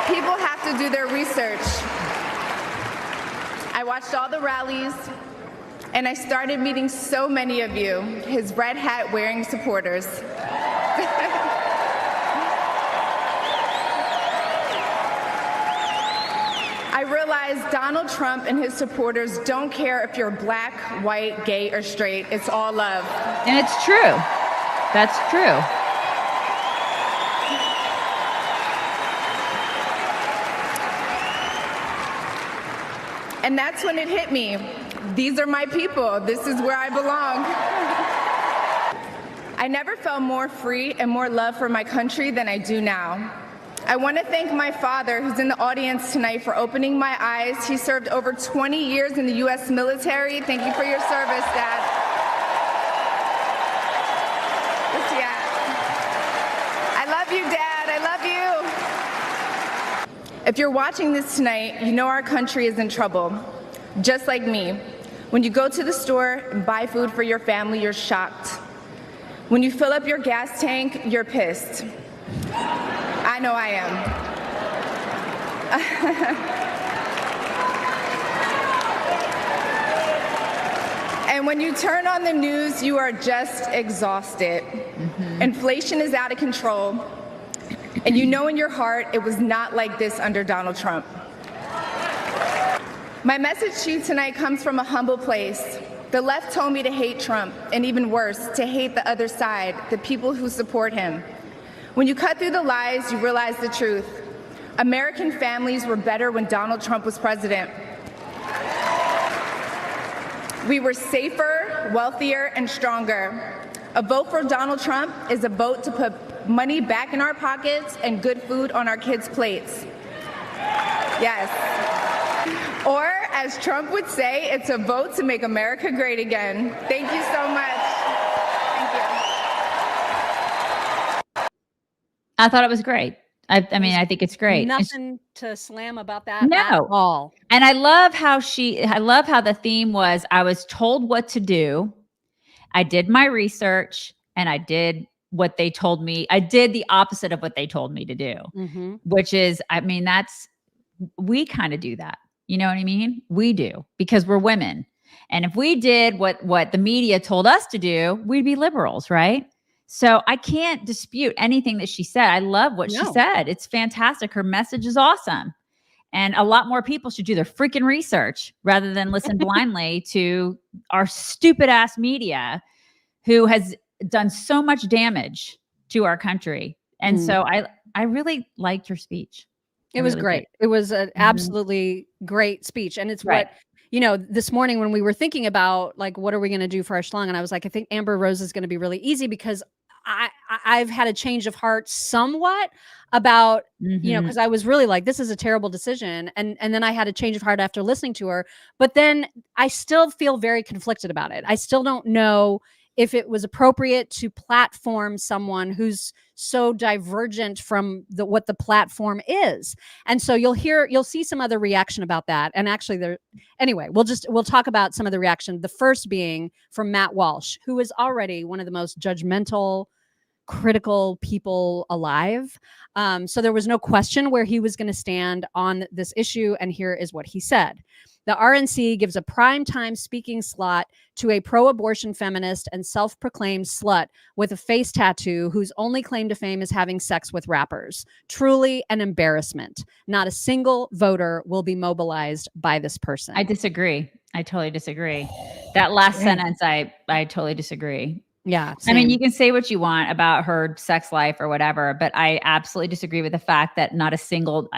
People have to do their research. I watched all the rallies, and I started meeting so many of you, his red hat wearing supporters. I realized Donald Trump and his supporters don't care if you're black, white, gay, or straight. It's all love. And it's true. That's true. And that's when it hit me. These are my people. This is where I belong. I never felt more free and more love for my country than I do now. I want to thank my father, who's in the audience tonight, for opening my eyes. He served over 20 years in the U.S. military. Thank you for your service, Dad. I love you, Dad. I love you. If you're watching this tonight, you know our country is in trouble. Just like me. When you go to the store and buy food for your family, you're shocked. When you fill up your gas tank, you're pissed. I know I am. And when you turn on the news, you are just exhausted. Inflation is out of control. And you know in your heart it was not like this under Donald Trump. My message to you tonight comes from a humble place. The left told me to hate Trump, and even worse, to hate the other side, the people who support him. When you cut through the lies, you realize the truth. American families were better when Donald Trump was president. We were safer, wealthier, and stronger. A vote for Donald Trump is a vote to put money back in our pockets and good food on our kids' plates. Yes. Or, as Trump would say, it's a vote to make America great again. Thank you so much. Thank you. I thought it was great. I mean, I think it's great. Nothing to slam about that at all. And I love how the theme was, I was told what to do. I did my research and I did what they told me. I did the opposite of what they told me to do, which is, I mean, we kind of do that. You know what I mean? We do, because we're women. And if we did what the media told us to do, we'd be liberals, right? So I can't dispute anything that she said. I love what she said. It's fantastic. Her message is awesome. And a lot more people should do their freaking research rather than listen blindly to our stupid ass media who has done so much damage to our country. And so I really liked her speech. It was great. It was an absolutely great speech. And it's what, this morning when we were thinking about, like, what are we going to do for our schlong? And I was like, I think Amber Rose is going to be really easy, because I've had a change of heart somewhat about, because I was really like, this is a terrible decision. And then I had a change of heart after listening to her. But then I still feel very conflicted about it. I still don't know if it was appropriate to platform someone who's so divergent from what the platform is. And so you'll see some other reaction about that. And actually anyway, we'll talk about some of the reaction. The first being from Matt Walsh, who is already one of the most judgmental, critical people alive. So there was no question where he was going to stand on this issue. And here is what he said. The RNC gives a primetime speaking slot to a pro-abortion feminist and self-proclaimed slut with a face tattoo whose only claim to fame is having sex with rappers. Truly an embarrassment. Not a single voter will be mobilized by this person. I disagree. I totally disagree. That last sentence, I totally disagree. Yeah. Same. I mean, you can say what you want about her sex life or whatever, but I absolutely disagree with the fact that not a single,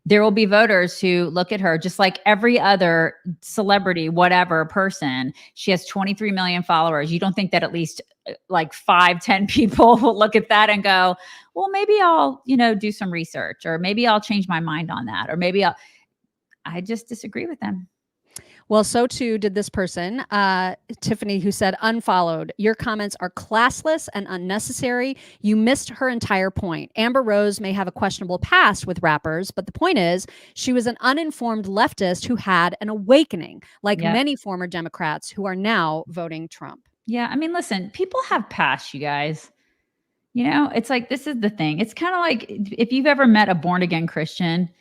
there will be voters who look at her just like every other celebrity, whatever person. She has 23 million followers. You don't think that at least like 5-10 people will look at that and go, well, maybe I'll, do some research, or maybe I'll change my mind on that. Or maybe I just disagree with them. Well, so too did this person, Tiffany, who said, unfollowed. Your comments are classless and unnecessary. You missed her entire point. Amber Rose may have a questionable past with rappers, but the point is she was an uninformed leftist who had an awakening, like many former Democrats who are now voting Trump. Yeah. I mean, listen, people have past, you guys. It's like, this is the thing. It's kind of like if you've ever met a born again Christian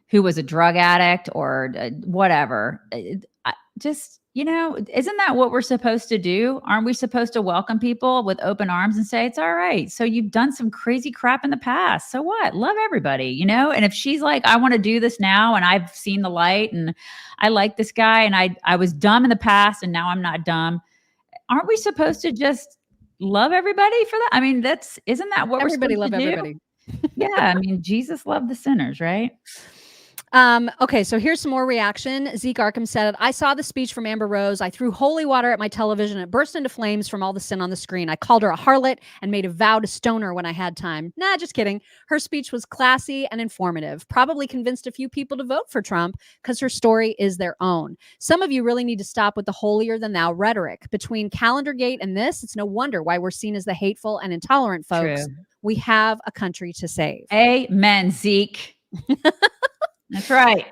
who was a drug addict or whatever, isn't that what we're supposed to do? Aren't we supposed to welcome people with open arms and say, it's all right. So you've done some crazy crap in the past. So what? Love everybody, And if she's like, I want to do this now and I've seen the light and I like this guy and I was dumb in the past and now I'm not dumb. Aren't we supposed to just love everybody for that? I mean, isn't that what everybody we're supposed to do? Everybody. Yeah. I mean, Jesus loved the sinners, right? Okay, so here's some more reaction. Zeke Arkham said, I saw the speech from Amber Rose. I threw holy water at my television. It burst into flames from all the sin on the screen. I called her a harlot and made a vow to stone her when I had time. Nah, just kidding. Her speech was classy and informative. Probably convinced a few people to vote for Trump because her story is their own. Some of you really need to stop with the holier than thou rhetoric. Between Calendargate and this, it's no wonder why we're seen as the hateful and intolerant folks. True. We have a country to save. Amen, Zeke. That's right.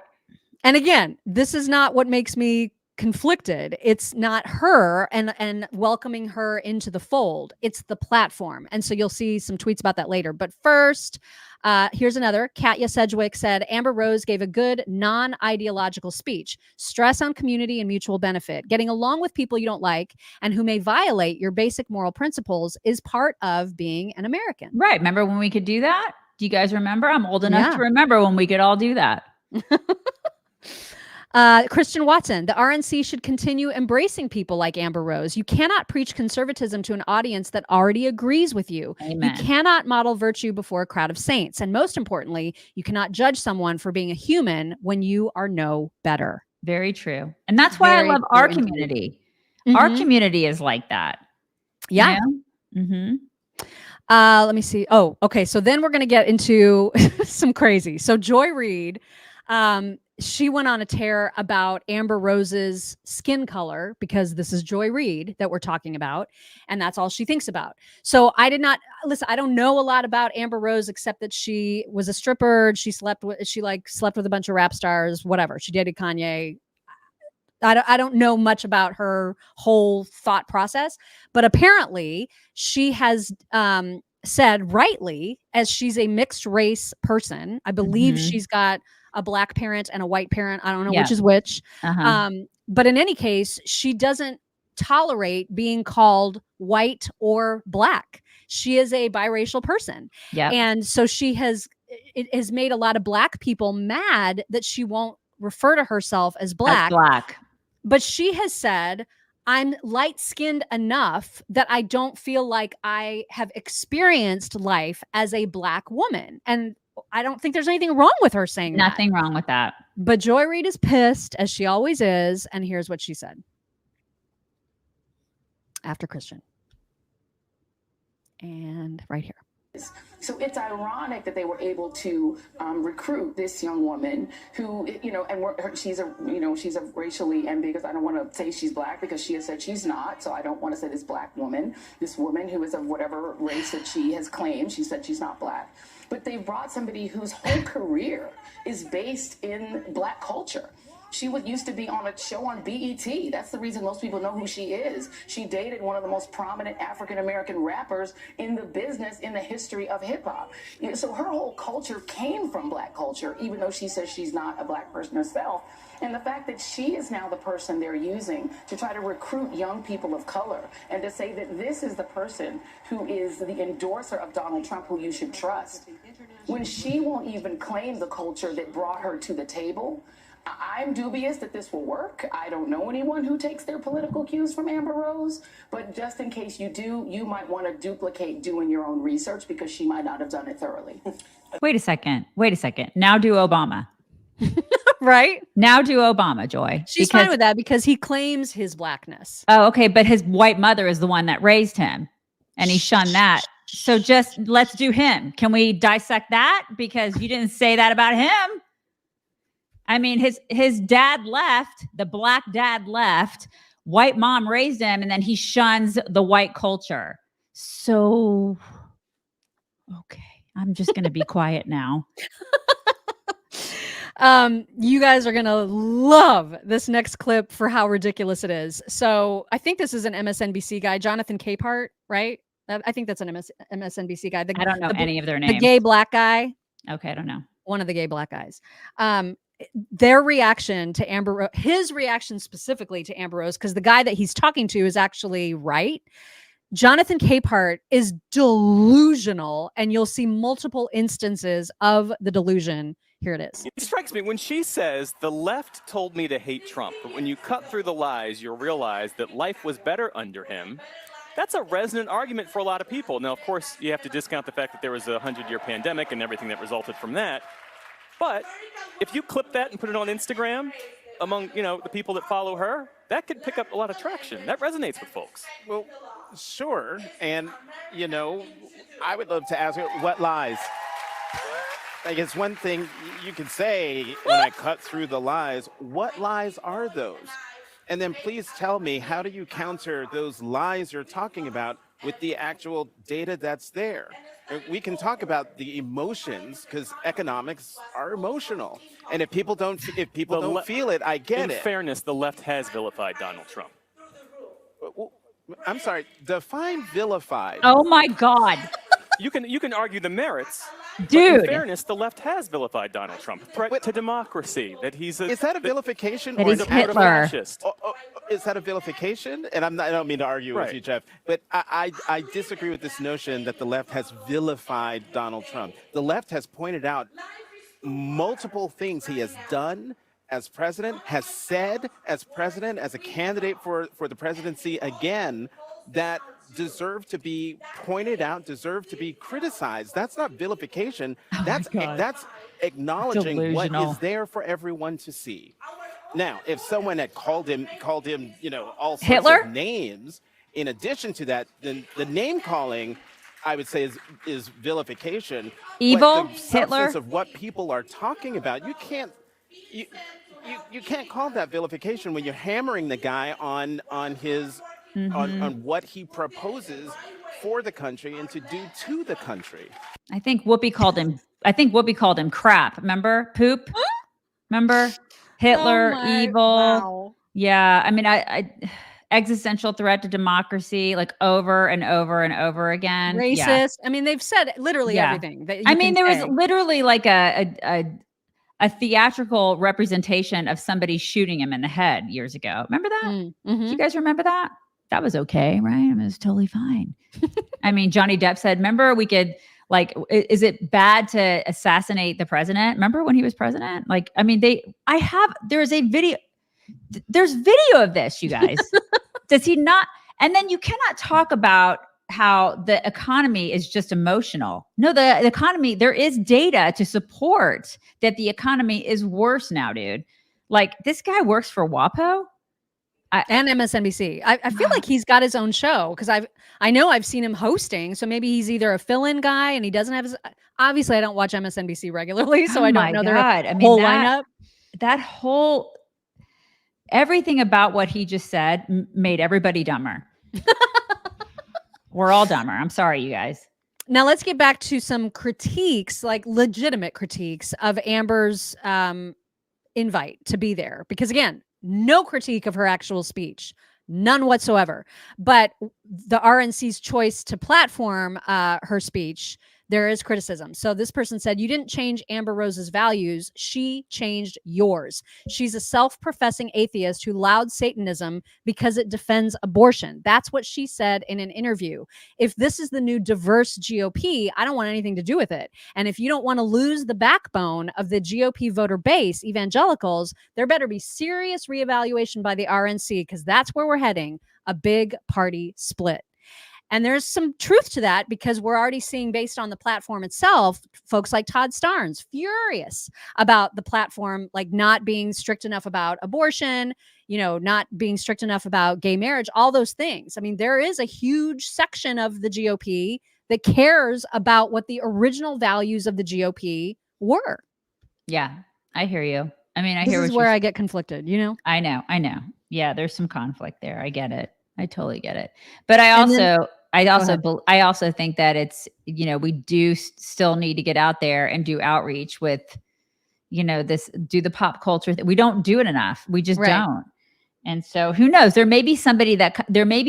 And again, this is not what makes me conflicted. It's not her and welcoming her into the fold. It's the platform. And so you'll see some tweets about that later. But first, here's another. Katya Sedgwick said, Amber Rose gave a good non-ideological speech. Stress on community and mutual benefit. Getting along with people you don't like and who may violate your basic moral principles is part of being an American. Right. Remember when we could do that? Do you guys remember? I'm old enough to remember when we could all do that. Christian Watson, the RNC should continue embracing people like Amber Rose. You cannot preach conservatism to an audience that already agrees with you. Amen. You cannot model virtue before a crowd of saints. And most importantly, you cannot judge someone for being a human when you are no better. Very true. And that's why I love our community. Mm-hmm. Our community is like that. Yeah. You know? Let me see. Oh, okay. So then we're going to get into some crazy. So Joy Reid, she went on a tear about Amber Rose's skin color because this is Joy Reid that we're talking about. And that's all she thinks about. So I don't know a lot about Amber Rose, except that she was a stripper. She slept with a bunch of rap stars, whatever. She dated Kanye. I don't know much about her whole thought process, but apparently she has, said rightly, as she's a mixed race person. I believe she's got a black parent and a white parent. I don't know which is which. But in any case, she doesn't tolerate being called white or black. She is a biracial person. Yeah. And so it has made a lot of black people mad that she won't refer to herself as black. But she has said, I'm light-skinned enough that I don't feel like I have experienced life as a black woman. And I don't think there's anything wrong with her saying Nothing wrong with that. But Joy Reid is pissed, as she always is. And here's what she said. After Christian. And right here. So it's ironic that they were able to recruit this young woman who, she's a racially ambiguous. I don't want to say she's black because she has said she's not. So I don't want to say this black woman, this woman who is of whatever race that she has claimed. She said she's not black. But they brought somebody whose whole career is based in black culture. She used to be on a show on BET. That's the reason most people know who she is. She dated one of the most prominent African-American rappers in the business in the history of hip-hop. So her whole culture came from black culture, even though she says she's not a black person herself. And the fact that she is now the person they're using to try to recruit young people of color and to say that this is the person who is the endorser of Donald Trump who you should trust, when she won't even claim the culture that brought her to the table, I'm dubious that this will work. I don't know anyone who takes their political cues from Amber Rose, but just in case you do, you might want to duplicate doing your own research because she might not have done it thoroughly. Wait a second. Now do Obama. Right? Now do Obama, Joy. She's fine with that because he claims his blackness. Oh, okay. But his white mother is the one that raised him and he shunned that. So just let's do him. Can we dissect that? Because you didn't say that about him. I mean, his dad left, the black dad left, white mom raised him, and then he shuns the white culture. So, okay, I'm just going to be quiet now. You guys are going to love this next clip for how ridiculous it is. So I think this is an MSNBC guy, Jonathan Capehart, right? I think that's an MSNBC guy. I don't know any of their names. The gay black guy. Okay, I don't know. One of the gay black guys. Their reaction to Amber, his reaction specifically to Amber Rose, because the guy that he's talking to is actually right. Jonathan Capehart is delusional, and you'll see multiple instances of the delusion. Here it is. It strikes me when she says the left told me to hate Trump, but when you cut through the lies, you'll realize that life was better under him. That's a resonant argument for a lot of people. Now, of course, you have to discount the fact that there was a 100-year pandemic and everything that resulted from that. But if you clip that and put it on Instagram among, the people that follow her, that could pick up a lot of traction. That resonates with folks. Well, sure. And, I would love to ask her, what lies? Like, it's one thing you can say when I cut through the lies. What lies are those? And then please tell me, how do you counter those lies you're talking about with the actual data that's there? We can talk about the emotions because economics are emotional. And if people don't feel it, I get it. In fairness, the left has vilified Donald Trump. I'm sorry, define vilified. Oh my God. You can argue the merits. Dude. But in fairness, the left has vilified Donald Trump. Threat to democracy. That he's a. Is that a vilification that or he's Hitler? Is that a vilification? And I don't mean to argue with you, Jeff, but I disagree with this notion that the left has vilified Donald Trump. The left has pointed out multiple things he has done as president, has said as president, as a candidate for the presidency again, that deserve to be pointed out, deserve to be criticized. That's not vilification. That's acknowledging Delusional. what is there for everyone to see. Now, if someone had called him, all sorts Hitler? of names, in addition to that, then the name calling, I would say, is vilification. Evil? But the Hitler? substance of what people are talking about, you can't call that vilification when you're hammering the guy on his on what he proposes for the country and to do to the country. I think Whoopi called him crap. Remember? Poop. Remember? Hitler, evil. Wow. Yeah. I mean, I existential threat to democracy, like over and over and over again. Racist. Yeah. I mean, they've said literally everything. That I mean, there was say. literally like a theatrical representation of somebody shooting him in the head years ago. Remember that? Do you guys remember that? That was okay, right? I mean, it was totally fine. I mean, Johnny Depp said, remember we could is it bad to assassinate the president? Remember when he was president? Like, I mean, there's video of this, you guys. Does he not? And then you cannot talk about how the economy is just emotional. No, the economy, there is data to support that the economy is worse now, dude. Like, this guy works for WAPO. And MSNBC. I feel like he's got his own show because I know I've seen him hosting. So maybe he's either a fill-in guy and he doesn't have his. Obviously, I don't watch MSNBC regularly, so I don't know their whole lineup. That whole everything about what he just said made everybody dumber. We're all dumber. I'm sorry, you guys. Now let's get back to some critiques, like legitimate critiques of Amber's invite to be there, because again, no critique of her actual speech, none whatsoever. But the RNC's choice to platform her speech, there is criticism. So this person said, you didn't change Amber Rose's values. She changed yours. She's a self-professing atheist who loud Satanism because it defends abortion. That's what she said in an interview. If this is the new diverse GOP, I don't want anything to do with it. And if you don't want to lose the backbone of the GOP voter base, evangelicals, there better be serious reevaluation by the RNC, because that's where we're heading, a big party split. And there's some truth to that, because we're already seeing, based on the platform itself, folks like Todd Starnes furious about the platform, like not being strict enough about abortion, not being strict enough about gay marriage, all those things. I mean, there is a huge section of the GOP that cares about what the original values of the GOP were. Yeah, I hear you. I mean, This is where I get conflicted, I know. Yeah, there's some conflict there. I get it. I totally get it. But I also think that it's, we do still need to get out there and do outreach with, do the pop culture. We don't do it enough. We just don't. And so who knows, there may be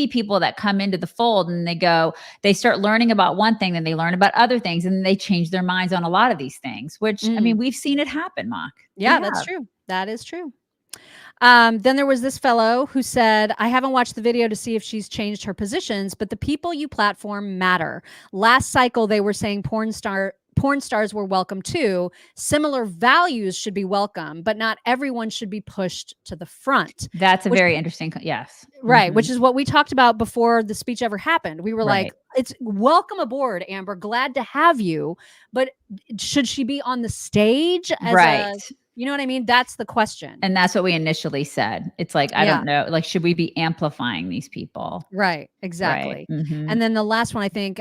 people that come into the fold and they start learning about one thing, then they learn about other things, and they change their minds on a lot of these things, which, I mean, we've seen it happen, Mock. Yeah, that's true. That is true. Then there was this fellow who said, I haven't watched the video to see if she's changed her positions, but the people you platform matter. Last cycle, they were saying porn stars were welcome too. Similar values should be welcome, but not everyone should be pushed to the front. That's a very interesting. Yes. Right. Which is what we talked about before the speech ever happened. We were like, it's welcome aboard, Amber. Glad to have you. But should she be on the stage as You know what I mean? That's the question. And that's what we initially said. It's like, I don't know, like, should we be amplifying these people? Right, exactly. Right. Mm-hmm. And then the last one, I think,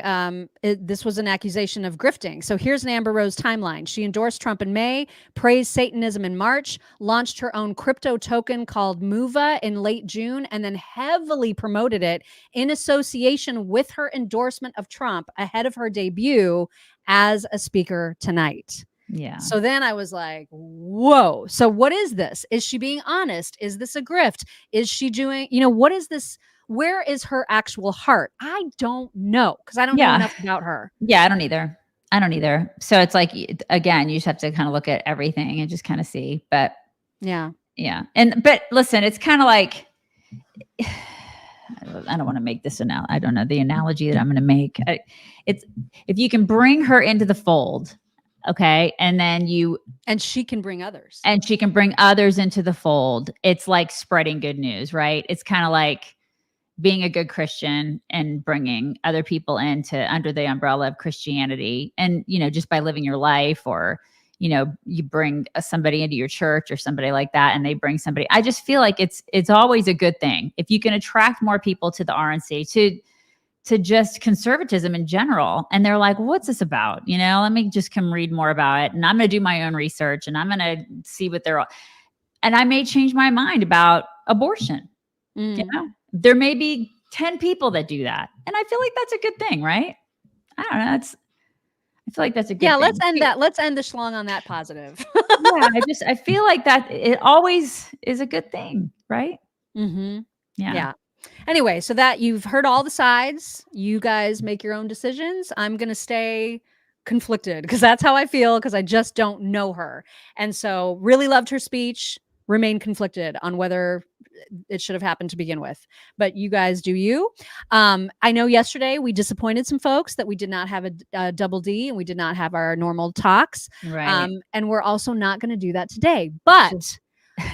this was an accusation of grifting. So here's an Amber Rose timeline. She endorsed Trump in May, praised Satanism in March, launched her own crypto token called MOVA in late June, and then heavily promoted it in association with her endorsement of Trump ahead of her debut as a speaker tonight. Yeah. So then I was like, whoa. So what is this? Is she being honest? Is this a grift? Is she doing, what is this? Where is her actual heart? I don't know, because I don't know enough about her. Yeah, I don't either. So it's like, again, you just have to kind of look at everything and just kind of see. But yeah. But listen, it's kind of like, I don't want to make this I don't know the analogy that I'm going to make. It's if you can bring her into the fold. Okay. And then she can bring others. And she can bring others into the fold. It's like spreading good news, right? It's kind of like being a good Christian and bringing other people under the umbrella of Christianity. And, just by living your life, or, you bring somebody into your church or somebody like that, and they bring somebody. I just feel like it's always a good thing if you can attract more people to the RNC, to just conservatism in general. And they're like, what's this about? Let me just come read more about it. And I'm going to do my own research, and I'm going to see what and I may change my mind about abortion. There may be 10 people that do that. And I feel like that's a good thing, right? I don't know. I feel like that's a good thing. Yeah, let's end that. Let's end the schlong on that positive. I feel like that it always is a good thing, right? Mm-hmm. Yeah. Anyway, so that you've heard all the sides. You guys make your own decisions. I'm going to stay conflicted because that's how I feel, because I just don't know her. And so really loved her speech, remain conflicted on whether it should have happened to begin with. But you guys do you. I know yesterday we disappointed some folks that we did not have a double D and we did not have our normal talks. Right. And we're also not going to do that today. But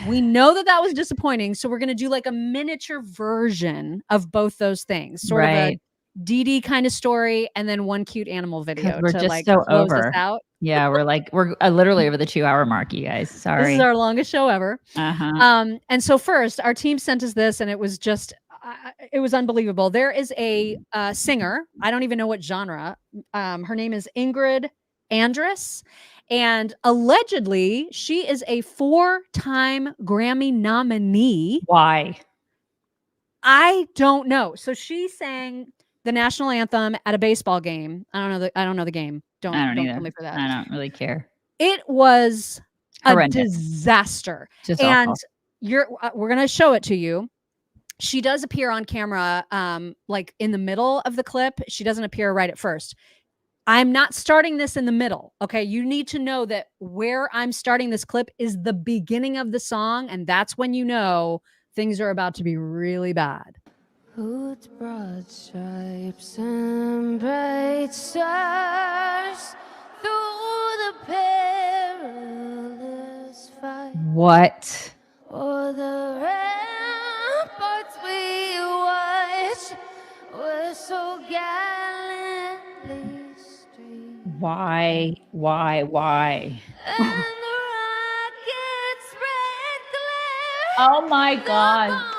we know that was disappointing. So we're going to do like a miniature version of both those things, sort of a DD kind of story, and then one cute animal video we're to just like so close over. us out. Yeah, we're literally over the 2-hour mark, you guys. Sorry. This is our longest show ever. Uh-huh. And so first, our team sent us this, and it was just, it was unbelievable. There is a singer. I don't even know what genre. Her name is Ingrid Andress. And allegedly, she is a 4-time Grammy nominee. Why? I don't know. So she sang the national anthem at a baseball game. I don't know the game. Don't kill me for that. I don't really care. It was horrendous. A disaster. Just and awful. We're gonna show it to you. She does appear on camera, like in the middle of the clip. She doesn't appear right at first. I'm not starting this in the middle. Okay. You need to know that where I'm starting this clip is the beginning of the song. And that's when you know things are about to be really bad. With broad stripes and bright stars through the perilous fight. What? O'er the ramparts we watch were so gallantly streamed. Why? And the rockets' red glare. Oh my God.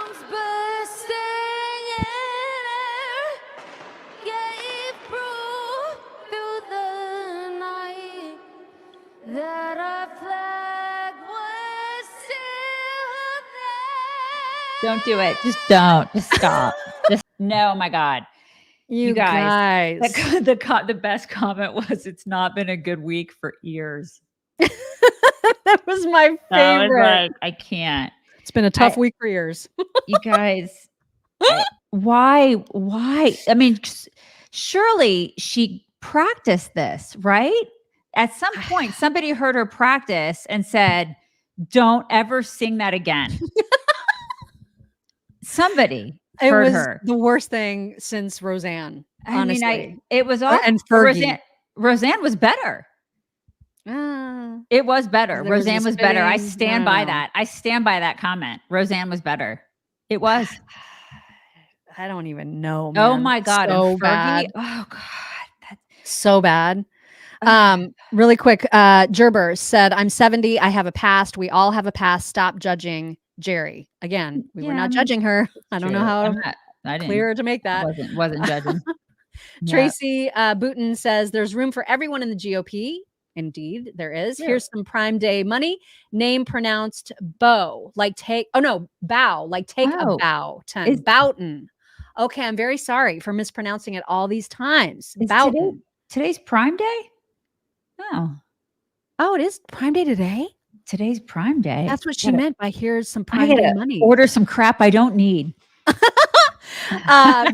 Don't do it. Just don't. Just stop. No, oh my God. You guys. The best comment was, it's not been a good week for ears. That was my favorite. I can't. It's been a tough week for ears. You guys, why? I mean, surely she practiced this, right? At some point, somebody heard her practice and said, don't ever sing that again. Somebody heard her. The worst thing since Roseanne. Honestly. I mean, it was awful. And Fergie. Roseanne was better. It was better. Roseanne was better. I stand by that. I stand by that comment. Roseanne was better. It was. I don't even know, man. Oh my God. So and Fergie, bad. Oh God. So bad. Really quick, Gerber said, I'm 70. I have a past. We all have a past. Stop judging Jerry. Again, we were not judging her. I don't know how clear to make that. Wasn't judging. Tracy Booton says there's room for everyone in the GOP. Indeed, there is. Yeah. Here's some Prime Day money. Name pronounced bow, like take. Oh no, bow, like take a bow. Boughton. Okay, I'm very sorry for mispronouncing it all these times. Boughton. Today's Prime Day. Oh, it is Prime Day today. Today's Prime Day. That's what she meant by here's some Prime Day money. Order some crap I don't need.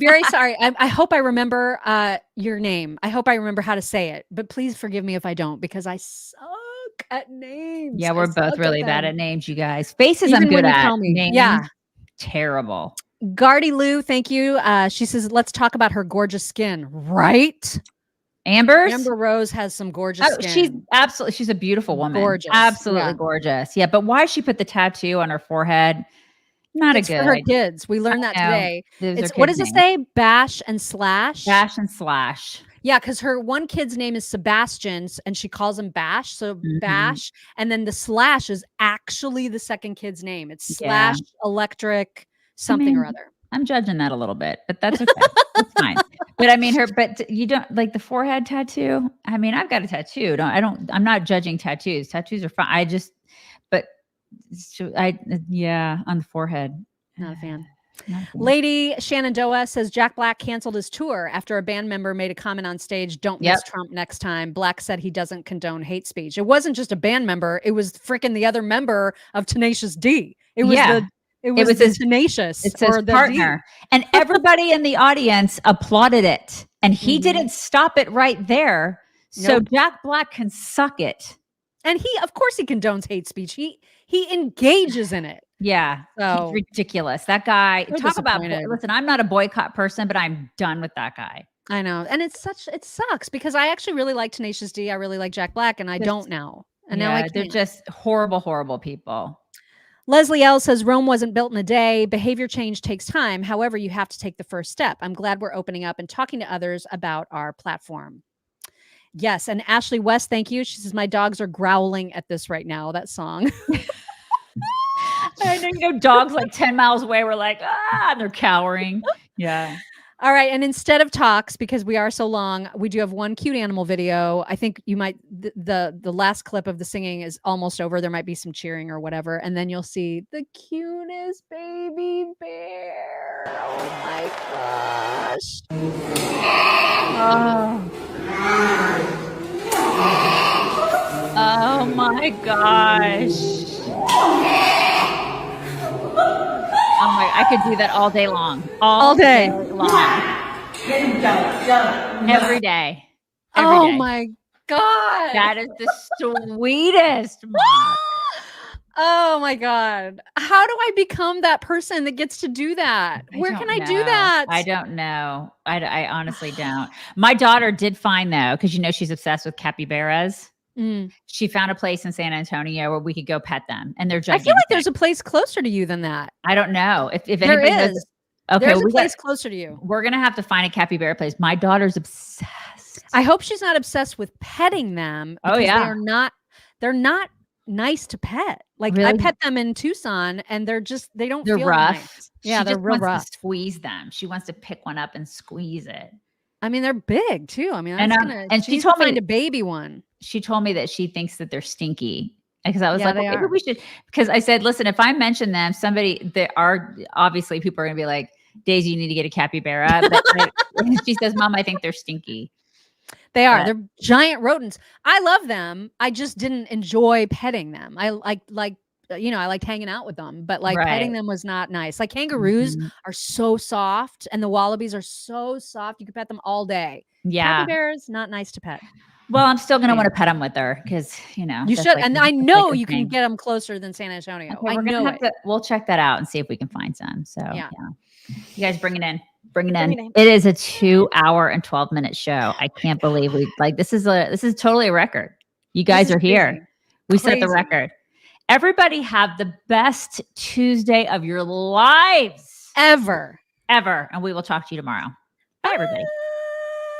Very sorry. I hope I remember your name. I hope I remember how to say it, but please forgive me if I don't, because I suck at names. Yeah, we're both really bad at names, you guys. Faces, I'm good at. Names, terrible. Gardy Lou, thank you. She says, let's talk about her gorgeous skin. Right? Amber Rose has some gorgeous skin. She's a beautiful woman. Gorgeous. Absolutely gorgeous. Yeah, but why she put the tattoo on her forehead? It's for her kids. We learned that today. What does it say? Bash and slash. Bash and slash. Yeah, because her one kid's name is Sebastian, and she calls him Bash. So Bash, and then the slash is actually the second kid's name. It's slash electric something or other. I'm judging that a little bit, but that's okay. It's fine. But I mean, but you don't like the forehead tattoo. I mean, I've got a tattoo. I'm not judging tattoos. Tattoos are fine. On the forehead. Not a fan. Lady Shenandoah says Jack Black canceled his tour after a band member made a comment on stage, don't miss Trump next time. Black said he doesn't condone hate speech. It wasn't just a band member. It was freaking the other member of Tenacious D. It was his Tenacious. It's his partner. And everybody in the audience applauded it. And he didn't stop it right there. So Jack Black can suck it. And of course he condones hate speech. He engages in it. Yeah. So he's ridiculous. That guy, listen, I'm not a boycott person, but I'm done with that guy. I know. And it sucks because I actually really like Tenacious D. I really like Jack Black, and I don't now. And now they're just horrible, horrible people. Leslie L says Rome wasn't built in a day. Behavior change takes time. However, you have to take the first step. I'm glad we're opening up and talking to others about our platform. Yes. And Ashley West, thank you. She says, my dogs are growling at this right now, that song. I know, dogs like 10 miles away were like, and they're cowering. Yeah. All right. And instead of talks, because we are so long, we do have one cute animal video. I think you might, the last clip of the singing is almost over. There might be some cheering or whatever. And then you'll see the cutest baby bear. Oh my gosh. Oh my gosh. Oh my, I could do that all day long. All day long. Every day. Oh my God. That is the sweetest mom. Oh my God. How do I become that person that gets to do that? Where can I do that? I don't know. I honestly don't. My daughter did find though, because she's obsessed with capybaras. She found a place in San Antonio where we could go pet them, and they're gigantic. I feel like there's a place closer to you than that. I don't know if there anybody is. knows. Okay, there's a place closer to you. We're gonna have to find a capybara place. My daughter's obsessed. I hope she's not obsessed with petting them. Oh yeah, they're not nice to pet. Like really? I pet them in Tucson, and they're feel rough. Nice. Yeah, they're real rough. To squeeze them. She wants to pick one up and squeeze it. I mean, they're big too. I mean, and she told me find a baby one. She told me that she thinks that they're stinky. Because I was like, well, maybe we should. Because I said, listen, if I mention them, there are obviously people are going to be like, Daisy, you need to get a capybara. But she says, Mom, I think they're stinky. They are. They're giant rodents. I love them. I just didn't enjoy petting them. I I liked hanging out with them, but petting them was not nice. Like kangaroos are so soft, and the wallabies are so soft. You can pet them all day. Yeah. Capybaras, not nice to pet. Well, I'm still going to want to pet them with her because, you should. And I know you can get them closer than San Antonio. Okay, we'll check that out and see if we can find some. So, yeah. You guys bring it in. Bring it in. It is a 2-hour and 12-minute show. I can't believe this is totally a record. You guys are here. Crazy. We set the record. Everybody have the best Tuesday of your lives ever. And we will talk to you tomorrow. Bye, everybody.